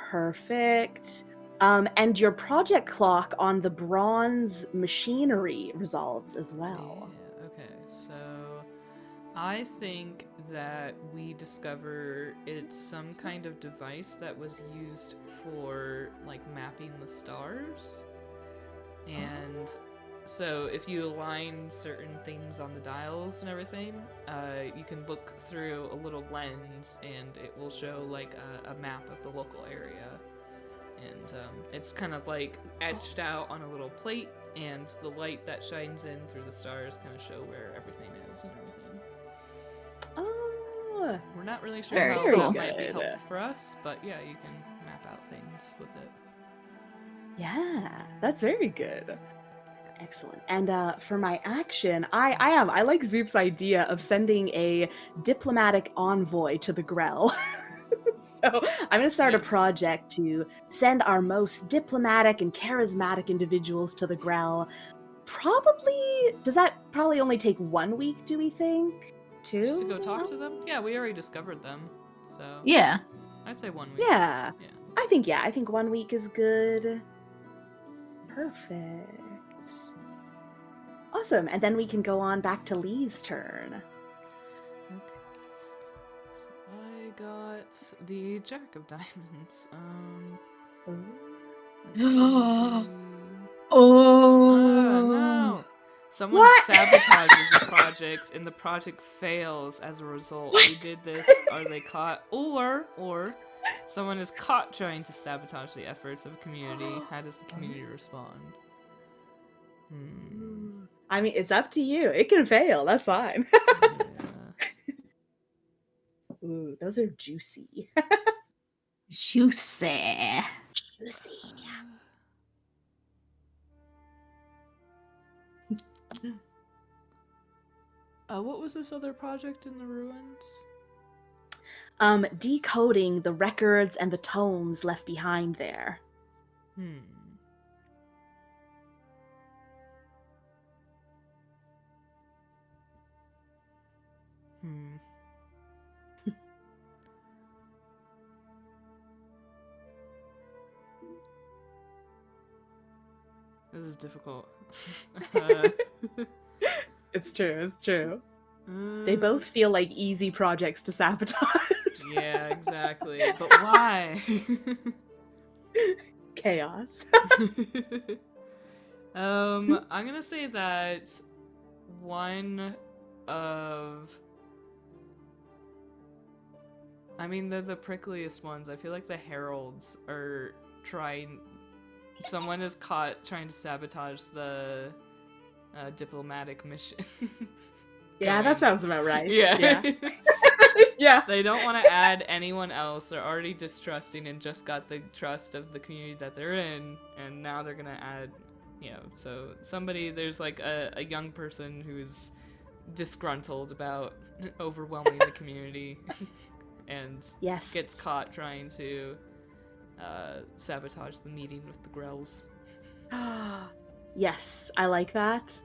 Perfect. And your project clock on the bronze machinery resolves as well. Yeah, okay, so I think that we discover it's some kind of device that was used for, like, mapping the stars. And so if you align certain things on the dials and everything, you can look through a little lens and it will show, like, a map of the local area. And it's kind of like etched out on a little plate, and the light that shines in through the stars kind of show where everything is and everything. Oh, We're not really sure Very how cool. that might be good. helpful for us, but yeah, you can map out things with it. yeah, that's very good. Excellent. And for my action, I like Zoop's idea of sending a diplomatic envoy to the Grell. So I'm going to start a Yes. project to send our most diplomatic and charismatic individuals to the Grell. Does that probably only take 1 week, do we think? 2? Just to go talk to them? Yeah, we already discovered them, so Yeah. I'd say 1 week. Yeah. Yeah. I think 1 week is good. Perfect. Awesome. And then we can go on back to Lee's turn. Okay. So I got the Jack of Diamonds. Let's see. Oh. No! Someone What? sabotages the project and the project fails as a result. Who did this? Are they caught? Or someone is caught trying to sabotage the efforts of a community. How does the community respond? I mean, it's up to you. It can fail. That's fine. Yeah. Ooh, those are juicy. Juicy. Juicy. What was this other project in the ruins? Decoding the records and the tomes left behind there. This is difficult. It's true. They both feel like easy projects to sabotage. Yeah, exactly. But why? Chaos. I'm gonna say that one of... I mean, they're the prickliest ones. I feel like the heralds are trying... Someone is caught trying to sabotage the diplomatic mission. Yeah, that sounds about right. Yeah. Yeah. They don't want to add anyone else. They're already distrusting and just got the trust of the community that they're in, and now they're gonna add, so there's like a young person who's disgruntled about overwhelming the community and Yes. gets caught trying to sabotage the meeting with the Grells. Yes, I like that.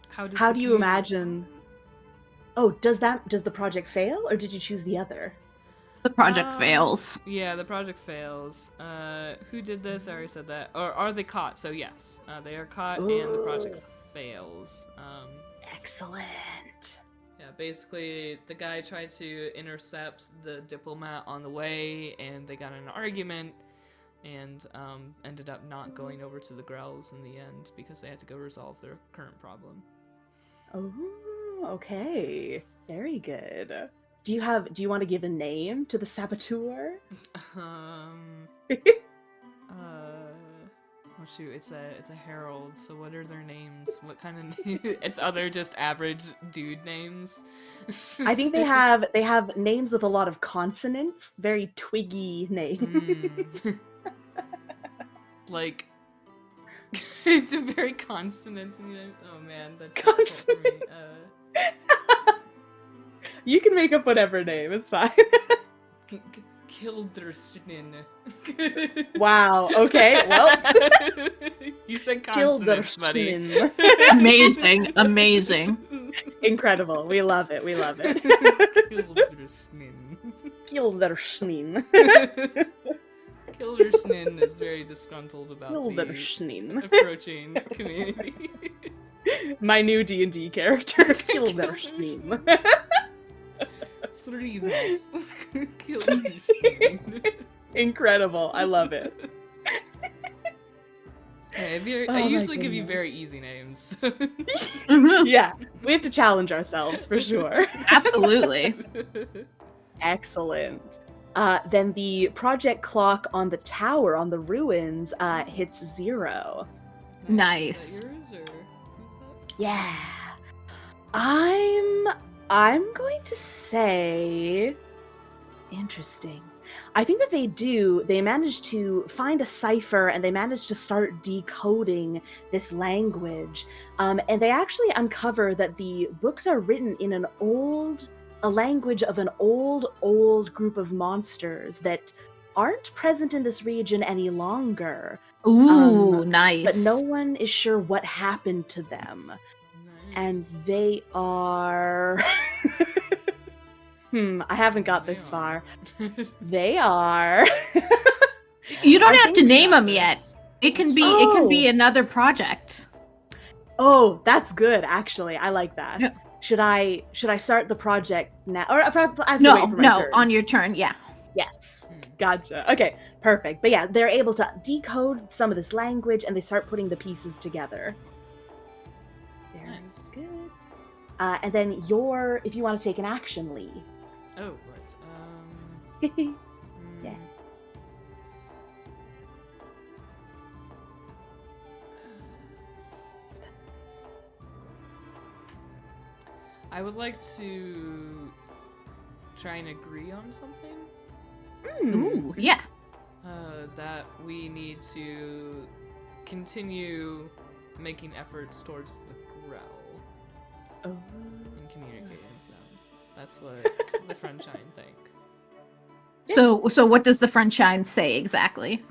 How How do you imagine? Oh, does the project fail, or did you choose the other? The project fails. Yeah, the project fails. Who did this? I already said that. Or are they caught? So yes, they are caught, and the project fails. Excellent. Yeah, basically, the guy tried to intercept the diplomat on the way, and they got in an argument, and ended up not going over to the Grells in the end because they had to go resolve their current problem. Oh, okay. Very good. Do you want to give a name to the saboteur? Oh shoot, it's a herald, so what are their names? What kind of name? It's other just average dude names. I think they have names with a lot of consonants, very twiggy names. Like it's a very consonant. Oh man, that's difficult for me. You can make up whatever name. It's fine. Kildersnin. Wow. Okay. Well, You said consonants, buddy. Kildersnin. Amazing. Incredible. We love it. We love it. Kildersnin. Kildersnin. Kildersnin is very disgruntled about the Kildersnin. approaching community. My new D&D character, Kildersnin. Friedhof. Kildersnin. Incredible. I love it. Okay, Oh I my usually give you goodness. very easy names. Mhm. Yeah, we have to challenge ourselves for sure. Absolutely. Excellent. Then the project clock on the tower on the ruins hits 0. Nice. Is that yours, or who's that? Yeah. I'm going to say interesting. I think that they manage to find a cipher and they manage to start decoding this language. And they actually uncover that the books are written in a language of an old group of monsters that aren't present in this region any longer. Ooh, nice. But no one is sure what happened to them. Nice. And they are I haven't got this far. They are You don't I have think to we name got them yet. this. It can Oh. be another project. Oh, that's good actually. I like that. Yeah. Should I start the project now? Or I have to wait No, for my no, turn. on your turn, yeah. Yes. Gotcha. Okay, perfect. But yeah, they're able to decode some of this language and they start putting the pieces together. Very Nice. good. And then if you want to take an action, Lee. Oh, right. Yeah. I would like to try and agree on something. Ooh, yeah. That we need to continue making efforts towards the Grell Oh. and communicating with them. That's what the Friendshine think. So what does the Friendshine say exactly?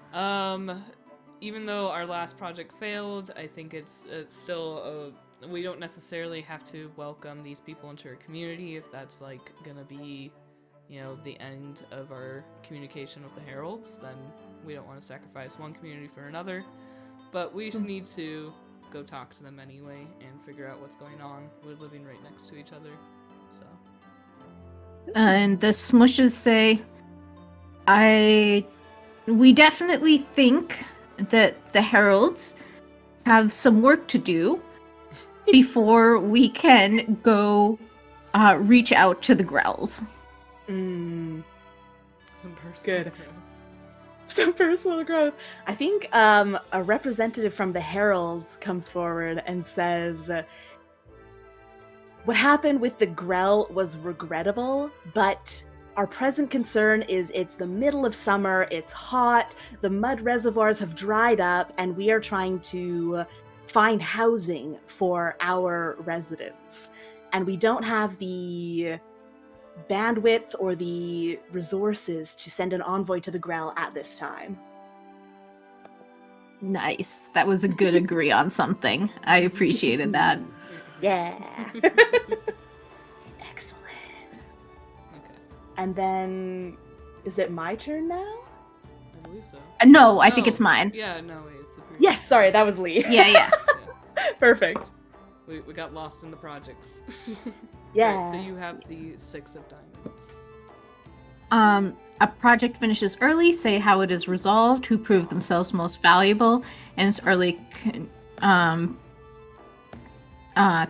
Even though our last project failed, I think it's still we don't necessarily have to welcome these people into our community if that's like gonna be, the end of our communication with the Heralds. Then we don't want to sacrifice one community for another, but we just need to go talk to them anyway and figure out what's going on. We're living right next to each other, so. And the Smushes say, we definitely think that the Heralds have some work to do before we can go reach out to the Grells. Some personal Good. growth. Some personal growth. I think a representative from the Heralds comes forward and says, what happened with the Grell was regrettable, but our present concern is it's the middle of summer, it's hot, the mud reservoirs have dried up, and we are trying to find housing for our residents. And we don't have the bandwidth or the resources to send an envoy to the Grell at this time. Nice. That was a good agree on something. I appreciated that. Yeah. Excellent. Okay, And then, is it my turn now? I believe so. No, I think No. it's mine. Yeah, no, wait, it's the previous. Yes, sorry, that was Lee. Yeah, yeah. Perfect. We got lost in the projects. Yeah. Right, so you have the 6 of diamonds. A project finishes early, say how it is resolved, who proved themselves most valuable, and its early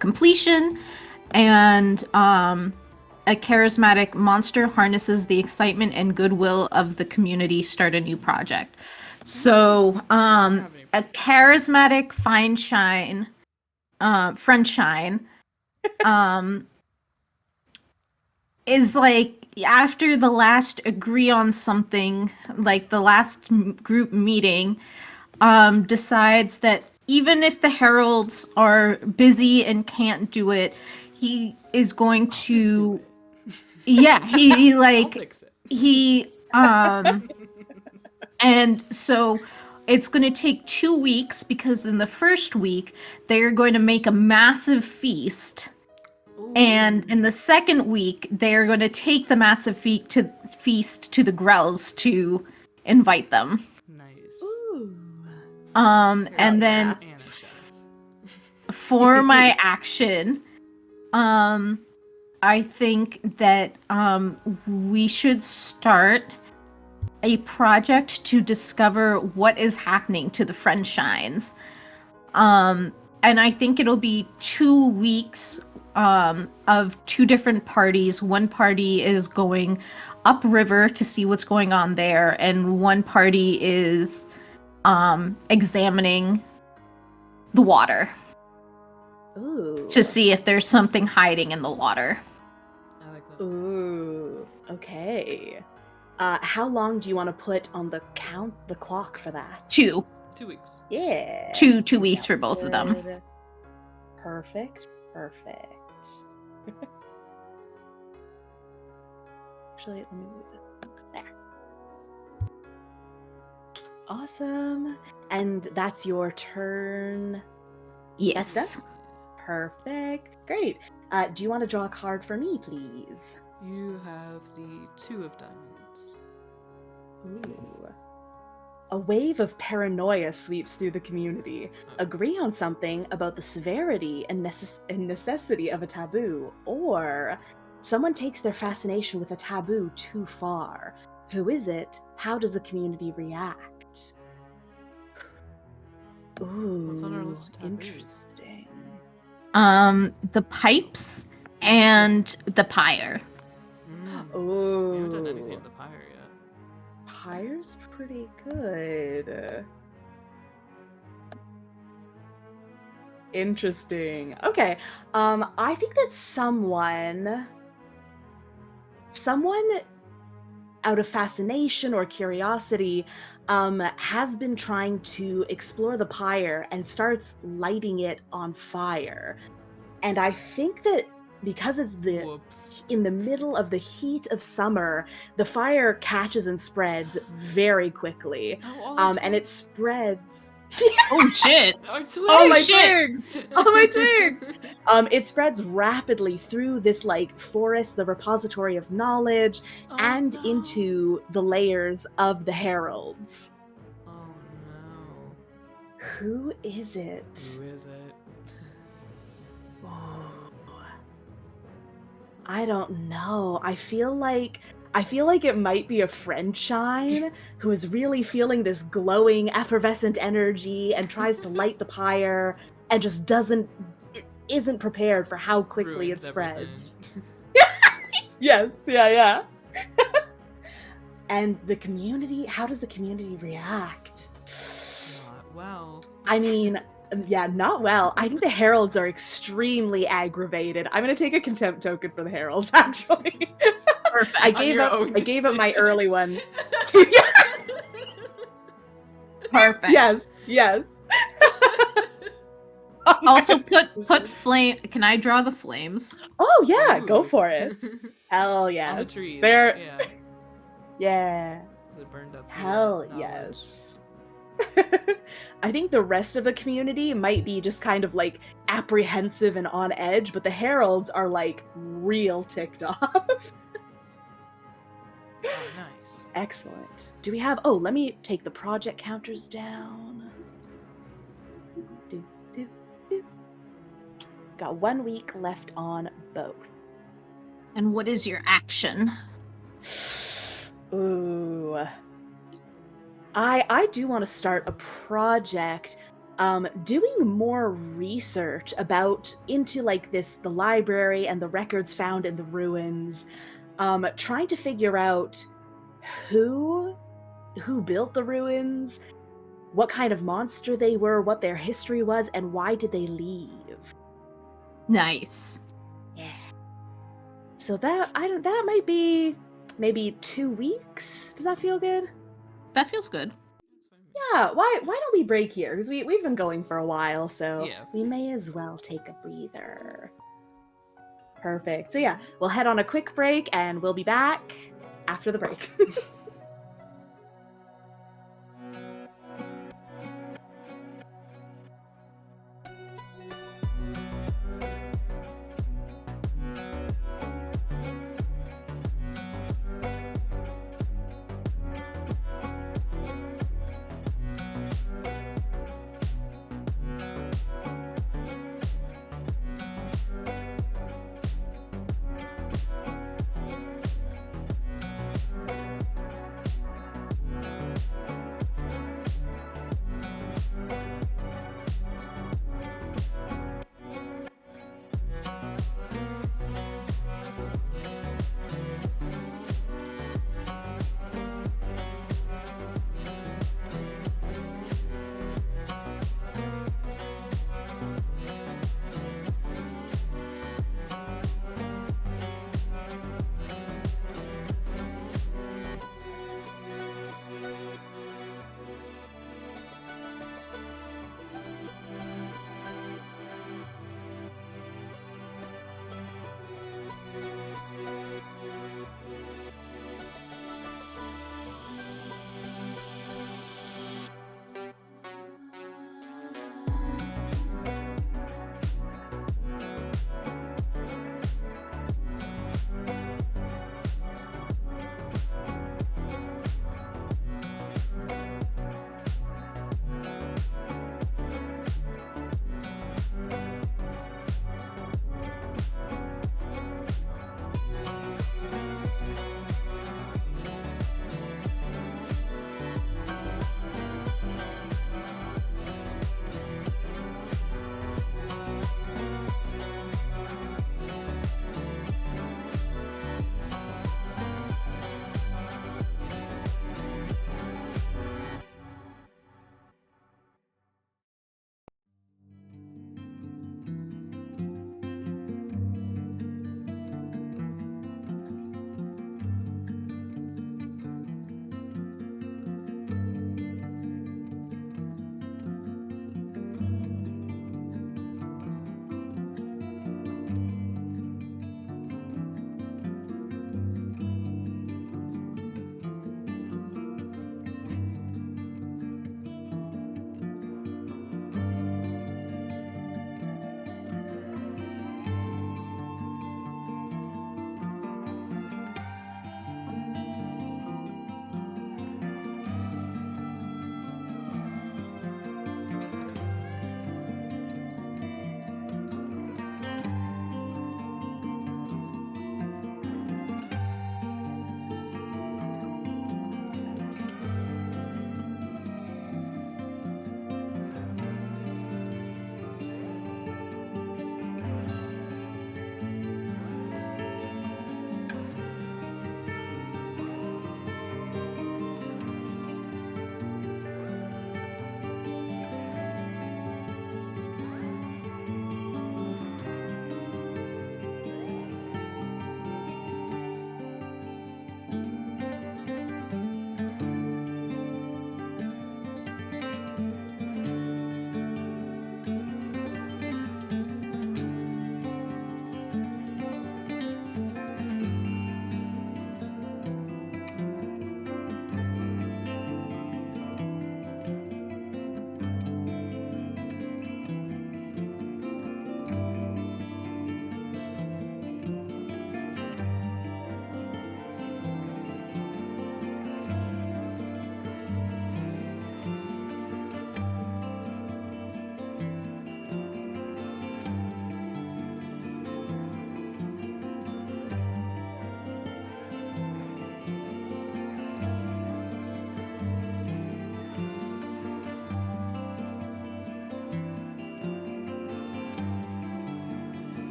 completion, and a charismatic monster harnesses the excitement and goodwill of the community, start a new project. So, a charismatic friendshine, is like after the last agree on something, like the last group meeting, decides that even if the heralds are busy and can't do it, he is going Just do to it. yeah, he I'll like fix it. he And so it's going to take 2 weeks because in the first week they're going to make a massive feast. Ooh. And in the second week, they're going to take the massive feast to the Grells to invite them. Nice. Ooh. And then And a chef. for my action, I think that we should start a project to discover what is happening to the Friendshines. And I think it'll be 2 weeks of 2 different parties. One party is going upriver to see what's going on there, and one party is examining the water. Ooh. To see if there's something hiding in the water. I like that. Ooh. Okay. How long do you want to put on the clock for that? 2. 2 weeks. Yeah. 2 weeks for both of them. Good. Perfect. Actually, let me move this. There. Awesome. And that's your turn. Yes. That's done? Perfect. Great. Do you want to draw a card for me, please? You have the 2 of diamonds. Ooh. A wave of paranoia sweeps through the community. Agree on something about the severity and necessity of a taboo, or someone takes their fascination with a taboo too far. Who is it? How does the community react? Ooh, What's on our list of taboos? interesting. The pipes and the pyre. Ooh. We haven't done anything with the pyre yet. Pyre's pretty good. Interesting. Okay. I think that someone out of fascination or curiosity has been trying to explore the pyre and starts lighting it on fire. And I think that because it's Whoops. in the middle of the heat of summer, the fire catches and spreads very quickly. And it spreads. Oh shit! Oh my shit! twigs! Oh my twigs! It spreads rapidly through this like forest, the repository of knowledge, and into the layers of the heralds. Oh no. Who is it? Who is it? Oh, I don't know. I feel like it might be a Friendshine who is really feeling this glowing, effervescent energy and tries to light the pyre and just isn't prepared for how quickly Ruins it spreads. Yes, yeah. And the community, how does the community react? Not well. I mean, yeah, not well. I think the heralds are extremely aggravated. I'm gonna take a contempt token for the heralds, actually. Perfect. I gave up my early one. Perfect. Yes. Also put flame. Can I draw the flames? Oh yeah, Ooh. go for it. Hell yes. On the trees. They're... Yeah. Yeah. Is it burned up? Hell yes. I think the rest of the community might be just kind of like apprehensive and on edge, but the heralds are like real ticked off. Oh, nice. Excellent. Do we have... Oh, let me take the project counters down. Got 1 week left on both. And what is your action? Ooh. I do want to start a project doing more research into like the library and the records found in the ruins, trying to figure out who built the ruins, what kind of monster they were, what their history was, and why did they leave. Nice. Yeah. So that might be maybe 2 weeks. Does that feel good? That feels good. Yeah, why don't we break here? Because we've been going for a while, so Yeah. we may as well take a breather. Perfect. So yeah, we'll head on a quick break and we'll be back after the break.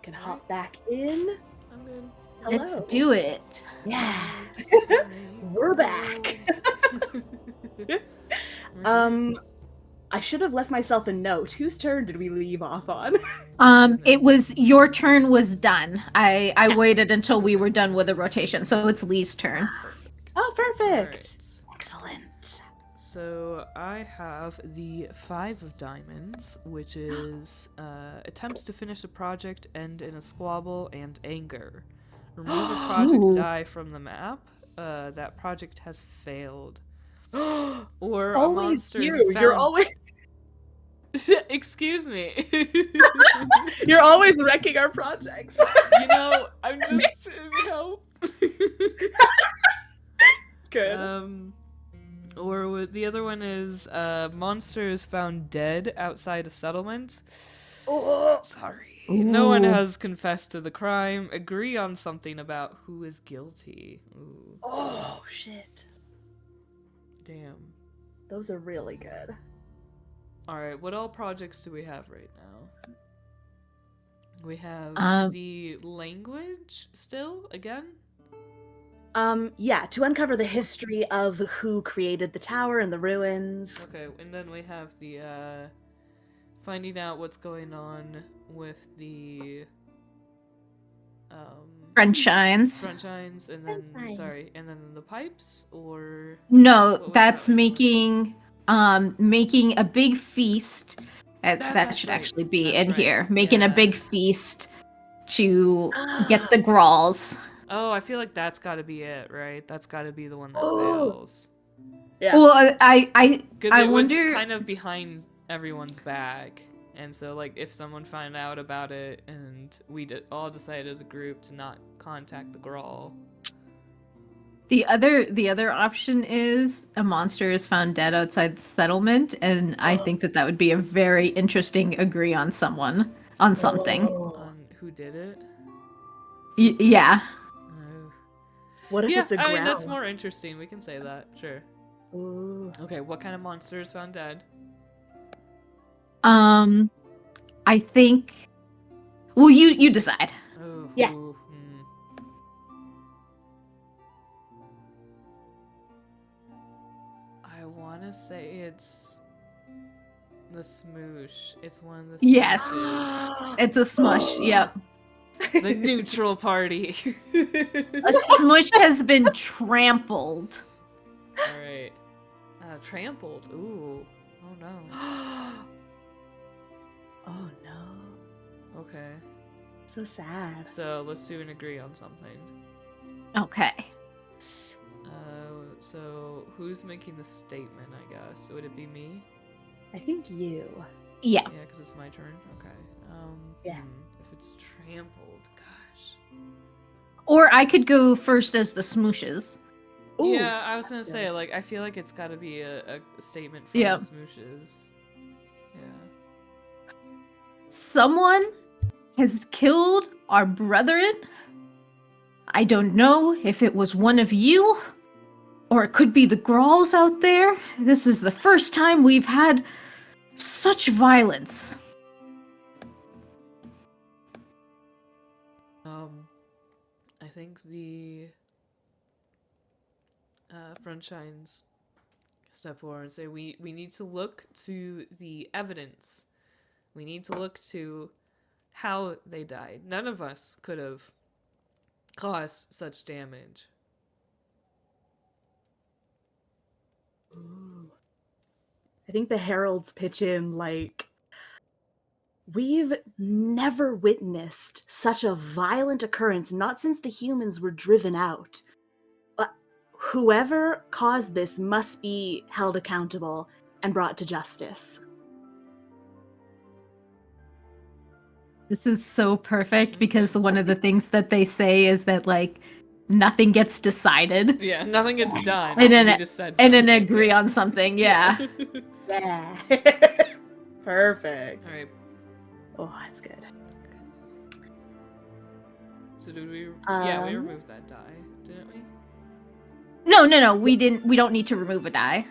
Can hop back in. I'm good. Hello. Let's do it. Yeah. Let's We're make back. gold. We're here. I should have left myself a note. Whose turn did we leave off on? It was your turn was done. I waited until we were done with the rotation, so it's Lee's turn. Perfect. Oh, perfect. Alright. Excellent. So I have the 5 of diamonds, which is attempts to finish a project end in a squabble and anger. Remove a project Ooh. die from the map. That project has failed. Or a Always monster is you. found. You're always Excuse me. you're always wrecking our projects. You know, I'm just trying to help. Good. Or the other one is monster is found dead outside a settlement. Oh. Sorry. Ooh. No one has confessed to the crime. Agree on something about who is guilty. Ooh, Oh shit. damn. Those are really good. Alright, what all projects do we have right now? We have the language still, again? Yeah, to uncover the history of who created the tower and the ruins. Okay, and then we have the, finding out what's going on with the, Sunshines. Sunshines, and then, Sunshine. sorry, and then the pipes, or... No, What was that's that one? making a big feast. That That's should right. actually be That's in right. here. Making a Yeah. big feast to get the Grawls. Oh, I feel like that's gotta be it, right? That's gotta be the one that Oh. fails. Yeah. Well, I Because it was wonder. kind of behind everyone's back. And so, like, if someone found out about it and we all decided as a group to not contact the Grawl. The other option is a monster is found dead outside the settlement, and I think that would be a very interesting agree on something. Oh. On who did it? Yeah. Oh. What if Yeah, it's a I growl? mean, that's more interesting. We can say that, sure. Ooh. Okay, what kind of monster is found dead? I think. Well, you decide. Oh, Yeah. ooh, I want to say it's the smoosh. It's one of the smooshes. Yes. It's a smush. Yep. The neutral party. A smush has been trampled. Alright. Trampled. Ooh. Oh no. Oh no. Okay. So sad. So let's do an agree on something. Okay. So who's making the statement, I guess? Would it be me? I think you. Yeah. Yeah, because it's my turn. Okay. Yeah. If it's trampled, gosh. Or I could go first as the smooshes. Ooh. Yeah, I was gonna say, like, I feel like it's gotta be a statement from Yeah. the smooshes. Yeah. Someone has killed our brethren. I don't know if it was one of you, or it could be the Grawls out there. This is the first time we've had such violence. I think the Frontshines step forward and say we need to look to the evidence. We need to look to how they died. None of us could have caused such damage. Ooh. I think the heralds pitch in like, we've never witnessed such a violent occurrence, not since the humans were driven out. Whoever caused this must be held accountable and brought to justice. This is so perfect because one of the things that they say is that, like, nothing gets decided. Yeah, nothing gets done. And so then we just said and then something, agree yeah. on something, yeah. Yeah. Perfect. All right. Oh, that's good. So did we? Yeah, we Um, removed that die, didn't we? No, we don't need to remove a die.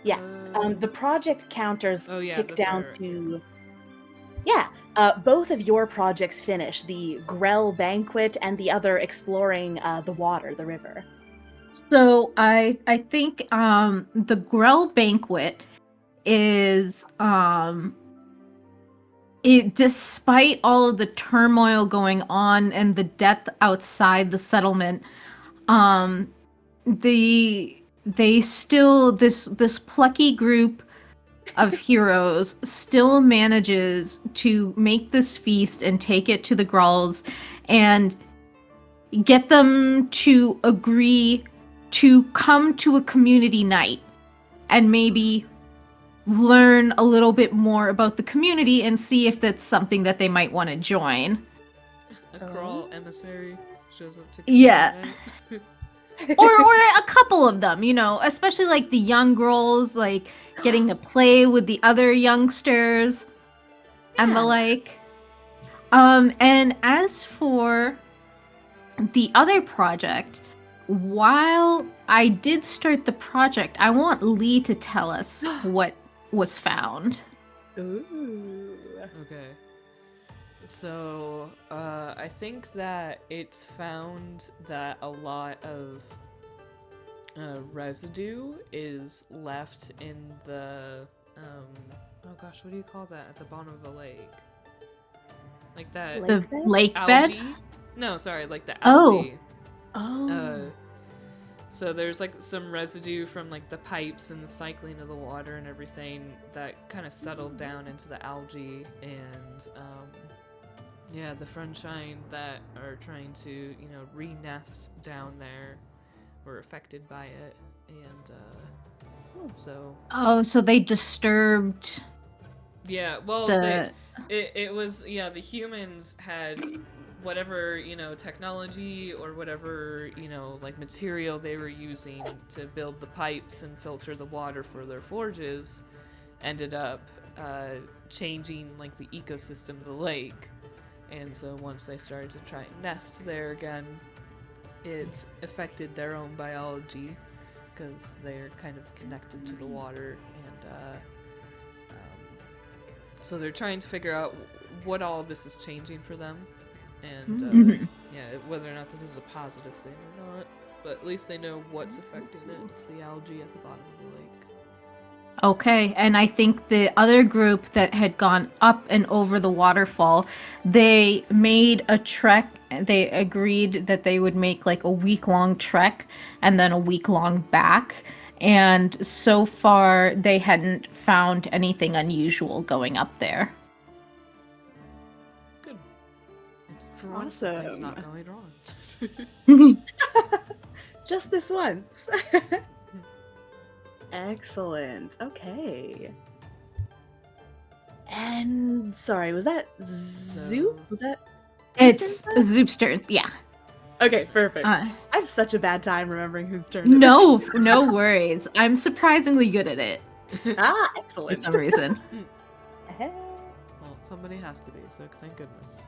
Yeah. The project counters Oh, yeah, tick that's down right. to... Yeah, both of your projects finish, the Grell Banquet and the other exploring the water, the river. So I think the Grell Banquet is it, despite all of the turmoil going on and the death outside the settlement, they still this plucky group of heroes still manages to make this feast and take it to the Grulls and get them to agree to come to a community night and maybe learn a little bit more about the community and see if that's something that they might want to join. A Grawl emissary shows up to Yeah. or a couple of them, you know, especially like the young girls, like getting to play with the other youngsters and the like. And as for the other project, while I did start the project, I want Lee to tell us what was found. Ooh. Okay. So, I think that it's found that a lot of residue is left in the, oh gosh, what do you call that at the bottom of the lake? Like that The lake bed? algae? No, sorry, like the Oh. algae. Oh. So there's like some residue from like the pipes and the cycling of the water and everything that kind of settled down into the algae, and yeah, the Friendshine that are trying to, you know, re-nest down there were affected by it, and so Oh, so they disturbed yeah, well, the it was, yeah, the humans had whatever, you know, technology or whatever, you know, like material they were using to build the pipes and filter the water for their forges ended up changing like the ecosystem of the lake. And so once they started to try and nest there again, it affected their own biology because they're kind of connected to the water, and so they're trying to figure out what all this is changing for them, and yeah, whether or not this is a positive thing or not, but at least they know what's affecting it. It's the algae at the bottom of the lake. Okay, and I think the other group that had gone up and over the waterfall, they made a trek. They agreed that they would make like a week-long trek and then a week-long back. And so far, they hadn't found anything unusual going up there. Good. For once, something's Awesome. not going wrong. Just this once. Excellent. Okay. And sorry, was that Zoop? Was that? It's turn? Zoop's turn. Yeah. Okay, perfect. I have such a bad time remembering whose turn. it No, is. no worries. I'm surprisingly good at it Ah, for excellent. some reason. Well, somebody has to be, so thank goodness.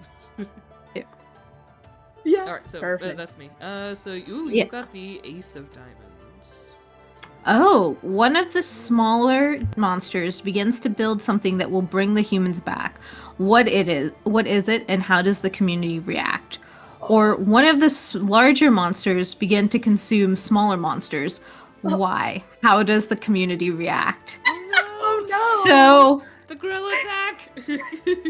Yeah. Alright, so Perfect. that's me. So you Yeah. got the Ace of Diamonds. Oh, one of the smaller monsters begins to build something that will bring the humans back. What is it, and how does the community react? Or one of the larger monsters begin to consume smaller monsters. Why? How does the community react? Oh no! So, The grill attack!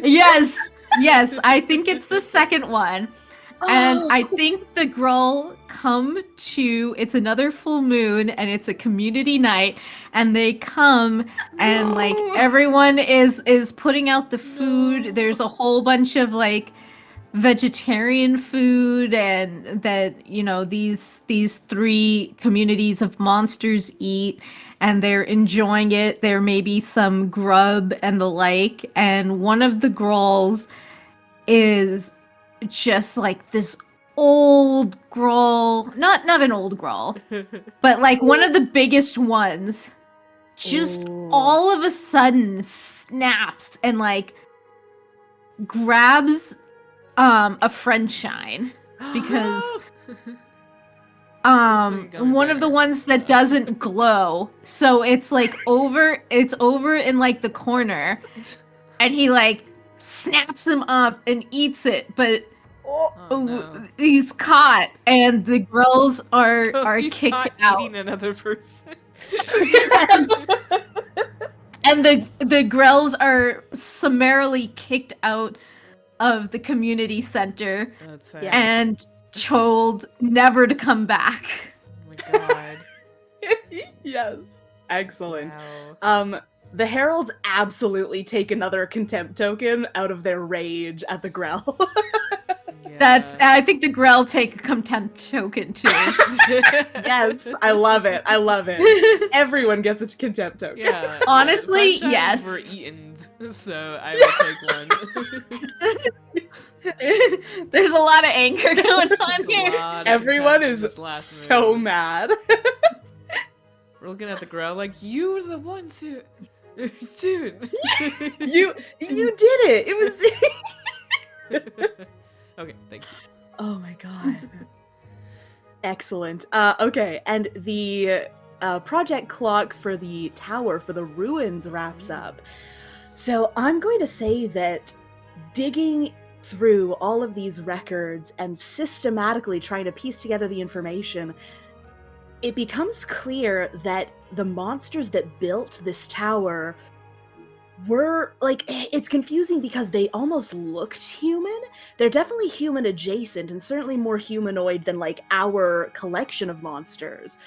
yes, I think it's the second one. And Oh. I think the Grull come to, it's another full moon and it's a community night, and they come and like No. everyone is putting out the food. No. There's a whole bunch of like vegetarian food, and that, you know, these three communities of monsters eat, and they're enjoying it. There may be some grub and the like, and one of the Grulls is just like this old Grull, not an old Grull, but like one of the biggest ones, just Ooh. all of a sudden snaps and like grabs a Friendshine, because one of the ones that doesn't glow, so it's like over in like the corner, and he like snaps him up and eats it, but Oh, no. he's caught, and the Grells are He's kicked caught out. eating another person. Yes. And the Grells are summarily kicked out of the community center That's fair. Yeah. and told never to come back. Oh my god. Yes. Excellent. Wow. The heralds absolutely take another contempt token out of their rage at the Grell. That's Yeah. I think the Grell take a contempt token too. Yes, I love it. I love it. Everyone gets a contempt token. Yeah. Honestly, Sunshines yes. were eaten, so I will take one. There's a lot of anger going on There's a here. lot of Everyone contempt in is this last so move. mad. We're looking at the Grell like, you were the ones who... Dude! You did it. It was Okay, thank you. Oh my god. Excellent. Okay, and the project clock for the tower for the ruins wraps up. So I'm going to say that digging through all of these records and systematically trying to piece together the information, it becomes clear that the monsters that built this tower were like, it's confusing because they almost looked human. They're definitely human adjacent and certainly more humanoid than like our collection of monsters,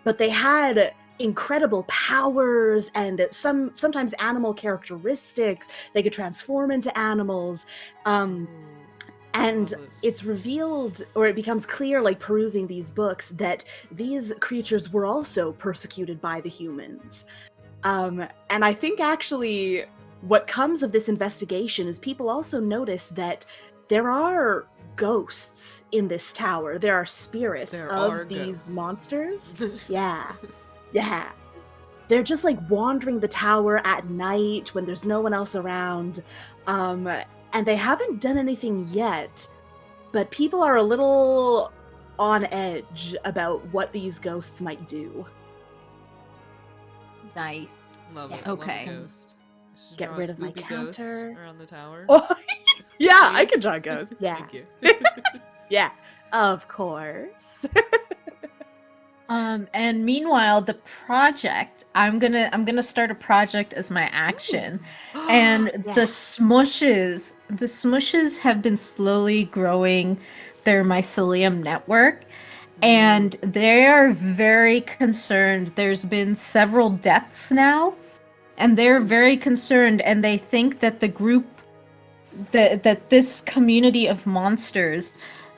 but they had incredible powers and sometimes animal characteristics. They could transform into animals. And it's revealed, or it becomes clear, like perusing these books, that these creatures were also persecuted by the humans. And I think actually what comes of this investigation is people also notice that there are ghosts in this tower. There are spirits of these monsters. Yeah. Yeah. They're just like wandering the tower at night when there's no one else around. And they haven't done anything yet, but people are a little on edge about what these ghosts might do. Nice. Love it. Okay. Love a ghost. Should Get draw rid a of my spooky ghost counter. around the tower. Oh, yeah, I Please? can draw ghosts. Yeah. Thank you. Yeah, of course. And meanwhile, the project, I'm gonna start a project as my action. And Yeah. the smushes have been slowly growing their mycelium network, and they are very concerned. There's been several deaths now, and they're very concerned, and they think that the group that this community of monsters,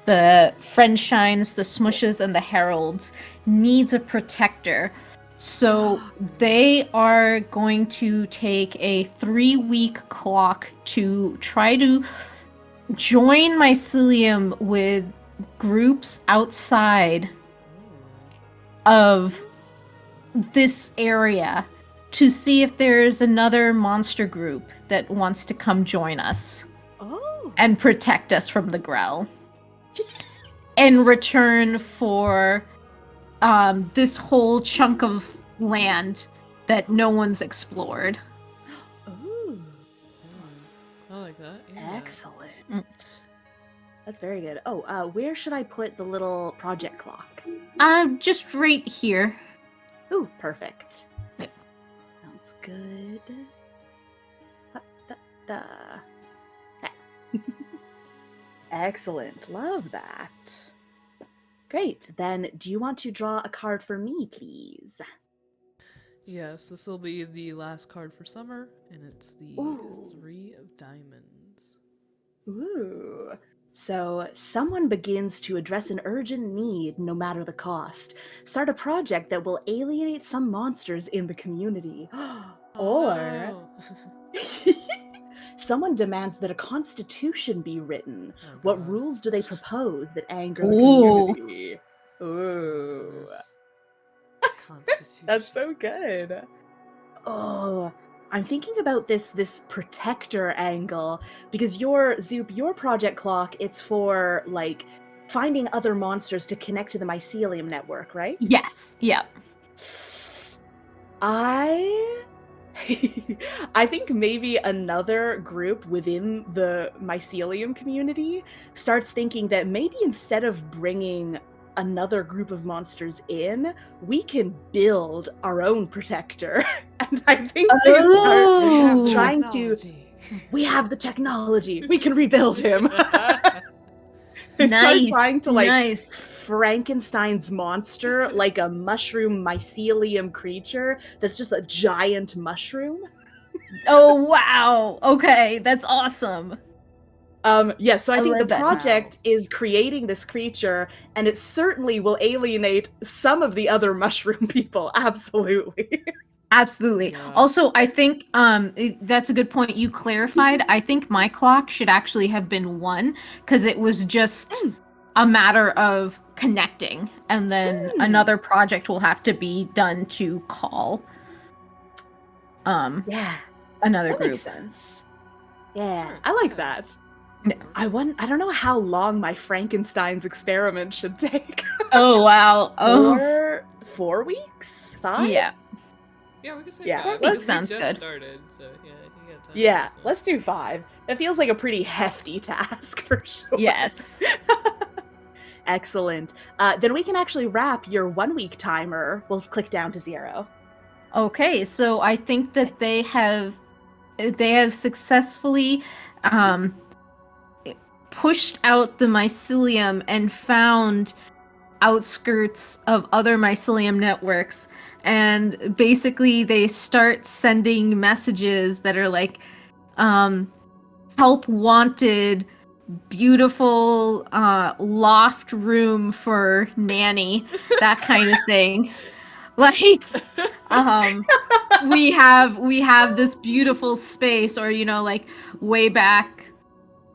the Friendshines, the Smushes, and the Heralds, needs a protector. So they are going to take a 3-week clock to try to join mycelium with groups outside of this area to see if there's another monster group that wants to come join us and protect us from the Grell. In return for this whole chunk of land that no one's explored. Ooh. I like that. Yeah. Excellent. That's very good. Oh, where should I put the little project clock? Just right here. Ooh, perfect. Yep. Sounds good. Excellent. Love that. Great. Then, do you want to draw a card for me, please? Yes, this will be the last card for summer, and it's the Ooh. 3 of Diamonds. Ooh. So, someone begins to address an urgent need no matter the cost. Start a project that will alienate some monsters in the community. Or someone demands that a constitution be written. Oh, What God. rules do they propose that anger the Ooh. community? Ooh. Constitution. That's so good. Oh, I'm thinking about this protector angle because your project clock, it's for like finding other monsters to connect to the mycelium network, right? Yes. Yep. I I think maybe another group within the mycelium community starts thinking that maybe instead of bringing another group of monsters in, we can build our own protector. And I think they start We have the Oh, trying to. technology. We have the technology. We can rebuild him. They start nice, trying to nice. Frankenstein's monster like a mushroom mycelium creature that's just a giant mushroom. Oh, wow. Okay, that's awesome. Yes, so I I think the love that. project is creating this creature, and it certainly will alienate some of the other mushroom people. Absolutely. Absolutely. Yeah. Also, I think that's a good point you clarified. I think my clock should actually have been 1 because it was just a matter of connecting, and then another project will have to be done to call Yeah, another that group. makes sense. Yeah, Sure, I like yeah. that. Yeah. I don't know how long my Frankenstein's experiment should take. Oh, wow. Oh, 4 weeks? 5? yeah. Yeah, we could say Yeah, 5 weeks because we sounds just good. started, so yeah, you got time. Yeah, so. let's do 5. It feels like a pretty hefty task for sure. Yes. Excellent. Then we can actually wrap your 1 week timer. We'll click down to 0. Okay, so I think that they have successfully pushed out the mycelium and found outskirts of other mycelium networks, and basically they start sending messages that are like help wanted, beautiful loft room for nanny, that kind of thing. Like we have this beautiful space, or like way back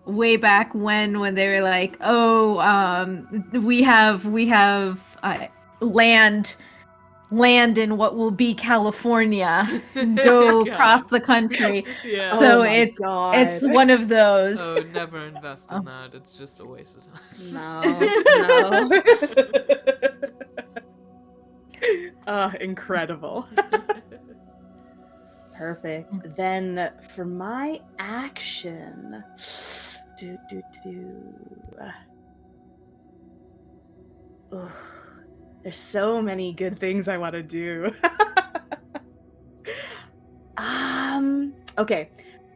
when they were like, oh, we have land in what will be California, go God. across the country. Yeah. So Oh my it's God. one of those. Oh, never invest in Oh. that. It's just a waste of time. No. Incredible. Perfect. Then for my action, Ugh. There's so many good things I want to do. Okay.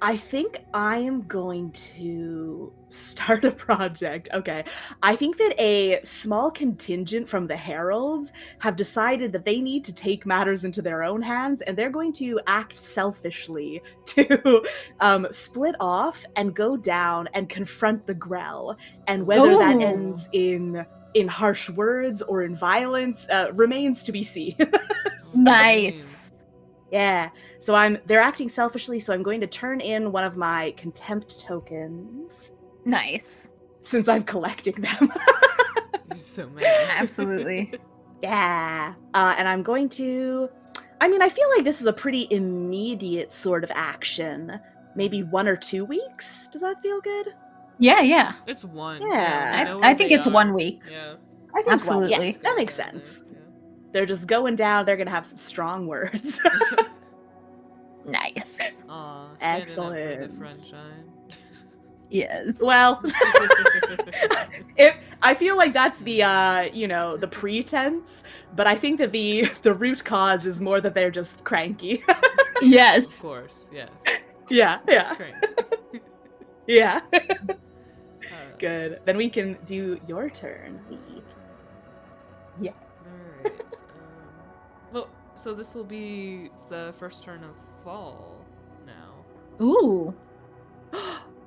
I think I am going to start a project. Okay. I think that a small contingent from the Heralds have decided that they need to take matters into their own hands, and they're going to act selfishly to split off and go down and confront the Grell. And whether that Ooh. ends in harsh words or in violence remains to be seen. Nice. Yeah. So they're acting selfishly, so I'm going to turn in one of my contempt tokens Nice. since I'm collecting them. You're so mad. Absolutely. Yeah. And I'm going to I feel like this is a pretty immediate sort of action. Maybe 1 or 2 weeks. Does that feel good? Yeah. It's 1. Yeah. we know I where think they it's are. 1 week. Yeah. I think Absolutely. yes, that makes Down there, sense. yeah. They're just going down, they're gonna have some strong words. Nice. Aw, standing up for the Excellent. friendshine. Yes. Well, I feel like that's the the pretense, but I think that the root cause is more that they're just cranky. Yes. Of course, yes. Yeah. Just crank. Yeah. Good. Then we can do your turn, Lee. Yeah. Alright. Well, so this will be the first turn of fall now. Ooh.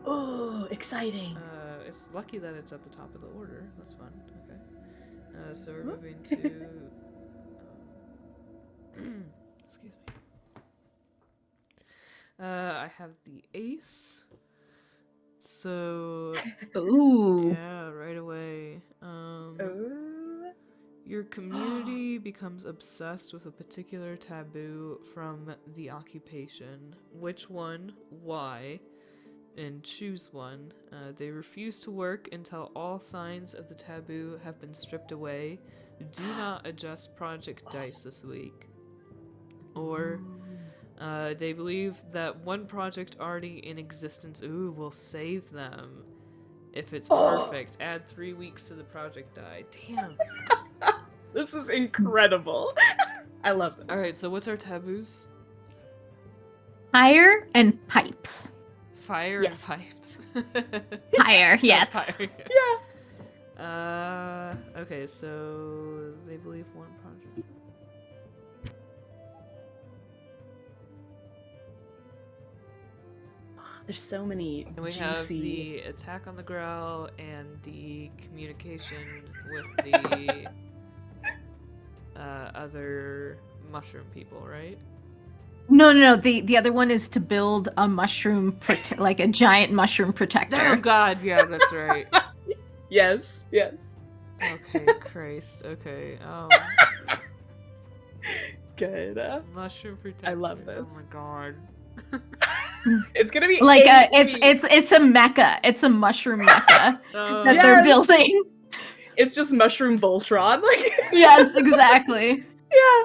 Oh, exciting. It's lucky that it's at the top of the order. That's fun. Okay. So we're moving to. Excuse me. I have the ace. So. Ooh. Yeah, right away. Your community becomes obsessed with a particular taboo from the occupation. Which one? Why? And choose one. They refuse to work until all signs of the taboo have been stripped away. Do not adjust project dice this week. Or They believe that one project already in existence, will save them. If it's perfect, add 3 weeks to the project die. Damn. This is incredible. I love it. Alright, so what's our taboos? Fire and pipes. Fire and pipes. Fire, yes. Fire. Yeah. Okay, so they believe one project. There's so many And we juicy... have the attack on the growl and the communication with the other mushroom people, right? No. The other one is to build a mushroom, like a giant mushroom protector. Oh god, yeah, that's right. Yes. Okay, Christ, okay. Good. Mushroom protector. I love this. Oh my god. It's gonna be like 8 it's a mecca. It's a mushroom mecca that Yes! they're building. It's just mushroom Voltron. Like Yes, exactly. yeah.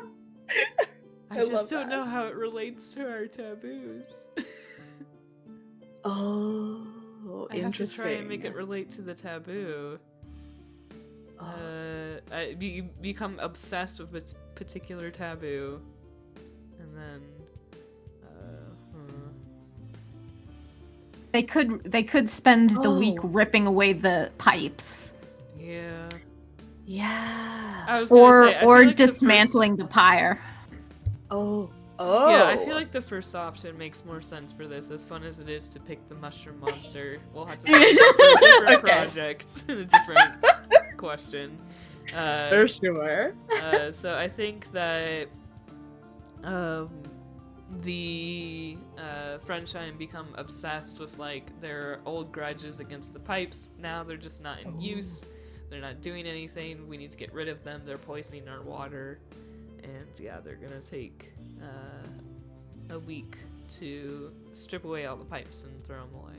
I love just don't that. know how it relates to our taboos. Oh, I have to try and interesting. make it relate to the taboo. You become obsessed with a particular taboo, and then They could spend the week Oh. ripping away the pipes yeah. Yeah. I was gonna say, I feel like dismantling the pyre. Oh. Yeah, I feel like the first option makes more sense for this. As fun as it is to pick the mushroom monster, we'll have to save it for a different Okay. project, a different question. For sure. So I think that the Friendshine become obsessed with like their old grudges against the pipes. Now they're just not in use. They're not doing anything. We need to get rid of them. They're poisoning our water. And yeah, they're gonna take a week to strip away all the pipes and throw them away.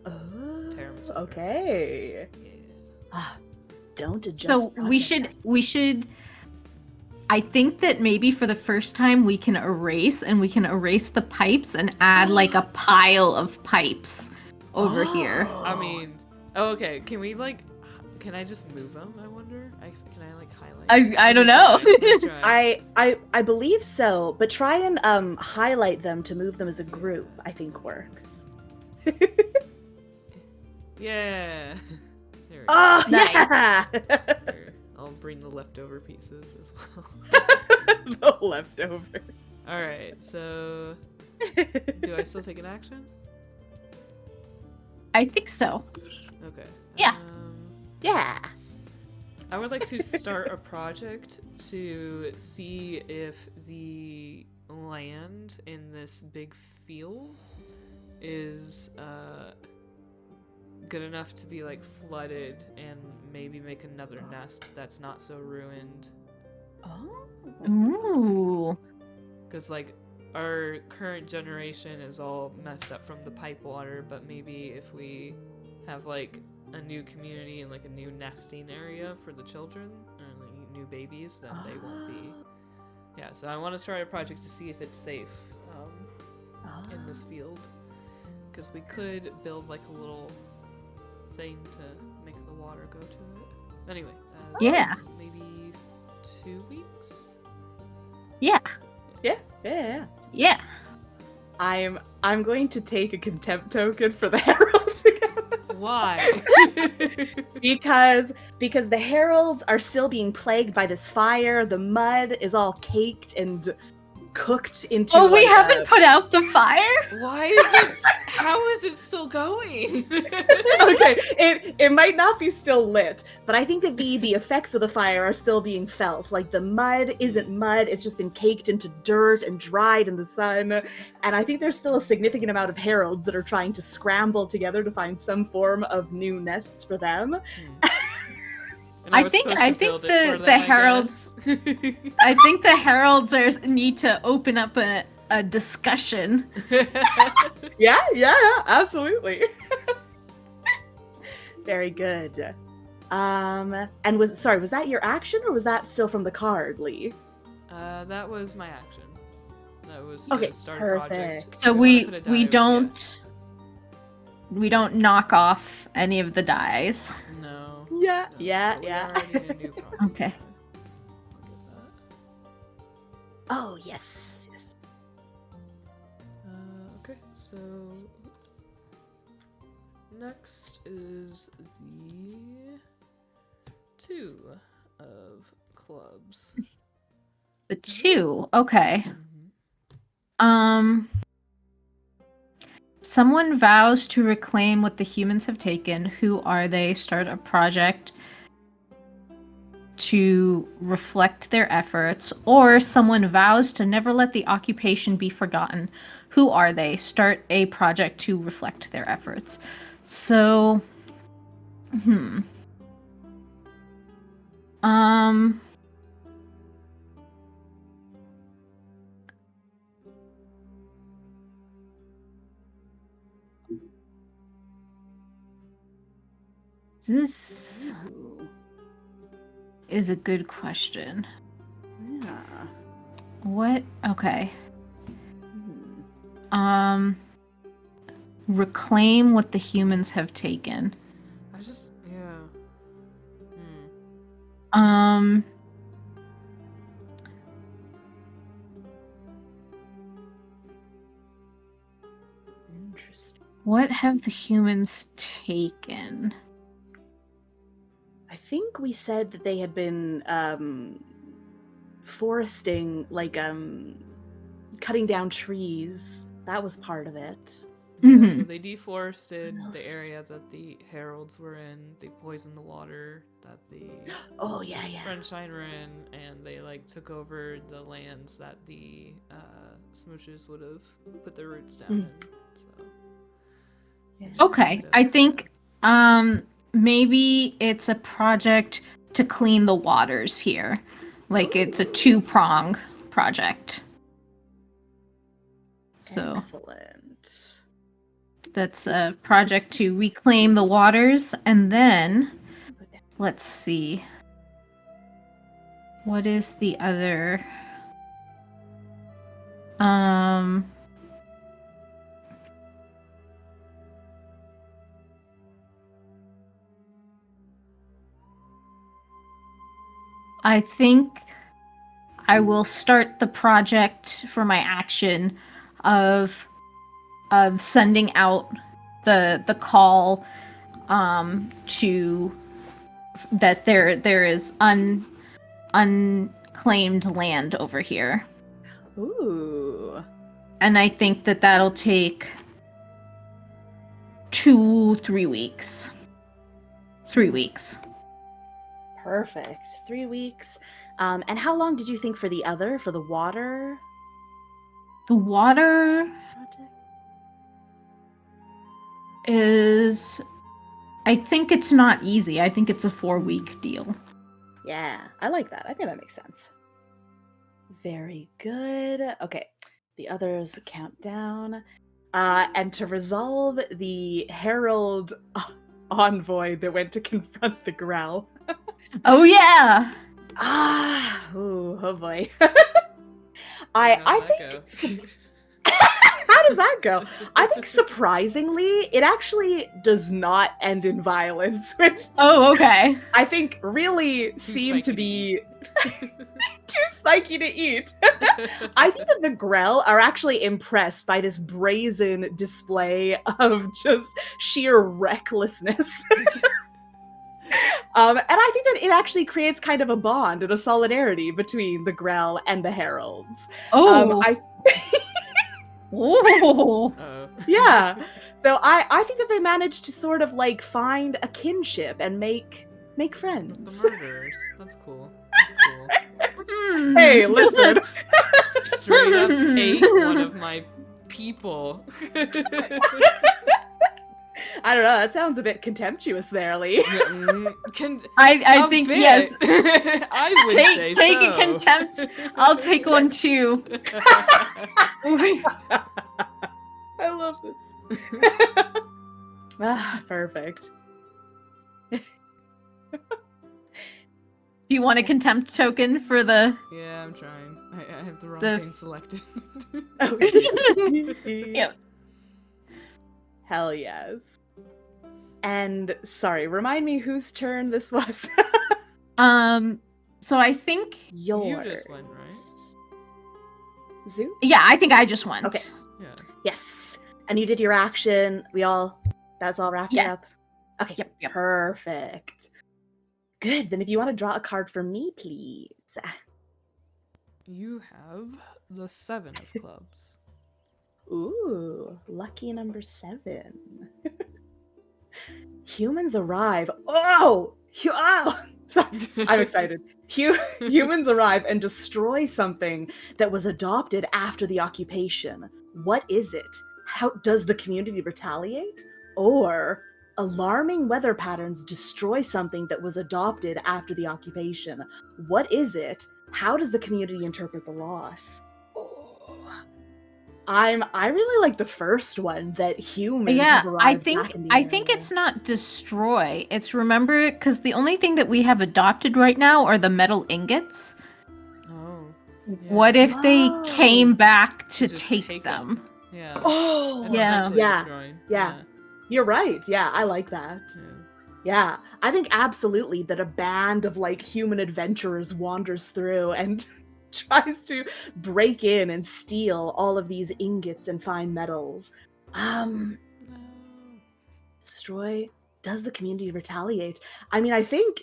Oh, Tear 'em to the ground. okay. Yeah. Don't adjust. So we should. I think that maybe for the first time we can erase the pipes and add like a pile of pipes over here. I mean, okay. Can we like? Can I just move them? I wonder. Can I like highlight? I don't know. Let me try. I believe so, but try and highlight them to move them as a group. I think works. Yeah. There we go. Oh, Nice. yeah. Here, I'll bring the leftover pieces as well. The leftover. All right. So, do I still take an action? I think so. Okay. Yeah. Yeah. I would like to start a project to see if the land in this big field is good enough to be like flooded and maybe make another nest that's not so ruined. Oh. Ooh. Because like our current generation is all messed up from the pipe water, but maybe if we have like a new community and like a new nesting area for the children or like new babies, then they won't be. Yeah, so I want to start a project to see if it's safe in this field, because we could build like a little thing to make the water go to it. Anyway, Yeah. maybe 2 weeks. Yeah. Yeah. Yeah. I'm going to take a contempt token for the heralds again. Why? because the heralds are still being plagued by this fire. The mud is all caked and cooked into. Oh, we like, haven't put out the fire? Why is it? How is it still going? Okay, it might not be still lit, but I think that the effects of the fire are still being felt. Like the mud isn't mud; it's just been caked into dirt and dried in the sun. And I think there's still a significant amount of heralds that are trying to scramble together to find some form of new nests for them. And I was think- supposed to I think build it the- for the them, I heralds- guess. I think the heralds need to open up a discussion. Yeah, absolutely. Very good. And was that your action or was that still from the card, Lee? That was my action. That was Okay, to start a perfect. project. So wanna we put a die we with- don't knock off any of the dies. yeah. No. Yeah, no, yeah, but we yeah. are already in a new project. Okay. I'll get that. Oh, yes. Okay, so next is the 2 of clubs. The 2. Okay. Mm-hmm. Someone vows to reclaim what the humans have taken. Who are they? Start a project to reflect their efforts. Or someone vows to never let the occupation be forgotten. Who are they? Start a project to reflect their efforts. So, this Ooh, is a good question. yeah. What? Okay. Hmm. Reclaim what the humans have taken. I just, yeah. Interesting. What have the humans taken? I think we said that they had been foresting, like cutting down trees. That was part of it. Yeah, so Mhm. they deforested What the else? area that the heralds were in. They poisoned the water that the Oh yeah, yeah. Frenchine were in, and they like took over the lands that the Smooches would have put their roots down in. So Yeah. Okay, I think maybe it's a project to clean the waters here. Like it's a two-prong project. So Excellent. that's a project to reclaim the waters, and then let's see. What is the other? I think I will start the project for my action of sending out the call to that there is unclaimed land over here. Ooh. And I think that that'll take 2-3 weeks. 3 weeks. Perfect. 3 weeks. And how long did you think for the other, for the water The water project? is, I think it's not easy. I think it's a 4-week deal. Yeah, I like that. I think that makes sense. Very good. Okay, the others count down. And to resolve the herald envoy that went to confront the growl. Oh yeah. Oh boy. how's I that think go? how does that go? I think surprisingly, it actually does not end in violence, which Oh, okay. I think really seemed to be too spiky to eat. I think that the Grell are actually impressed by this brazen display of just sheer recklessness. And I think that it actually creates kind of a bond and a solidarity between the Grell and the Heralds. Oh. I Oh. yeah. So I think that they managed to sort of like find a kinship and make friends. The murderers. That's cool. That's cool. Hey, listen. Straight up ate one of my people. I don't know. That sounds a bit contemptuous there, Lee. I A think bit. yes. I would say Take so. a contempt. I'll take one too. I love this. Perfect. Do you want a contempt token for the? Yeah, I'm trying. I have the wrong The- thing selected. Yep. Hell yes. And sorry, remind me whose turn this was. So I think, Yours. You just went, right? Zoo? yeah, I think I just went. Okay. Yeah. Yes. And you did your action. That's all wrapped up? Yes. Okay. Yep. Perfect. Good. Then if you want to draw a card for me, please. You have the 7 of clubs. Ooh, lucky number 7. Humans arrive. Oh! Sorry, I'm excited. Humans arrive and destroy something that was adopted after the occupation. What is it? How does the community retaliate? Or alarming weather patterns destroy something that was adopted after the occupation. What is it? How does the community interpret the loss? I really like the first one, that humans Yeah, have arrived back in the I think area. it's not destroy. It's remember, because the only thing that we have adopted right now are the metal ingots. Oh. What if they Oh. came back to just take them? Yeah. Oh, That's Yeah. essentially Yeah. destroying. Yeah. You're right. Yeah, I like that. Yeah. Yeah, I think absolutely that a band of like human adventurers wanders through and tries to break in and steal all of these ingots and fine metals. No. Destroy. Does the community retaliate? I mean, I think,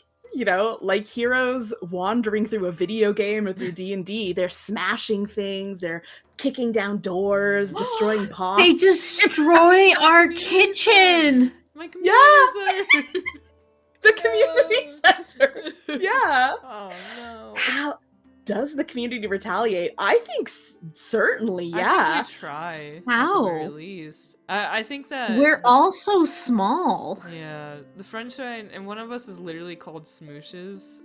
like heroes wandering through a video game or through D&D, they're smashing things, they're kicking down doors, destroying pots. They destroy our kitchen. My community center. The community center. Yeah. Oh no. How does the community retaliate? I think certainly, yeah. I think we try. At the very How? least. I think that We're all so small. Yeah, the French guy and one of us is literally called Smooshes.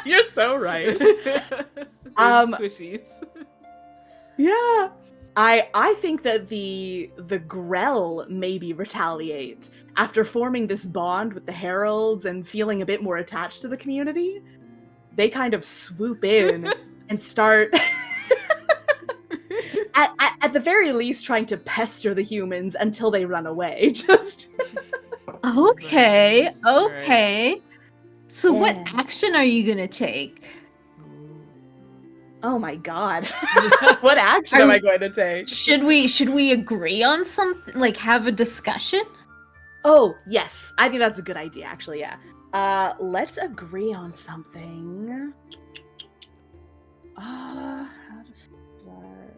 You're so right. Squishies. Yeah. I think that the Grell maybe retaliate after forming this bond with the heralds and feeling a bit more attached to the community. They kind of swoop in and start at the very least trying to pester the humans until they run away. Just Okay, Nice. Alright. okay. So what Yeah. action are you gonna take? oh my god. What action Are am we- I going to take? Should we agree on something? Like have a discussion? Oh, yes. I think that's a good idea, actually, yeah. Let's agree on something. How to start?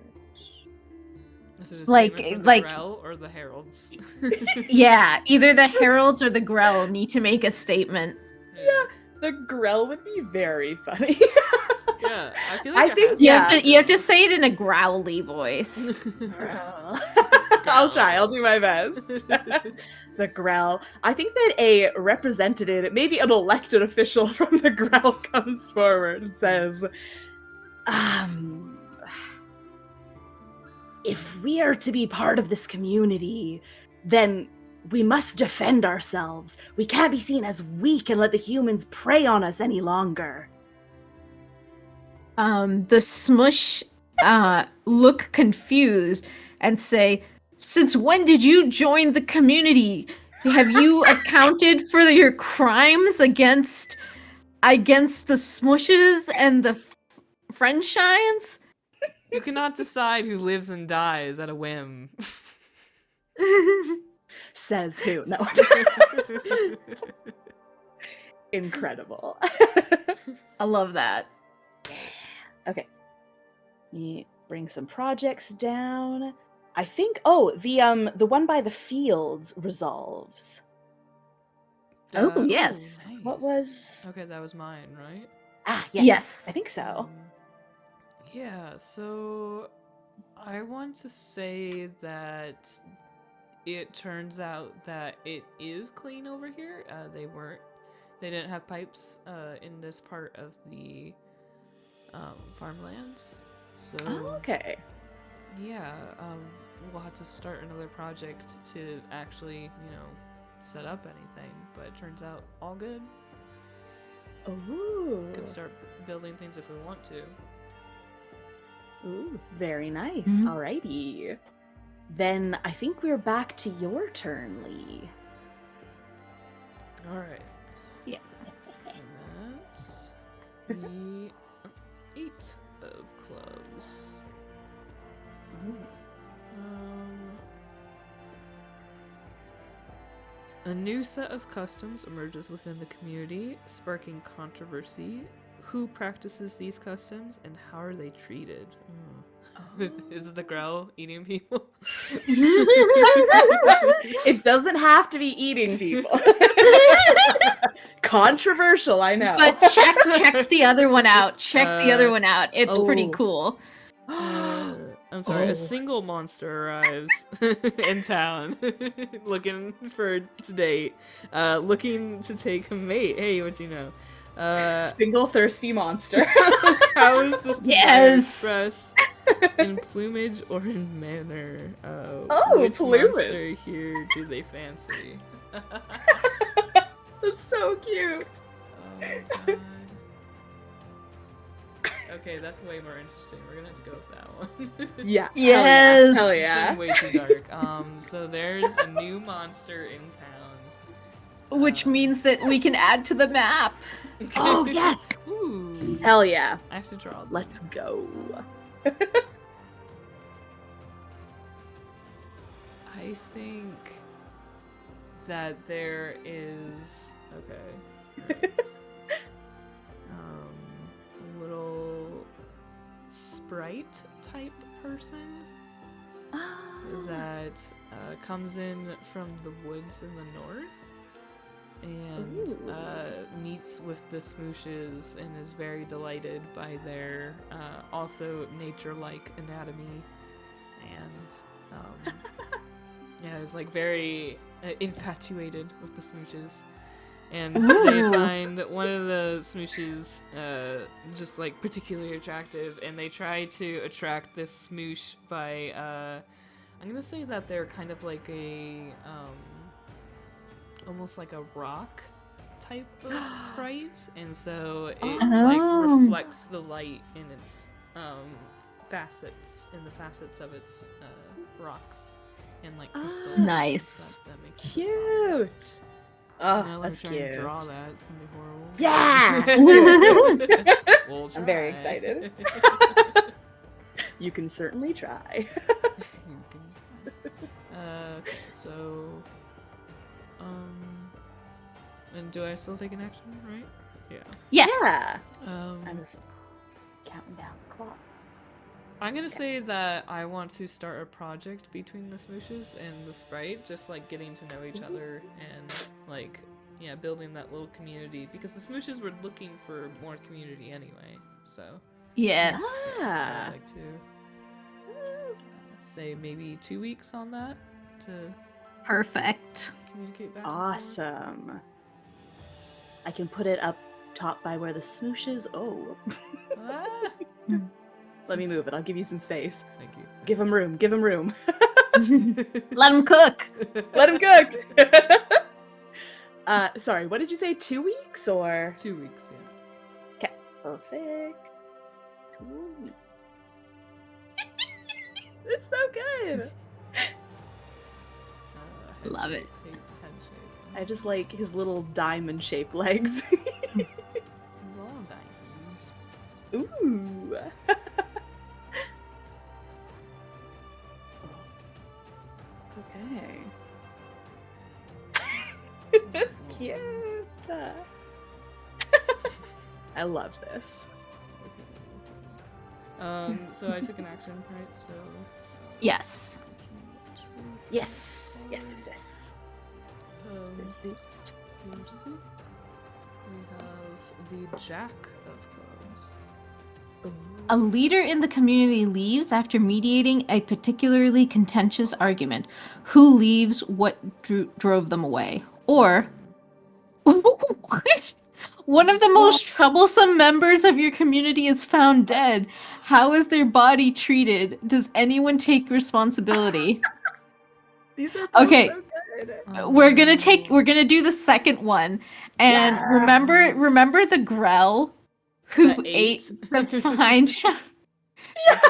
Is it a Like- statement for the like- Grell or the Heralds? Yeah, either the heralds or the Grell need to make a statement. Yeah. The Grell would be very funny. Yeah, I feel I like think- it has Yeah. You have to say it in a growly voice. I'll try. I'll do my best. The Grell. I think that a representative, maybe an elected official from the Grell, comes forward and says, if we are to be part of this community, then we must defend ourselves. We can't be seen as weak and let the humans prey on us any longer. The Smush look confused and say, "Since when did you join the community? Have you accounted for your crimes against the Smushes and the Friendshines?" You cannot decide who lives and dies at a whim. Says who? No. Incredible. I love that. Okay. Let me bring some projects down. I think the one by the fields resolves. Oh, yes. What was Okay, that was mine, right? yes. Yes. I think so. Yeah, so I want to say that it turns out that it is clean over here. They didn't have pipes in this part of the farmlands. So Oh, okay. yeah, we'll have to start another project to actually, set up anything. But it turns out all good. Ooh. We can start building things if we want to. Ooh, very nice. Mhm. Alrighty. Then I think we're back to your turn, Lee. All right. Yeah. And that's the 8 of clubs. A new set of customs emerges within the community, sparking controversy. Who practices these customs and how are they treated? Is it the Growl eating people? It doesn't have to be eating people. Controversial, I know. But check the other one out. Check the other one out. It's pretty oh. cool. I'm sorry, a single monster arrives in town looking for its date, looking to take a mate. Hey, what you know? Single thirsty monster. How is this desire Yes. expressed? In plumage or in manner? Which plumage. monster here do they fancy? That's so cute. Oh god. Okay, that's way more interesting. We're gonna have to go with that one. Yeah. Yes. Hell It's yeah. been way too dark. So there's a new monster in town. Which means that we can add to the map. Oh, yes. Ooh. Hell yeah. I have to draw them. Let's go. I think that there is okay. Right. A little sprite type person that comes in from the woods in the north and meets with the Smooshes and is very delighted by their also nature-like anatomy and yeah, is like very infatuated with the Smooches. And they find one of the Smooshes just like particularly attractive, and they try to attract this Smoosh by I'm gonna say that they're kind of like a almost like a rock type of sprite, and so it like reflects the light in its facets, in the facets of its rocks and like crystals. Nice. That makes it Cute. Oh, now let me that's try cute. and draw that. It's gonna be horrible. Yeah. We'll I'm very try. excited. You can certainly try. Okay, so and do I still take an action, right? Yeah. Yeah. I'm just counting down the clock. I'm gonna say that I want to start a project between the Smooshes and the Sprite, just like getting to know each other and like, yeah, building that little community, because the Smooshes were looking for more community anyway, so Yes. I'd like to say maybe 2 weeks on that to Perfect. communicate back and forth. Awesome. I can put it up top by where the Smooshes. Oh. Ah! Let me move it. I'll give you some space. Thank you. Give him room. Give him room. Let him cook. Let him cook. Sorry, what did you say? 2 weeks or? 2 weeks, yeah. Okay, perfect. 2 weeks. It's so good. Love it. Handshake. I just like his little diamond-shaped legs. Long diamonds. Ooh. Okay. That's cute. I love this. So I took an action, right? So. Yes. Yes. Yes, yes, yes. Soups. We have the Jack of Clubs. A leader in the community leaves after mediating a particularly contentious argument. Who leaves? What drove them away? Or what? One of the most troublesome members of your community is found dead. How is their body treated? Does anyone take responsibility? These are Okay. so good. We're gonna do the second one, And Yeah. remember the Grell who That ate ate? the fine shine,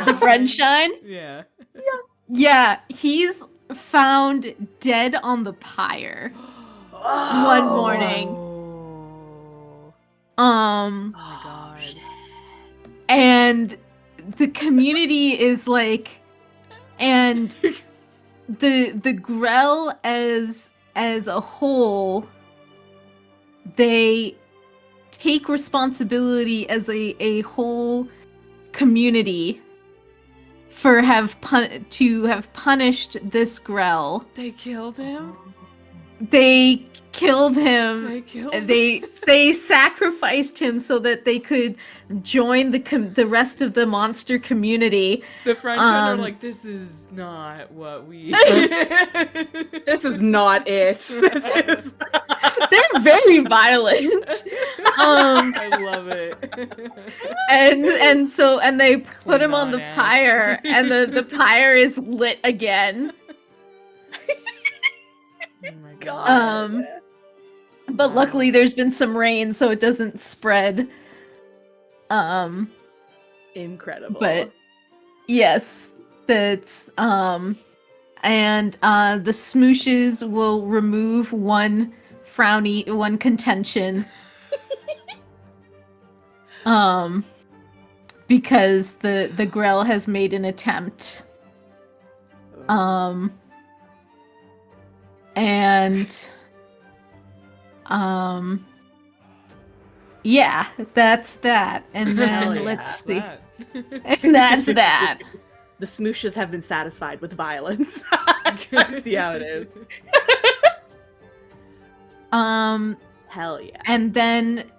the bread shine? Yeah. Yeah, he's found dead on the pyre one morning. Oh. Oh my god. shit. And the community is like, and the Grell as a whole, they take responsibility as a whole community for to have punished this Grell. They killed him? They killed him. They killed him? They sacrificed him so that they could join the rest of the monster community. The French are like, this is not what we... This is not it. This is... They're very violent. I love it. and they put him on Clean the on pyre, ass. and the pyre is lit again. Oh my god. But Wow. luckily there's been some rain, so it doesn't spread. Incredible. But yes, that's and the smooshes will remove one contention. Because the Grell has made an attempt. Yeah, that's that. And Hell then yeah. let's see. That. And that's that. The smooshes have been satisfied with violence. I see how it is. Hell yeah. And then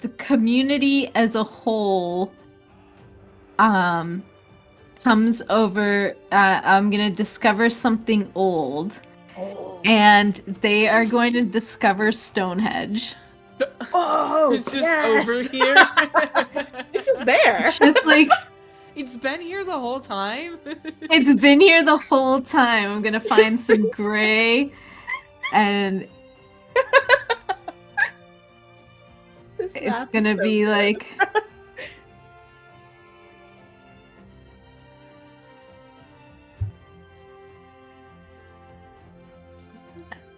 the community as a whole comes over. I'm gonna discover something old, and they are going to discover Stonehenge. Oh, It's just yes. over here. It's just there. It's just like It's been here the whole time. it's been here the whole time. I'm gonna find some gray, and This it's map is gonna so be good. like.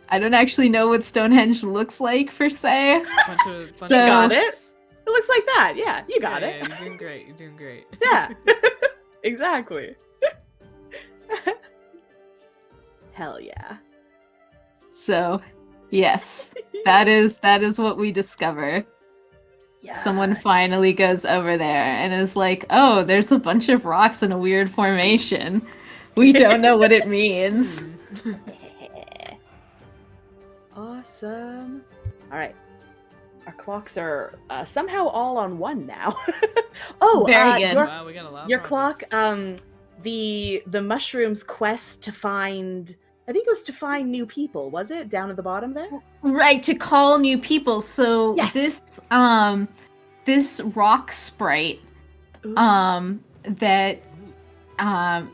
I don't actually know what Stonehenge looks like per se. Bunch So- of Got it? rocks. It looks like that. Yeah, you got Yeah, it. yeah, you're doing great. You're doing great. Yeah. Exactly. Hell yeah. So, yes, that is what we discover. Yeah. Someone finally goes over there and is like, "Oh, there's a bunch of rocks in a weird formation. We don't know what it means." Hmm. Awesome. All right. Our clocks are somehow all on one now. Oh, Very good. Wow, we got a lot. Your of clock, projects. the mushroom's quest to find, I think it was to find new people, was it? Down at the bottom there? Right, to call new people. So Yes. this rock sprite Ooh. that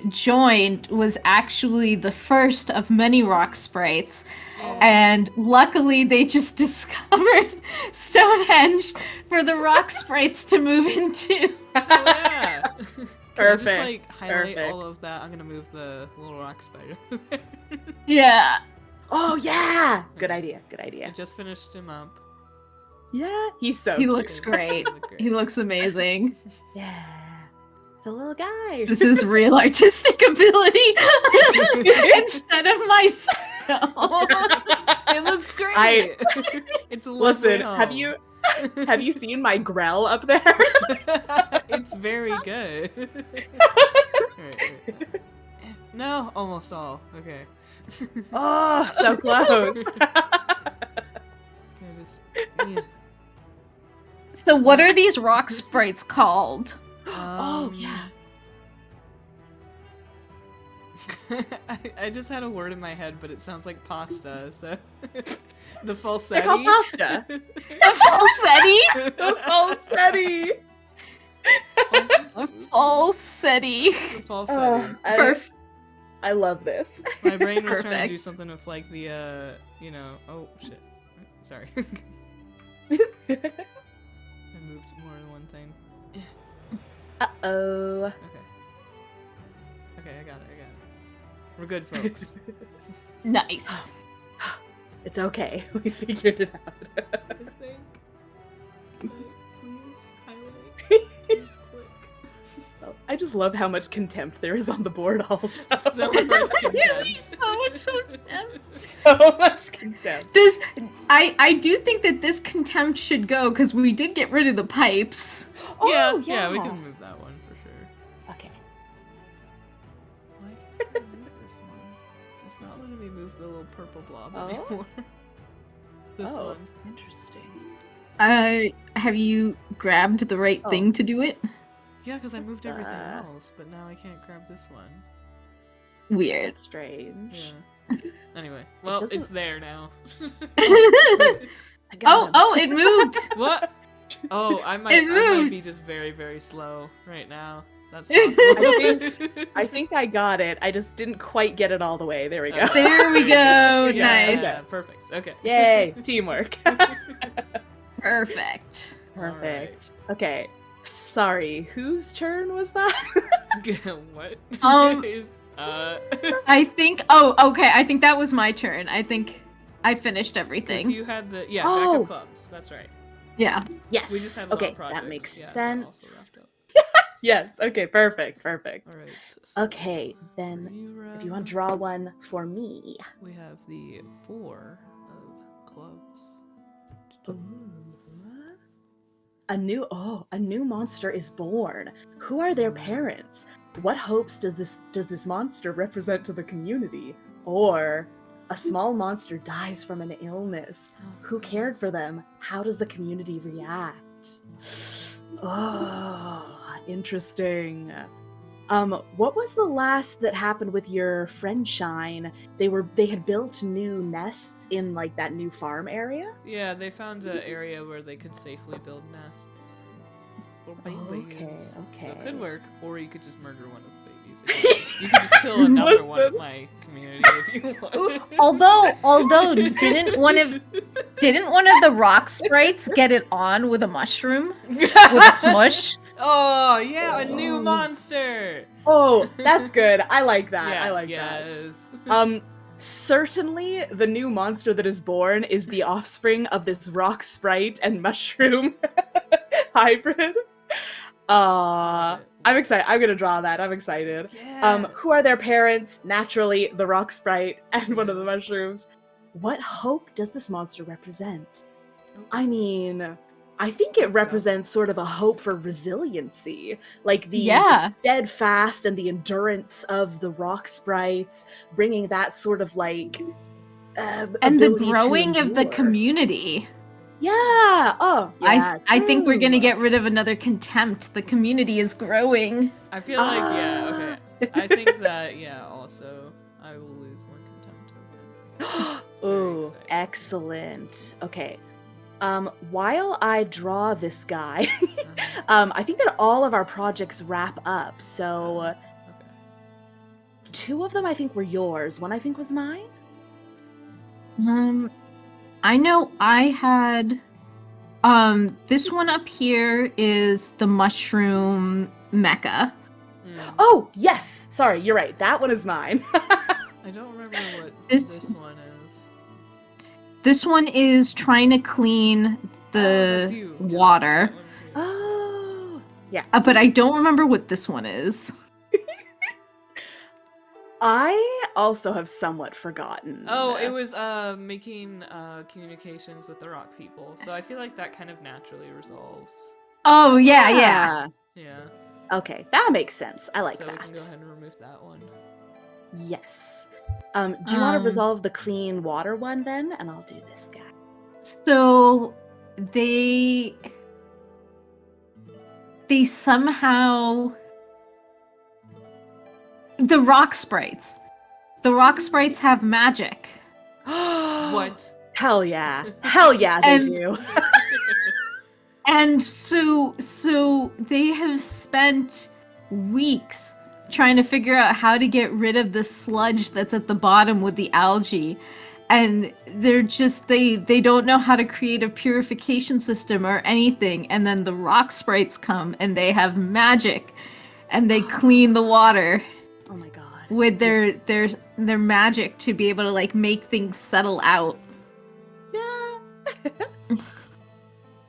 joined was actually the first of many rock sprites. Yeah. And luckily, they just discovered Stonehenge for the rock sprites to move into. Oh, yeah. Can I just Perfect, like highlight perfect. all of that? I'm gonna move the little rock spider. Yeah. Oh yeah! Good idea. Good I idea. just finished him up. Yeah, he's so He cute. looks great. He looked great. He looks amazing. Yeah. It's a little guy. This is real artistic ability instead of my stone. It looks great. It's a lovely Listen, have home. you seen my Grell up there? It's very good. Right. No, almost all. Okay. Oh, so close. Yeah. So what are these rock sprites called? Oh, yeah. I just had a word in my head, but it sounds like pasta. So the They're called falsetti. pasta. A falsetti? The falsetti. A falsetti. The falsetti. Perf- I love this. My brain was trying to do Perfect. something with like the oh shit. Sorry. I moved more than one thing. Uh-oh. Okay. Okay, I got it. We're good, folks. Nice. It's okay. We figured it out. I think. Can I please highlight? Please click. Oh, I just love how much contempt there is on the board also. So much contempt. So much contempt. So much contempt. I do think that this contempt should go because we did get rid of the pipes. Yeah, Oh, yeah, we can move that one for sure. Okay. Why can't I move this one? It's not letting me move the little purple blob anymore. This Oh, one. interesting. Have you grabbed the right Oh. thing to do it? Yeah, because I moved everything else, but now I can't grab this one. Weird. That's strange. Yeah. Anyway, well, doesn't- it's there now. I got him. Oh, it moved. What? Oh, I It might moved. be just very, very slow right now. That's I possible. I think I got it. I just didn't quite get it all the way. There we go. There we go. Yeah, Nice. yeah, perfect. Okay. Yay, teamwork. Perfect. Perfect. Okay. Sorry, whose turn was that? What? Um, I think. Oh, okay. I think that was my turn. I think I finished Because everything. you had the Jack Oh. of Clubs. That's right. Yeah. Yes. We just have okay. little projects. That makes yeah, that sense. also wrapped up. Yes. Okay. Perfect. Perfect. All right. So Okay. Then, if you want to draw one for me. we have the 4 of clubs. A new monster is born. Who are their parents? What hopes does this monster represent to the community? Or a small monster dies from an illness. Who cared for them? How does the community react? Oh, interesting. What was the last that happened with your friend Shine? They had built new nests in like that new farm area? Yeah, they found an area where they could safely build nests for babies. Okay, So it okay. could work, or you could just murder one of the babies. You could just kill another one of my community if you want. Although didn't one of the rock sprites get it on with a mushroom with a smush? Oh yeah, a new monster. Oh, that's good. I like that. Yeah, I like yes. that. Certainly the new monster that is born is the offspring of this rock sprite and mushroom hybrid. Love it. I'm excited. I'm gonna draw that. I'm excited. Yeah. Who are their parents? Naturally, the rock sprite and one of the mushrooms. What hope does this monster represent? I mean, I think it represents sort of a hope for resiliency, like the steadfast and the endurance of the rock sprites, bringing that sort of like And the ability to growing of the endure. community. Yeah. Oh, yeah. I think we're gonna true. get rid of another contempt. The community is growing. I feel like okay. I think that also I will lose one contempt over it. Oh, exciting. excellent. Okay. While I draw this guy, Uh-huh. I think that all of our projects wrap up. So Okay. 2 of them I think were yours. 1 I think was mine. I know I had this one up here is the mushroom mecha. Mm. Oh, yes. Sorry, you're right. That one is mine. I don't remember what This- this one is. This one is trying to clean That's the you. Yeah, water. that one is you. Oh. Yeah. But I don't remember what this one is. I also have somewhat forgotten. Oh, it was making communications with the rock people. So I feel like that kind of naturally resolves. Oh yeah. Yeah. Okay, that makes sense. I like so that. we can go ahead and remove that one. Yes. Do you want to Um, resolve the clean water one then? And I'll do this guy. So they somehow the rock sprites. The rock sprites have magic. What? Hell yeah. Hell yeah, they And- do. And so they have spent weeks trying to figure out how to get rid of the sludge that's at the bottom with the algae. and they're just they don't know how to create a purification system or anything, and then the rock sprites come and they have magic and they clean the water Oh my god. with their magic to be able to like make things settle out. Yeah.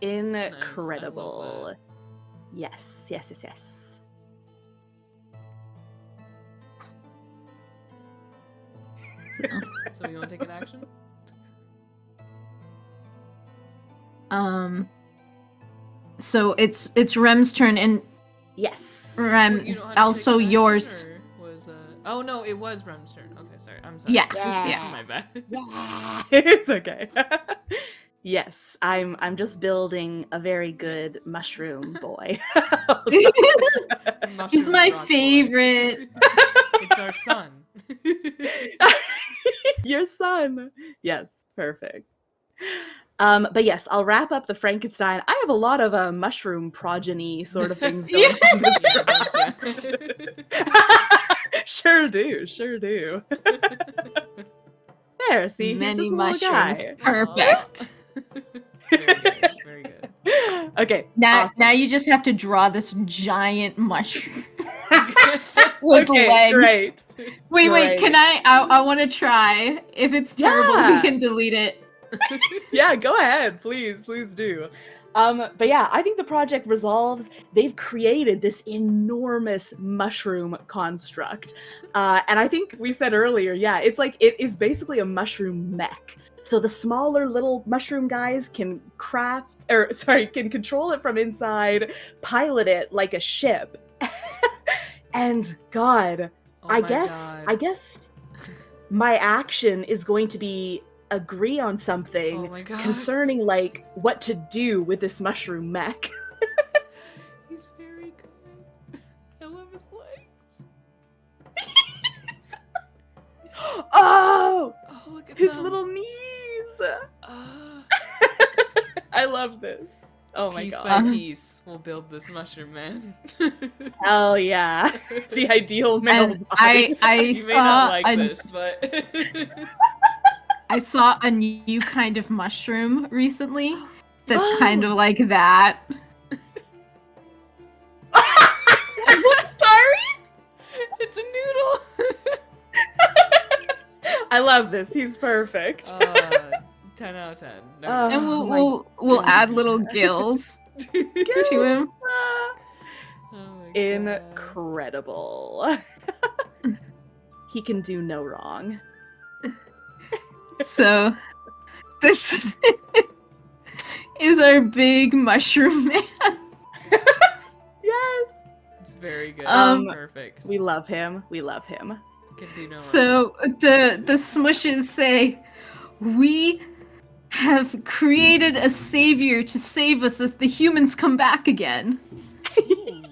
Incredible. Nice. Yes, yes, yes, yes. So you want to take an action? So it's Rem's turn, and Yes. Rem, Well, you don't have to also take an yours. action, or was oh no, it was Rem's turn. Okay, sorry. I'm sorry. Yeah. Yeah. My bad. Yeah. It's okay. Yes, I'm just building a very good mushroom boy. Mushroom He's my rock boy. favorite. It's our son. Your son. Yes, perfect. But yes, I'll wrap up the Frankenstein. I have a lot of mushroom progeny sort of things going on this round. Sure do. There, see, he's Many just a little mushrooms. guy. Perfect. Very good. Okay. Now awesome. now you just have to draw this giant mushroom with Okay, legs. great. Wait, Great. can I want to try. If it's terrible, Yeah. we can delete it. Yeah, go ahead, please do. But yeah, I think the project resolves. They've created this enormous mushroom construct, and I think we said earlier, yeah, it's like it is basically a mushroom mech. So the smaller little mushroom guys can can control it from inside, pilot it like a ship, and God, Oh I my guess God. my action is going to be agree on something Oh my God. concerning like what to do with this mushroom mech. He's very good. I love his legs. Oh, Oh, look at his them. little knees. I love this. Oh my Piece god. by piece, we'll build this mushroom man. Hell yeah. The ideal male And body. I You may not saw like this, but I saw a new kind of mushroom recently that's Oh. kind of like that. Sorry? it's a noodle. I love this. He's perfect. 10 out of 10. No, Oh. And no. we'll add little gills to him. Oh my God. Incredible. He can do no wrong. So this is our big mushroom man. Yes. It's very good. Perfect. We love him. We love him. Can do no wrong. So the smushes say, "We have created a savior to save us if the humans come back again." Ooh.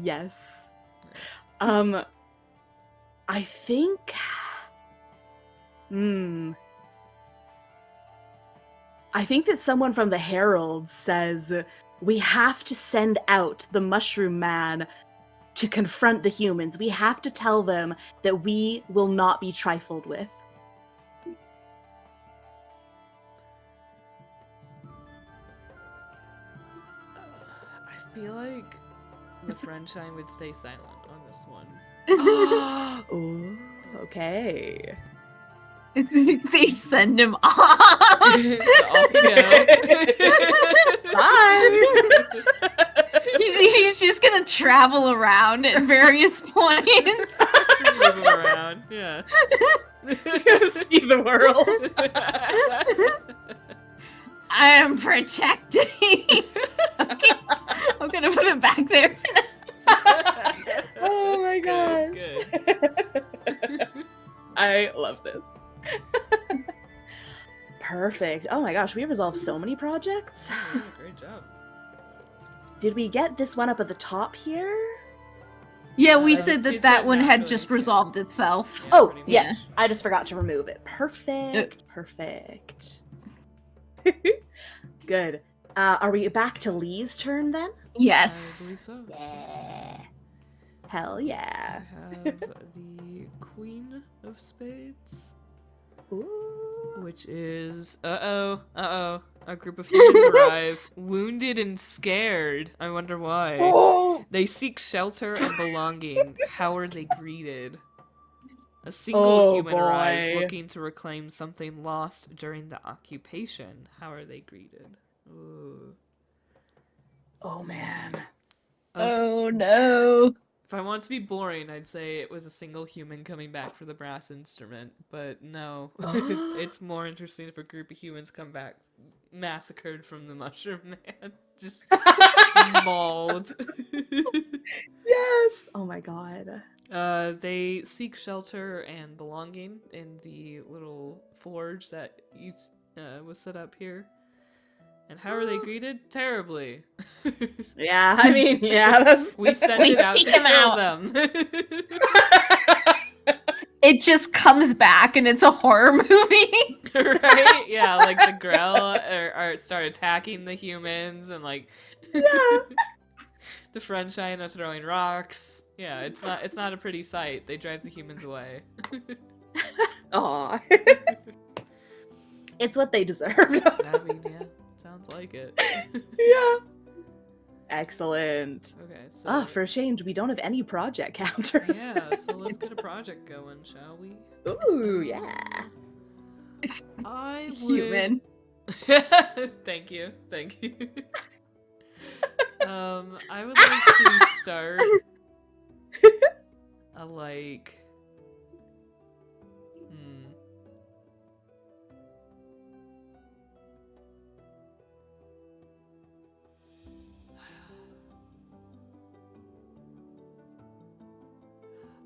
Yes. Nice. I think I think that someone from the Herald says we have to send out the Mushroom Man to confront the humans. We have to tell them that we will not be trifled with. I feel like the Friendshine would stay silent on this one. Ooh, okay. They send him off. So off you go. Bye. He's just gonna travel around at various points. Just move him around. Yeah. See the world. I am protecting. Okay, I'm gonna put him back there. Oh my gosh. Good. I love this. Perfect. Oh my gosh, we resolved so many projects. Oh, yeah, great job. Did we get this one up at the top here? Yeah, we You said said that one had naturally. just resolved itself. Yeah, Oh, pretty much. yes. I just forgot to remove it. Perfect. Perfect. Good. Are we back to Lee's turn then? I Yes. believe so. Yeah. Hell yeah. I have the Queen of Spades, Ooh. which is a group of humans arrive, wounded and scared. I wonder why. Oh, They seek shelter and belonging. How are they greeted? A single Oh, human arrives boy. looking to reclaim something lost during the occupation. How are they greeted? Ooh. Oh man. Oh no. If I want to be boring, I'd say it was a single human coming back for the brass instrument, but no. It's more interesting if a group of humans come back massacred from the Mushroom Man. Just mauled. Yes. Oh my god. They seek shelter and belonging in the little forge that was set up here. And how are they greeted? Terribly. Yeah, I mean, yeah, that's We sent We it out to kick him kill out. them. It just comes back and it's a horror movie. Right? Yeah, like the Grell start attacking the humans and like Yeah. the Friendshine are throwing rocks. Yeah, it's not a pretty sight. They drive the humans away. Aw. It's what they deserve. I mean, yeah, sounds like it. Yeah. Excellent. Okay, so Ah, for a change, we don't have any project counters. yeah, so let's get a project going, shall we? Ooh, yeah. I would. Human. Thank you. I would like to start a like.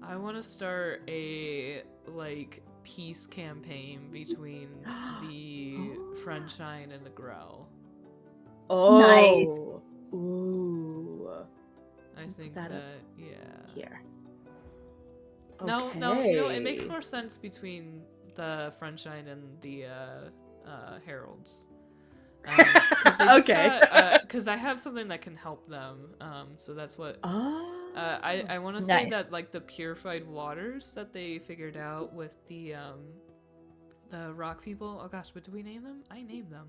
I want to start a like peace campaign between the Friendshine and the Grell. Oh. Nice. Ooh. I think that that, up yeah. Here. No, it makes more sense between the Friendshine and the Heralds. Because they just because I have something that can help them. So that's what. Oh. I want to say Nice. that like the purified waters that they figured out with the rock people. Oh gosh, what do we name them? I named them.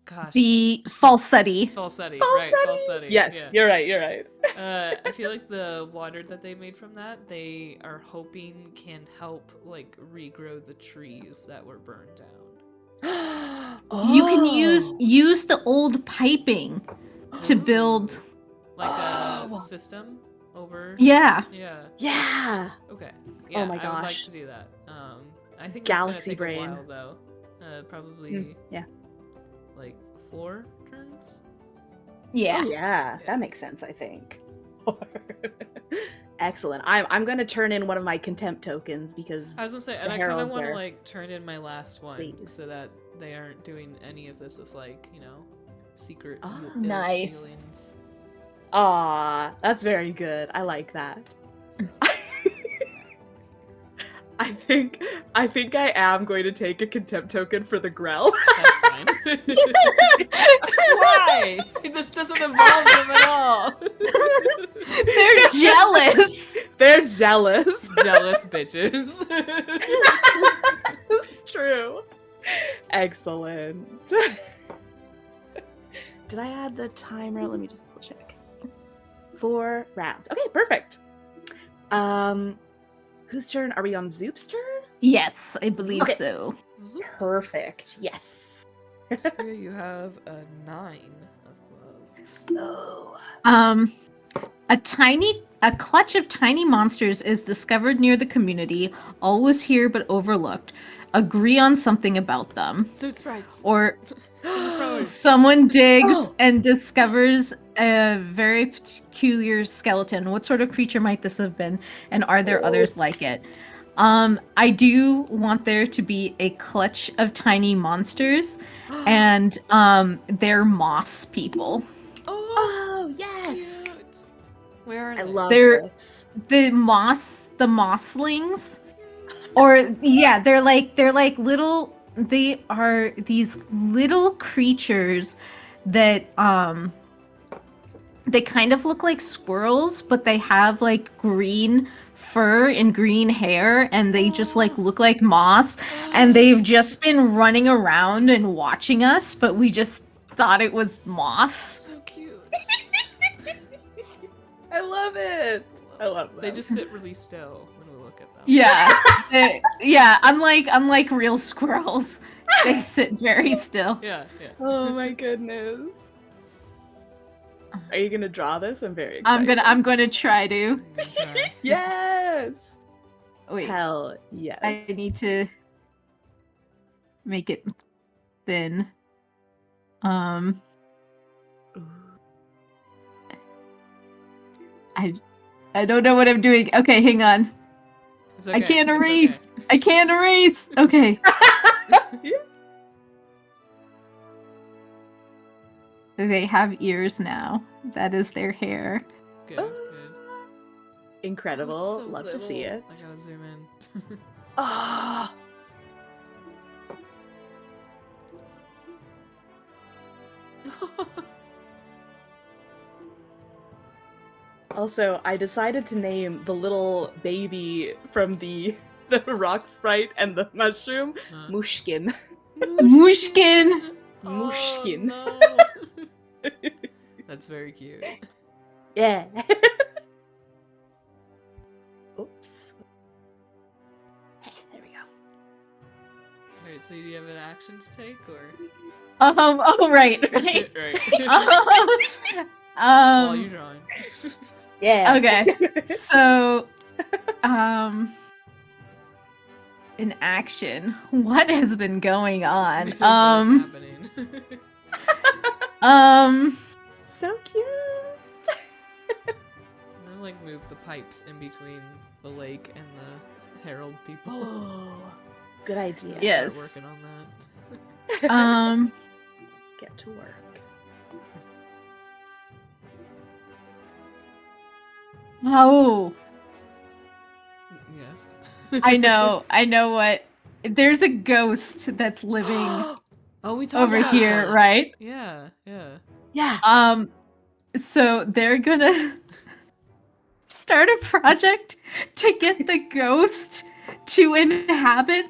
Gosh. The Falsetti. Falsetti, right? Falsetti. Yes, yeah. you're right. I feel like the water that they made from that, they are hoping can help like regrow the trees that were burned down. You can use the old piping to build. Like a system over. Yeah. Yeah. Yeah. Okay. Yeah, my I would like gosh. to do that. I think Galaxy it's gonna take brain. a while though. Probably Yeah. like 4 turns. Yeah. Oh, yeah. That makes sense, I think. Excellent. I'm going to turn in one of my contempt tokens because I was gonna say, the and I kind of heralds want to are- like turn in my last one Please. so that they aren't doing any of this with like secret ill Nice. feelings. Aw, that's very good. I like that. I think I am going to take a contempt token for the Grell. That's fine. Why? This doesn't involve them at all. They're jealous. They're jealous. Jealous bitches. It's true. Excellent. Did I add the timer? Let me just double check. 4 rounds. Okay, perfect. Whose turn? Are we on Zoop's turn? Yes, I believe Okay. so. Perfect. Yes. So here you have a 9 of clubs. Oh. A clutch of tiny monsters is discovered near the community, always here but overlooked. Agree on something about them. Suit sprites. Or Pros. someone digs Oh. and discovers a very peculiar skeleton. What sort of creature might this have been? And are there others like it? I do want there to be a clutch of tiny monsters, and they're moss people. Oh, yes. Cute. Where are I they? love They're- this. The mosslings, or yeah, they're like little. They are these little creatures that They kind of look like squirrels, but they have like green fur and green hair, and they just like look like moss. And they've just been running around and watching us, but we just thought it was moss. So cute. I love it. I love that. They just sit really still when we look at them. Yeah, yeah. Unlike real squirrels, they sit very still. Yeah. Oh my goodness. Are you gonna draw this? I'm very excited. I'm gonna try to. Okay. Yes. Wait, Hell yes. I need to make it thin. Ooh. I don't know what I'm doing. Okay, hang on. It's okay. I can't it's erase. okay. I can't erase. Okay. They have ears now. That is their hair. Good. Incredible. Oh, it's so Love to see little. it. I gotta zoom in. Ah. Also, I decided to name the little baby from the rock sprite and the mushroom Huh. Mushkin. Mushkin. Mushkin. Oh, no. That's very cute. Yeah. Oops. There we go. Alright, so do you have an action to take, or? Oh, right. right. While you're drawing. Yeah. Okay. So, in action, what has been going on? What's happening? So cute. I'm gonna like move the pipes in between the lake and the herald people. Oh, good idea. Yeah. Start Yes. working on that. Get to work. Oh, Yes. I know what. There's a ghost that's living Oh, we talked over about here, this. right? Yeah. Yeah. So they're gonna start a project to get the ghost to inhabit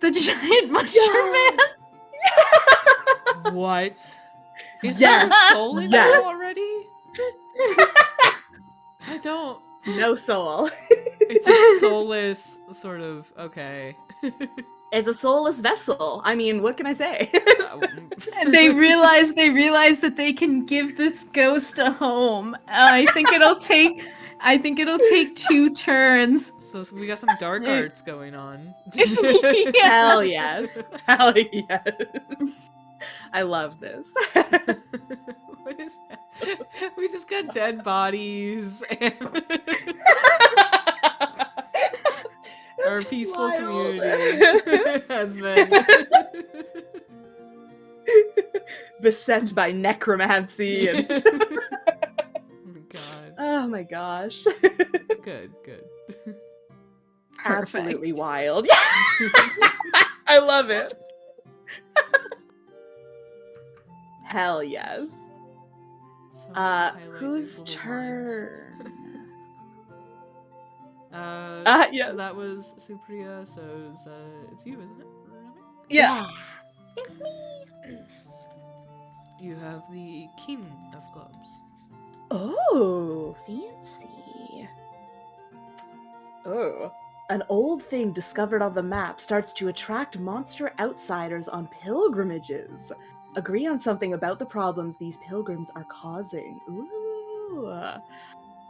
the giant mushroom man. What? Is Yes. there a soul in Yes. there already? I don't. No soul. It's a soulless sort of. Okay. It's a soulless vessel. I mean, what can I say? And they realize that they can give this ghost a home. I think it'll take 2 turns. So we got some dark arts going on. Yeah. Hell yes. Hell yes. I love this. What is that? We just got dead bodies and our That's peaceful wild. community has been beset by necromancy and Oh God. oh my gosh. Good. Absolutely wild. I love it. Hell yes. So highlight Whose these little turn? lines. Yes. So that was Supriya, so it's you, isn't it? Yeah. It's me. You have the King of Clubs. Oh, fancy. Oh. An old thing discovered on the map starts to attract monster outsiders on pilgrimages. Agree on something about the problems these pilgrims are causing. Ooh.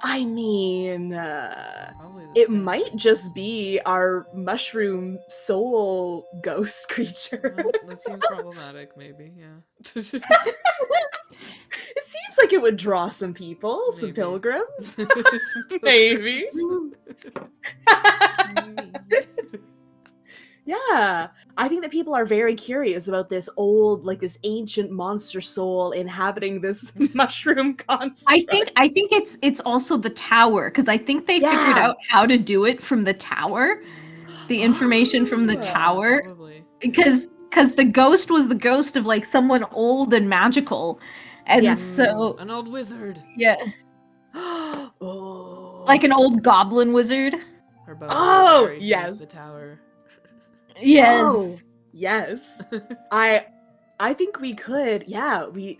I mean, Probably the it same. might just be our mushroom soul ghost creature. Well, that seems problematic, maybe, yeah. It seems like it would draw some people, some Maybe. pilgrims. Maybe. Yeah, I think that people are very curious about this old, like this ancient monster soul inhabiting this mushroom construct. I think it's also the tower, because I think they figured Yeah. out how to do it from the tower, the information from the Yeah, tower, Probably. because the ghost was the ghost of like someone old and magical, And Yeah. so, An old wizard. yeah, Oh. like an old goblin wizard. Her bones are buried yes. beneath the tower. Yes. Oh, yes. I think we could, yeah, we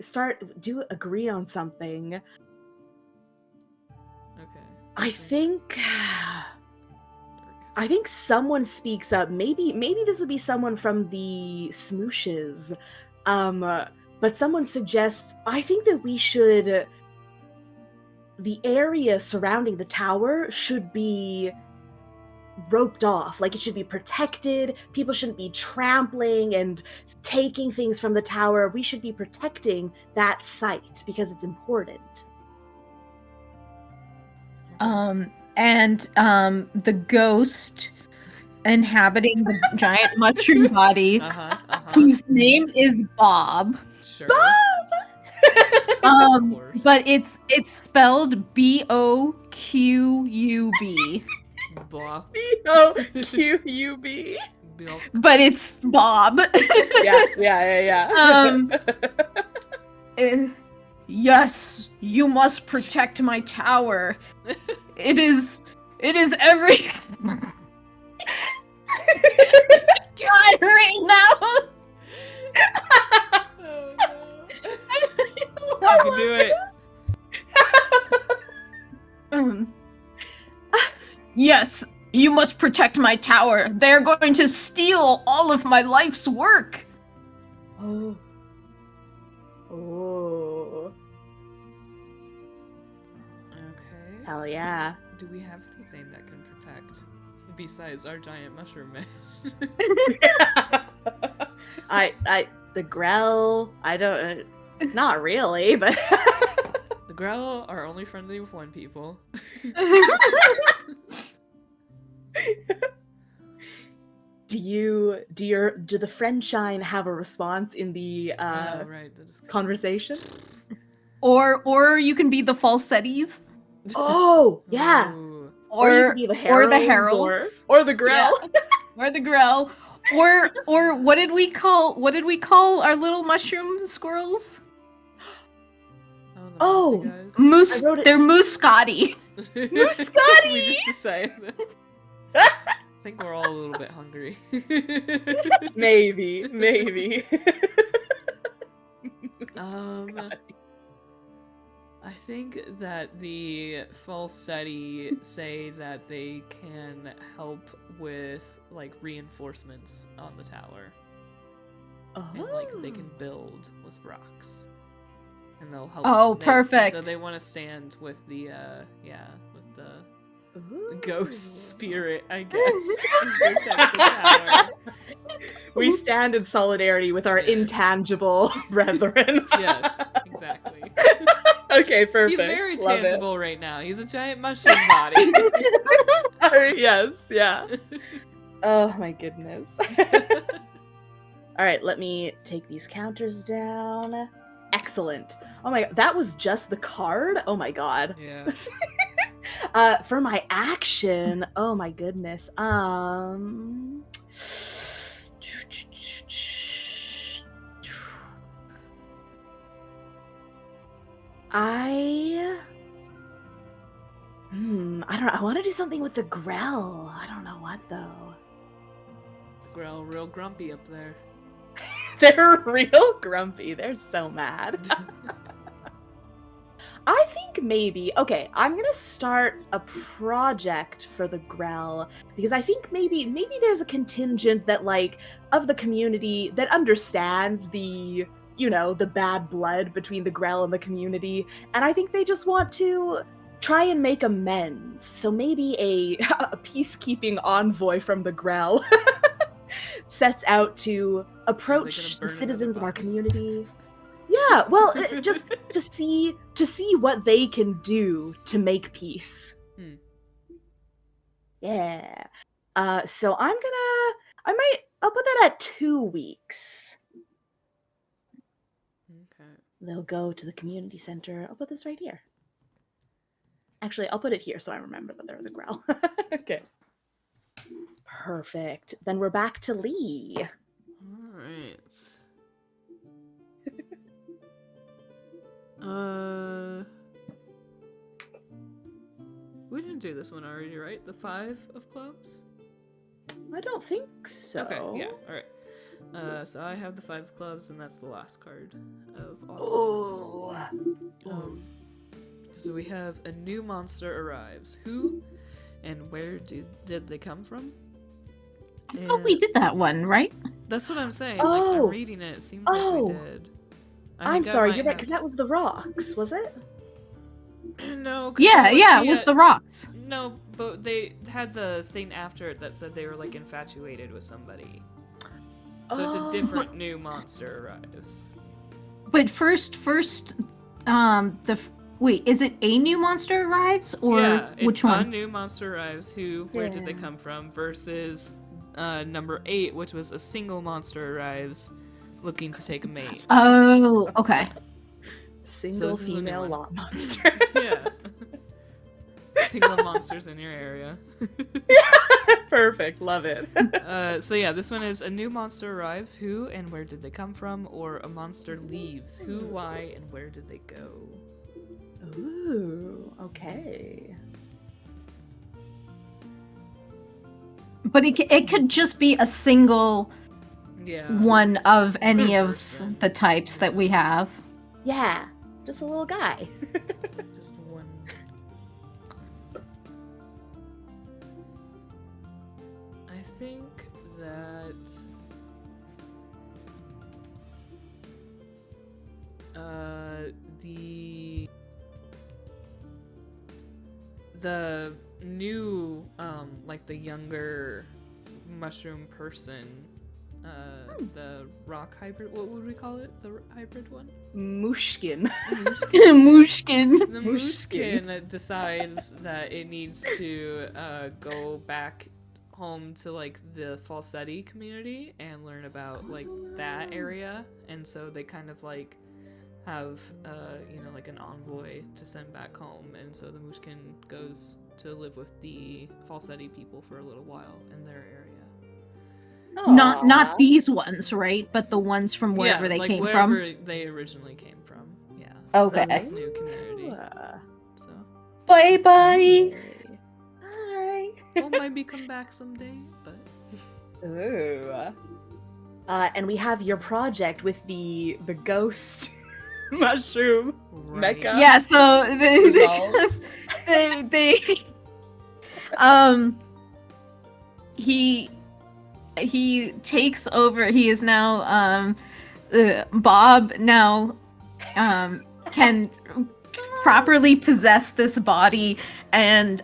do agree on something. Okay. I think someone speaks up. Maybe this would be someone from the Smooshes. But someone suggests, I think that the area surrounding the tower should be roped off. Like, it should be protected. People shouldn't be trampling and taking things from the tower. We should be protecting that site because it's important. The ghost inhabiting the giant mushroom body, whose name is Bob. Sure. But it's spelled B-O-Q-U-B. Bob. B-O-Q-U-B. But it's Bob. Yeah. Yes, you must protect my tower. It is every God right now. Oh, no. You can do it. Yes, you must protect my tower. They're going to steal all of my life's work. Oh. Okay. Hell yeah. Do we have anything that can protect besides our giant mushroom man? The Grell, I don't, not really, but The Grell are only friendly with one people. Do the Friendshine have a response in the conversation? Or you can be the falsettis. Oh, yeah. Ooh. Or you can be the heralds, or the Grell. Yeah. Or the Grell. Or what did we call our little mushroom squirrels? Oh, They're Muscati. Muscati! We just decided. I think we're all a little bit hungry. Maybe. I think that the falsetti say that they can help with like reinforcements on the tower. And like they can build with rocks. And they'll help. Oh, perfect. So they want to stand with the ghost spirit, I guess, and protect the tower. We stand in solidarity with our intangible brethren. Yes, exactly. Okay, perfect. He's very Love tangible right now. He's a giant mushroom body. Yes, yeah. Oh my goodness. All right, let me take these counters down. Excellent. Oh my god, that was just the card? Oh my god. Yeah. For my action, oh my goodness. I don't know. I want to do something with the Grell. I don't know what though. The Grell real grumpy up there. They're real grumpy. They're so mad. I think maybe, okay, I'm gonna start a project for the Grell, because I think maybe there's a contingent that, like, of the community that understands the, you know, the bad blood between the Grell and the community, and I think they just want to try and make amends. So maybe a peacekeeping envoy from the Grell sets out to approach the citizens of our community. Yeah, well, just to see what they can do to make peace. Yeah. So I'll put that at 2 weeks. Okay. They'll go to the community center. I'll put this right here. Actually, I'll put it here so I remember that they're the Grell. Okay. Perfect. Then we're back to Lee. All right. We didn't do this one already, right? The 5 of clubs? I don't think so. Okay, yeah, alright. So I have the 5 of clubs, and that's the last card of all time. Oh. So we have a new monster arrives. Who and where did they come from? I thought we did that one, right? That's what I'm saying. Oh. Like, I'm reading it. It seems like we did. I'm sorry, you're right, because that was the rocks, was it? No. Yeah, it was the rocks. No, but they had the thing after it that said they were like infatuated with somebody. So it's a different new monster arrives. But first, wait, is it a new monster arrives or which one? A new monster arrives. Who? Where did they come from? Versus number 8, which was a single monster arrives, looking to take a mate. Oh, okay. Single female lot monster. Yeah. Single monsters in your area. Perfect, love it. So yeah, this one is a new monster arrives. Who and where did they come from? Or a monster leaves. Who, why, and where did they go? Ooh, okay. But it could just be a single one of any of the types that we have. Yeah, just a little guy. Just one. I think that the new like the younger mushroom person, the rock hybrid, what would we call it, the hybrid one? Mooshkin. Mooshkin. The Mooshkin decides that it needs to go back home to like the Falsetti community and learn about like that area, and so they kind of like have like an envoy to send back home, and so the Mooshkin goes to live with the Falsetti people for a little while in their area. Aww. Not these ones, right? But the ones from wherever they came from. Wherever they originally came from. Yeah. Okay. This new community. So. Bye bye. Bye. We'll maybe come back someday, but. Ooh. And we have your project with the ghost mushroom mecha. Yeah. So he takes over. He is now Bob now can properly possess this body and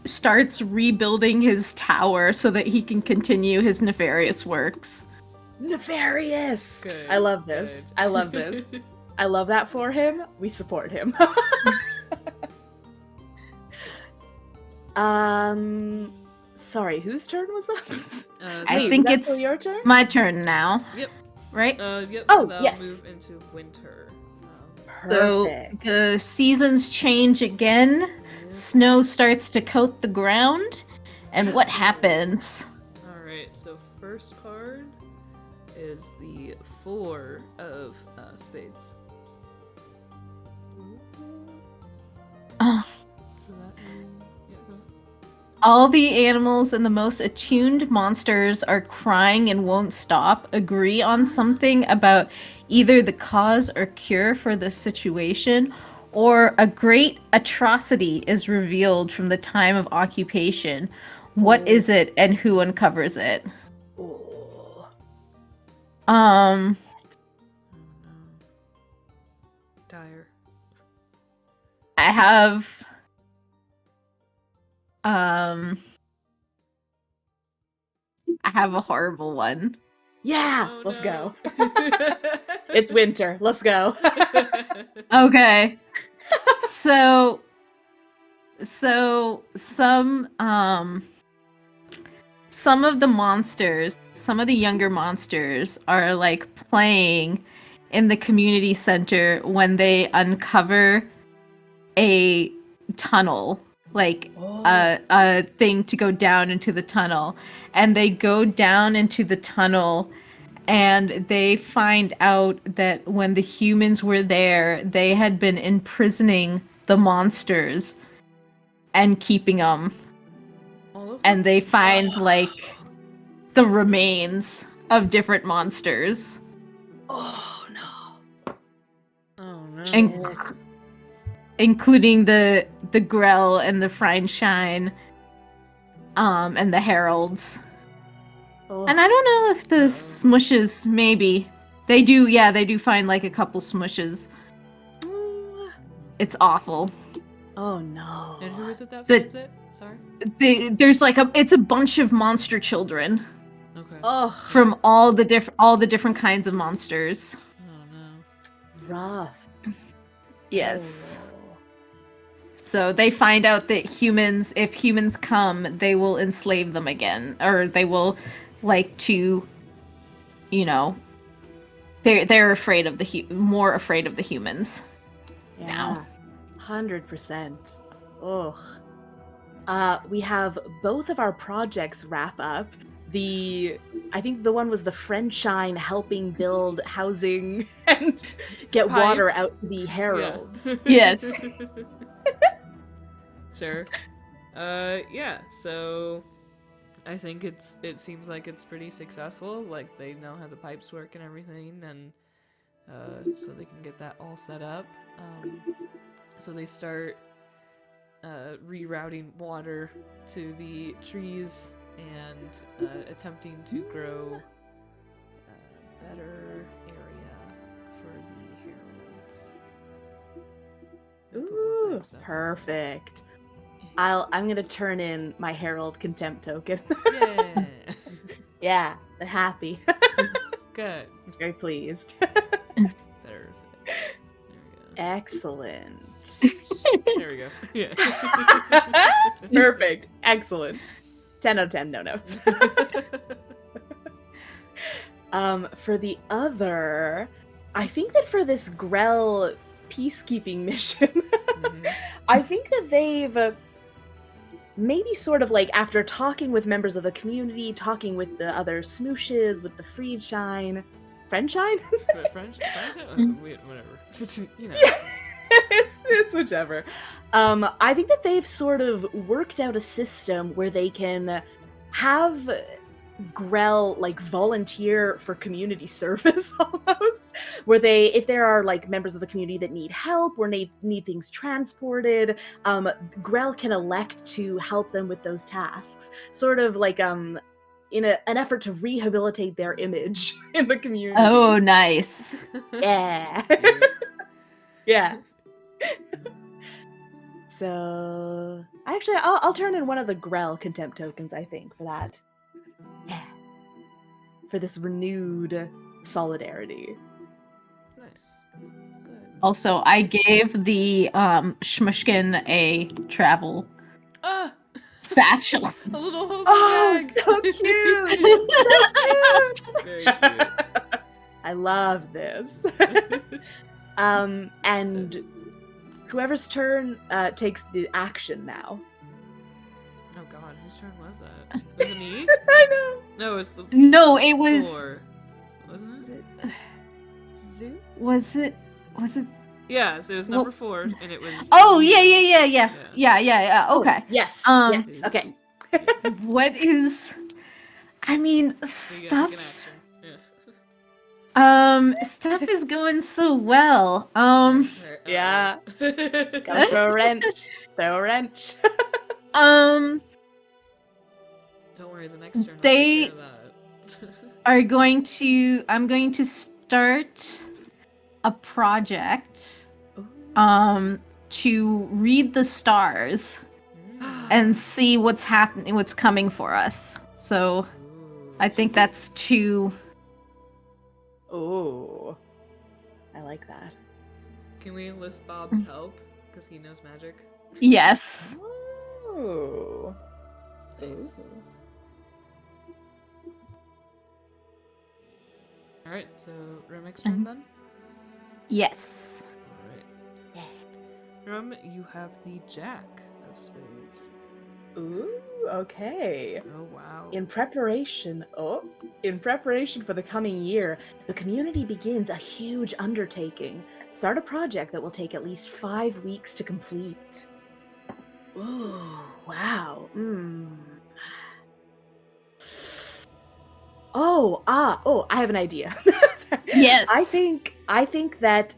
starts rebuilding his tower so that he can continue his nefarious works. Nefarious. Good. I love this. Good. I love this. I love that for him. We support him. Sorry, whose turn was that? I think it's your turn? my turn now. Yep. Right? Yep. Oh, So that'll yes. move into winter. So Perfect. the seasons change again. Snow starts to coat the ground. And what happens? Alright, so first card is the 4 of spades. Oh. So that go. All the animals and the most attuned monsters are crying and won't stop, agree on something about either the cause or cure for the situation, or a great atrocity is revealed from the time of occupation. What is it and who uncovers it? Ooh. Oh no. Dire. I have a horrible one. Yeah, Oh, let's no. go. It's winter. Let's go. Okay. So some of the monsters, some of the younger monsters are like playing in the community center when they uncover a tunnel, like a thing to go down into the tunnel, and they go down into the tunnel and they find out that when the humans were there, they had been imprisoning the monsters and keeping them. All of And them? they find like the remains of different monsters, Oh no. Oh no. And- including the Grell and the Freinstein, and the Heralds. Oh. And I don't know if the smushes, maybe. They do, yeah, they do find like a couple smushes. It's awful. Oh no. And who is it that The- finds it? Sorry? There's like it's a bunch of monster children Okay. Oh, from all the different kinds of monsters. Oh no. rough. Yes. Oh. So they find out that if humans come, they will enslave them again, or they will like to, they're afraid of more afraid of the humans Yeah. now. 100%. Oh. We have both of our projects wrap up. I think the one was the Friendshine helping build housing and get water Pipes? out to the heralds. Yes. Sure. Yeah, so I think it seems like it's pretty successful. Like they know how the pipes work and everything, and so they can get that all set up. So they start rerouting water to the trees and attempting to grow a better area for the heralds. Put more Ooh, pipes up. perfect. I'm gonna turn in my herald contempt token. Yeah. Yeah, they're happy. Good. Very pleased. Better effects. Excellent. There we go. Yeah. Perfect. Excellent. 10 out of 10, no notes. For the other, I think that for this Grell peacekeeping mission, Mhm. I think that they've maybe sort of like after talking with members of the community, talking with the other smooshes, with the Friedshine, Friendshine? French? Wait, whatever. You know. it's whichever. I think that they've sort of worked out a system where they can have Grell like volunteer for community service almost, where if there are like members of the community that need help or need things transported, Grell can elect to help them with those tasks, sort of like in an effort to rehabilitate their image in the community. Oh, nice. Yeah. That's cute. Yeah. So actually, I'll turn in one of the Grell contempt tokens, I think, for that. Yeah. For this renewed solidarity. Nice. Good. Also, I gave the Shmushkin a travel Ah! satchel. A little hope Oh, bag! so cute! So cute! Very cute. I love this. And whoever's turn takes the action now. Oh god, whose turn was that? Was it me? I know. No, it was the No, it was. floor. Wasn't it? Zoo? Was it? Yeah, so it was number 4, and it was. Oh you. yeah. Okay. Yes. Um, Yes. Okay. What is? I mean, So you gotta take stuff. an action. Yeah. Stuff is going so well. Right, Yeah. uh-oh. Gotta throw a wrench. Throw a wrench. Um, Don't worry, the next turn I'll They- take care of that. I'm going to start a project to read the stars and see what's happening, what's coming for us. So I think that's 2. Oh. I like that. Can we enlist Bob's help? Because he knows magic. Yes. Ooh. Nice. Alright, so Remek's turn then? Yes. Alright. Rem, you have the Jack of Spades. Ooh, okay. Oh wow. In preparation for the coming year, the community begins a huge undertaking. Start a project that will take at least 5 weeks to complete. Ooh, wow. Oh, I have an idea. Yes. I think that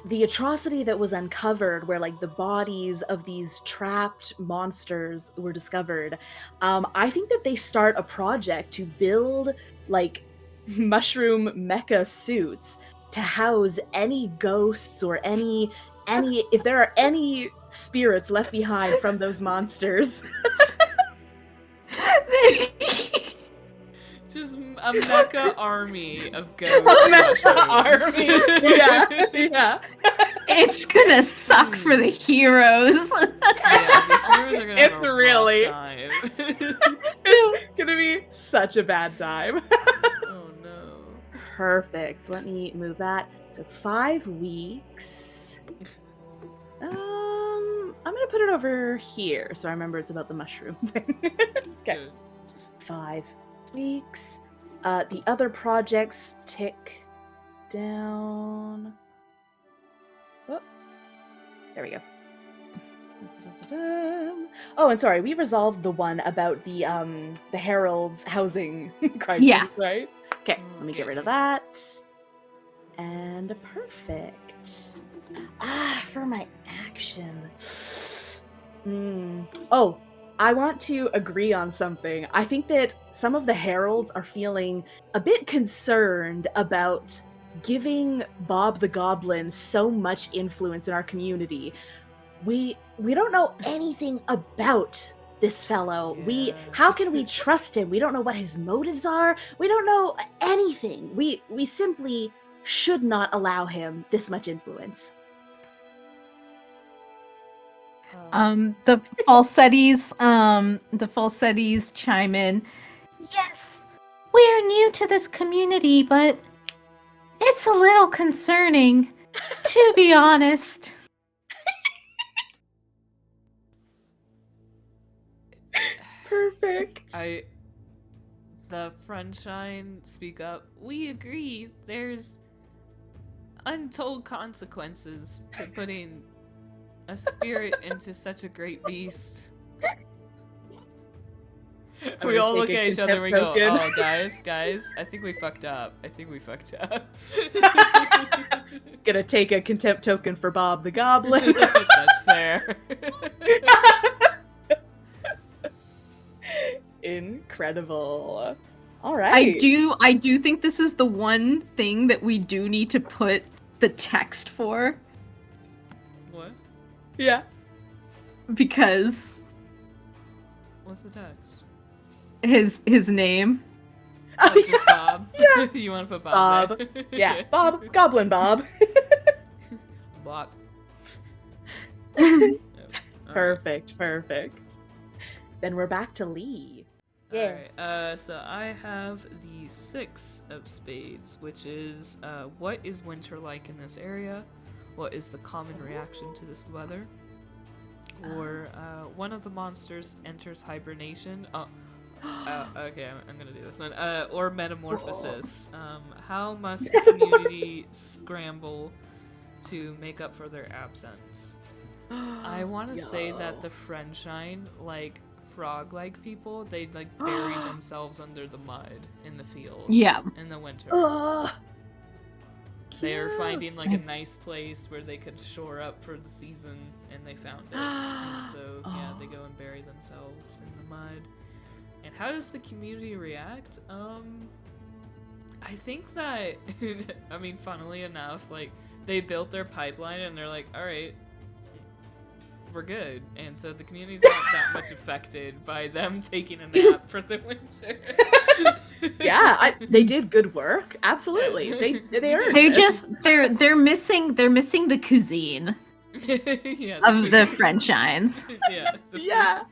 the atrocity that was uncovered, where like the bodies of these trapped monsters were discovered, I think that they start a project to build like mushroom mecha suits to house any ghosts or any if there are any spirits left behind from those monsters. Just a mecha army of ghost A mecha mushrooms. army. Yeah. It's gonna suck for the heroes. Yeah, the heroes are gonna have It's a really- rough time. It's gonna be such a bad time. Oh no. Perfect. Let me move that to 5 weeks. I'm gonna put it over here so I remember it's about the mushroom thing. Okay. Good. 5 weeks. The other projects tick down. Oh, there we go. Oh, and sorry, we resolved the one about the Herald's housing crisis, Yeah. right? Okay, let me get rid of that. And perfect. For my action. Oh, I want to agree on something. I think that some of the heralds are feeling a bit concerned about giving Bob the Goblin so much influence in our community. We don't know anything about this fellow. Yeah. How can we trust him? We don't know what his motives are. We don't know anything. We simply should not allow him this much influence. The falsettis chime in. Yes, we are new to this community, but it's a little concerning, to be honest. Perfect. The Friendshine speak up. We agree. There's untold consequences to putting a spirit into such a great beast. We all look at each other and we go, oh, guys, I think we fucked up. Gonna take a contempt token for Bob the Goblin. That's fair. Incredible. All right. I do think this is the one thing that we do need to put the text for. What? Yeah. Because What's the text? his name. Oh, it's just Bob. Yeah. You want to put Bob there? Yeah, Bob, Goblin Bob. Bob. Perfect. Then we're back to Lee. Yeah. Alright, so I have the 6 of spades, which is, what is winter like in this area? What is the common reaction to this weather? Or, one of the monsters enters hibernation. Okay, I'm gonna do this one. Or metamorphosis. How must the community scramble to make up for their absence? I want to say that the Friendshine, like, frog-like people, they like bury themselves under the mud in the field. Yeah. In the winter. Cute. They are finding like a nice place where they could shore up for the season, and they found it. And so yeah, they go and bury themselves in the mud. And how does the community react? I think that I mean, funnily enough, like they built their pipeline and they're like, all right, we're good. And so the community's not that much affected by them taking a nap for the winter. Yeah, they did good work. Absolutely, they earned They're it. just they're missing the cuisine Yeah, of the Friendshines. Yeah. Yeah.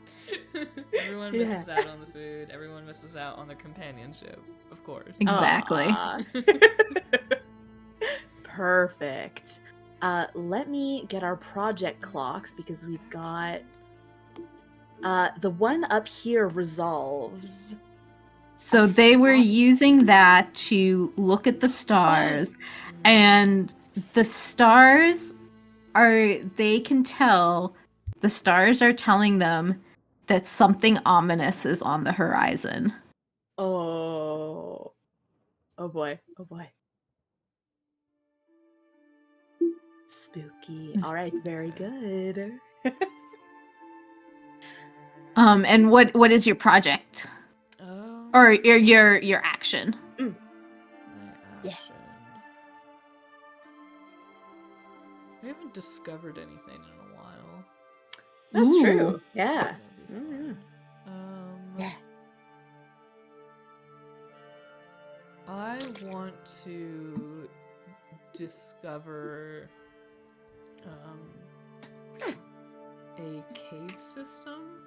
Everyone misses out on the food. Everyone misses out on their companionship, of course. Exactly. Aw. Perfect. Let me get our project clocks because we've got the one up here resolves. So they were using that to look at the stars, and the stars they can tell, the stars are telling them that something ominous is on the horizon. Oh boy. Spooky. All right, very good. And what is your project? Or your action? My Yeah. action. I haven't discovered anything in a while. That's Ooh. true. Yeah. That'd be fun. Yeah. I want to discover a cave system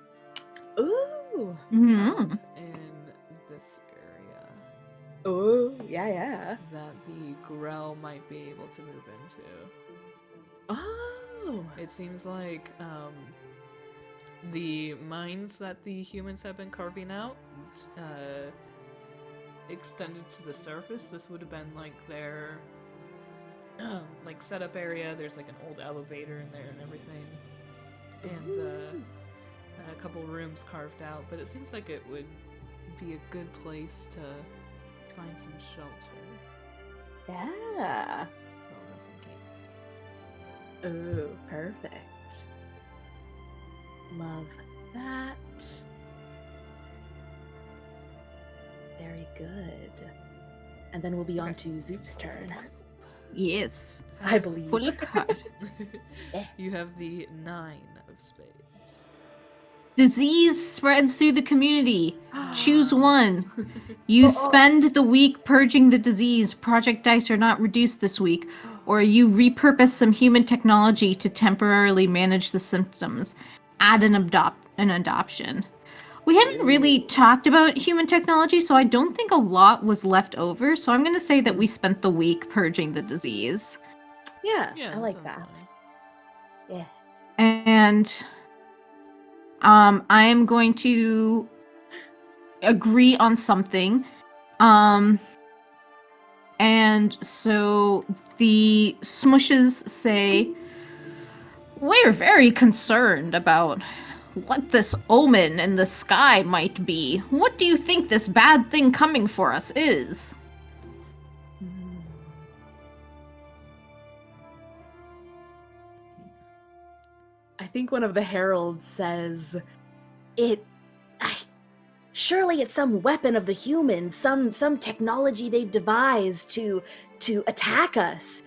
Ooh. Mm-hmm. in this area Oh, yeah. that the Grell might be able to move into. Oh. It seems like the mines that the humans have been carving out extended to the surface. This would have been like their like setup area. There's like an old elevator in there and everything, and a couple rooms carved out. But it seems like it would be a good place to find some shelter. Yeah. Well, just in case. Oh, perfect. Love that. Very good. And then we'll be on to Zoop's turn. Yes. I believe. Pull a card. You have the 9 of spades. Disease spreads through the community. Choose one. You spend the week purging the disease. Project dice are not reduced this week. Or you repurpose some human technology to temporarily manage the symptoms. Add an adoption. We hadn't really talked about human technology, so I don't think a lot was left over. So I'm going to say that we spent the week purging the disease. Yeah, Yeah, I like sounds that. fine. Yeah. And I am going to agree on something. And so the smushes say, we're very concerned about what this omen in the sky might be. What do you think this bad thing coming for us is? I think one of the heralds says, surely it's some weapon of the humans, some technology they've devised to attack us.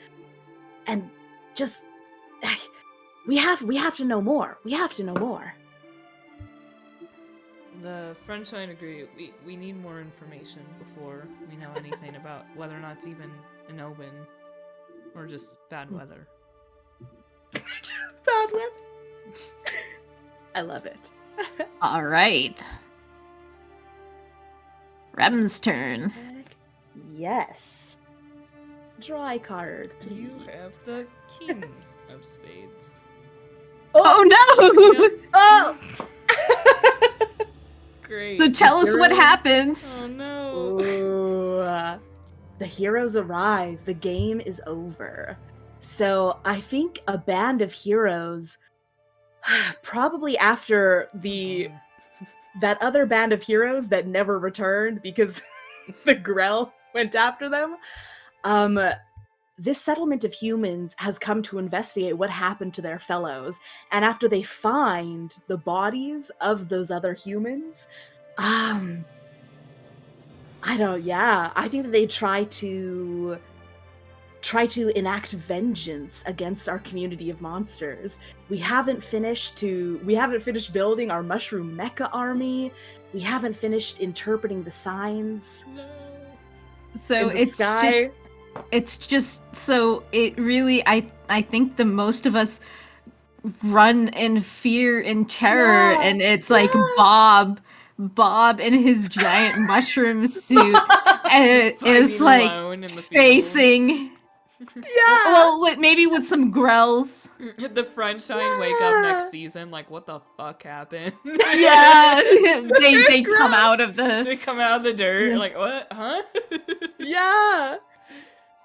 And just we have to know more. We have to know more. The French and I agree. We need more information before we know anything about whether or not it's even an omen or just bad weather. Bad weather. I love it. All right. Rem's turn. Yes. Draw a card, please. You have the King of Spades. Oh no! Oh! Great. So tell us what happens. Oh no. Ooh. The heroes arrive. The game is over. So I think a band of heroes, probably after that other band of heroes that never returned because the Grell went after them. This settlement of humans has come to investigate what happened to their fellows, and after they find the bodies of those other humans, I think that they try to enact vengeance against our community of monsters. We haven't finished building our mushroom mecha army. We haven't finished interpreting the signs. No. So in the sky. it's just so it really I think the most of us run in fear and terror, and it's like Bob in his giant mushroom suit and Just is fighting like alone in the field. facing Yeah. Well, maybe with some grells. The Friendshine wake up next season, like, what the fuck happened? Yeah, they come Grells. out of the. They come out of the dirt, Yeah. like, what? Huh? Yeah.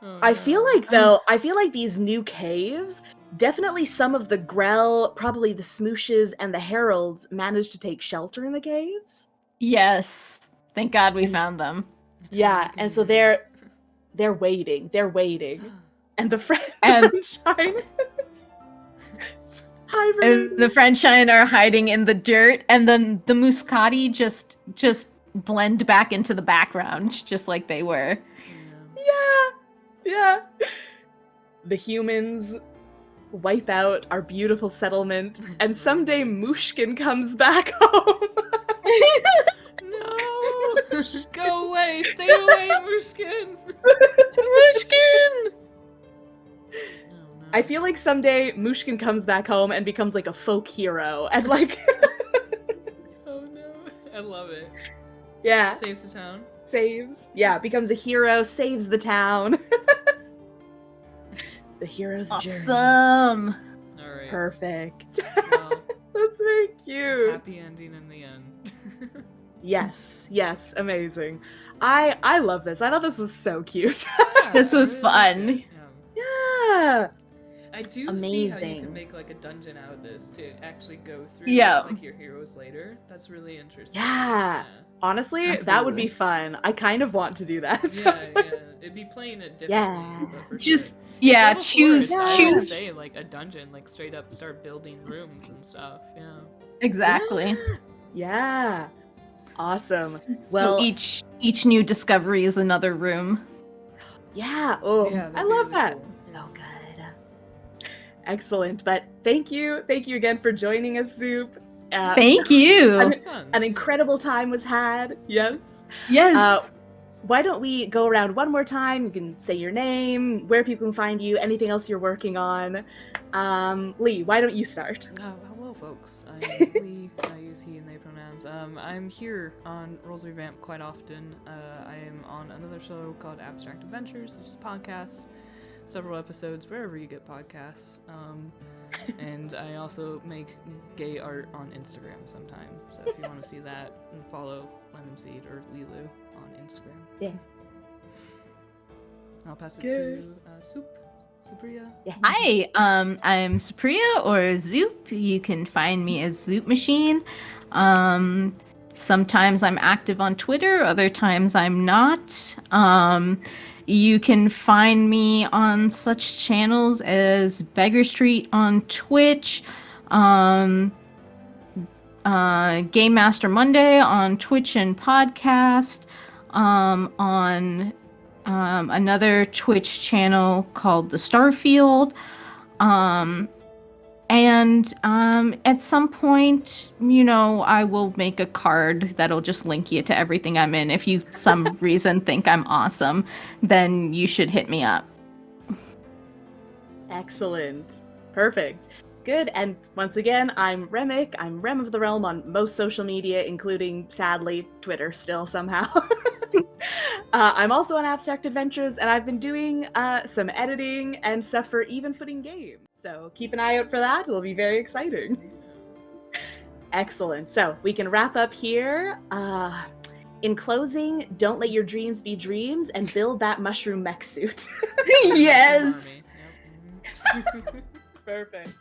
Oh, I feel no. like though, I feel like these new caves, definitely some of the Grell, probably the Smooshes and the Heralds managed to take shelter in the caves. Yes, thank God we found them. Yeah, and so they're waiting, and the And- Friendshine And hibernating. the Friendshine are hiding in the dirt, and then the Muscati just blend back into the background, just like they were. Yeah. The humans wipe out our beautiful settlement, and someday Mushkin comes back home. No! Go away! Stay away, Mushkin! Mushkin! Oh, no. I feel like someday Mushkin comes back home and becomes like a folk hero, and like, Oh no. I love it. yeah, Saves the town. becomes a hero, saves the town. The hero's journey. Awesome. Alright. Perfect. Well, That's very cute. happy ending in the end. Yes, amazing. I love this. I thought this was so cute. Yeah, This was I really liked fun. it, yeah. Yeah. I do see how you Amazing. can make like a dungeon out of this to actually go through Yeah. with, like your heroes later. That's really interesting. Yeah. Honestly, that would be Absolutely. fun. I kind of want to do that. Yeah. It'd be playing it differently. Yeah. But for Just sure. yeah, So choose before, I would choose say like a dungeon, like straight up start building rooms and stuff. Yeah. exactly. Yeah. Awesome. So Well, each new discovery is another room. yeah. Oh, Yeah, that'd I be love really that. cool. So good. Excellent. But thank you again for joining us, Zoop. Thank you. It was fun. An incredible time was had. Yes. Yes. Why don't we go around one more time? You can say your name, where people can find you, anything else you're working on. Lee, why don't you start? Hello, folks. I'm Lee. I use he and they pronouns. I'm here on Rolls Revamped quite often. I am on another show called Abstract Adventures, which is a podcast. Several episodes wherever you get podcasts. And I also make gay art on Instagram sometimes. So if you want to see that, and follow Lemonseed or Lilu on Instagram. Yeah. I'll pass it Good. to Supriya. Yeah. Hi, I'm Supriya or Zoop. You can find me as Zoop Machine. Sometimes I'm active on Twitter, other times I'm not. You can find me on such channels as Beggar Street on Twitch, Game Master Monday on Twitch and podcast, on another Twitch channel called The Starfield. And at some point, I will make a card that'll just link you to everything I'm in. If you some reason think I'm awesome, then you should hit me up. Excellent. Perfect. Good. And once again, I'm Remick. I'm Rem of the Realm on most social media, including, sadly, Twitter still somehow. I'm also on Abstract Adventures, and I've been doing some editing and stuff for Even Footing Games. So keep an eye out for that. It'll be very exciting. Excellent. So we can wrap up here. In closing, don't let your dreams be dreams and build that mushroom mech suit. Yes. Army. Yep. Perfect.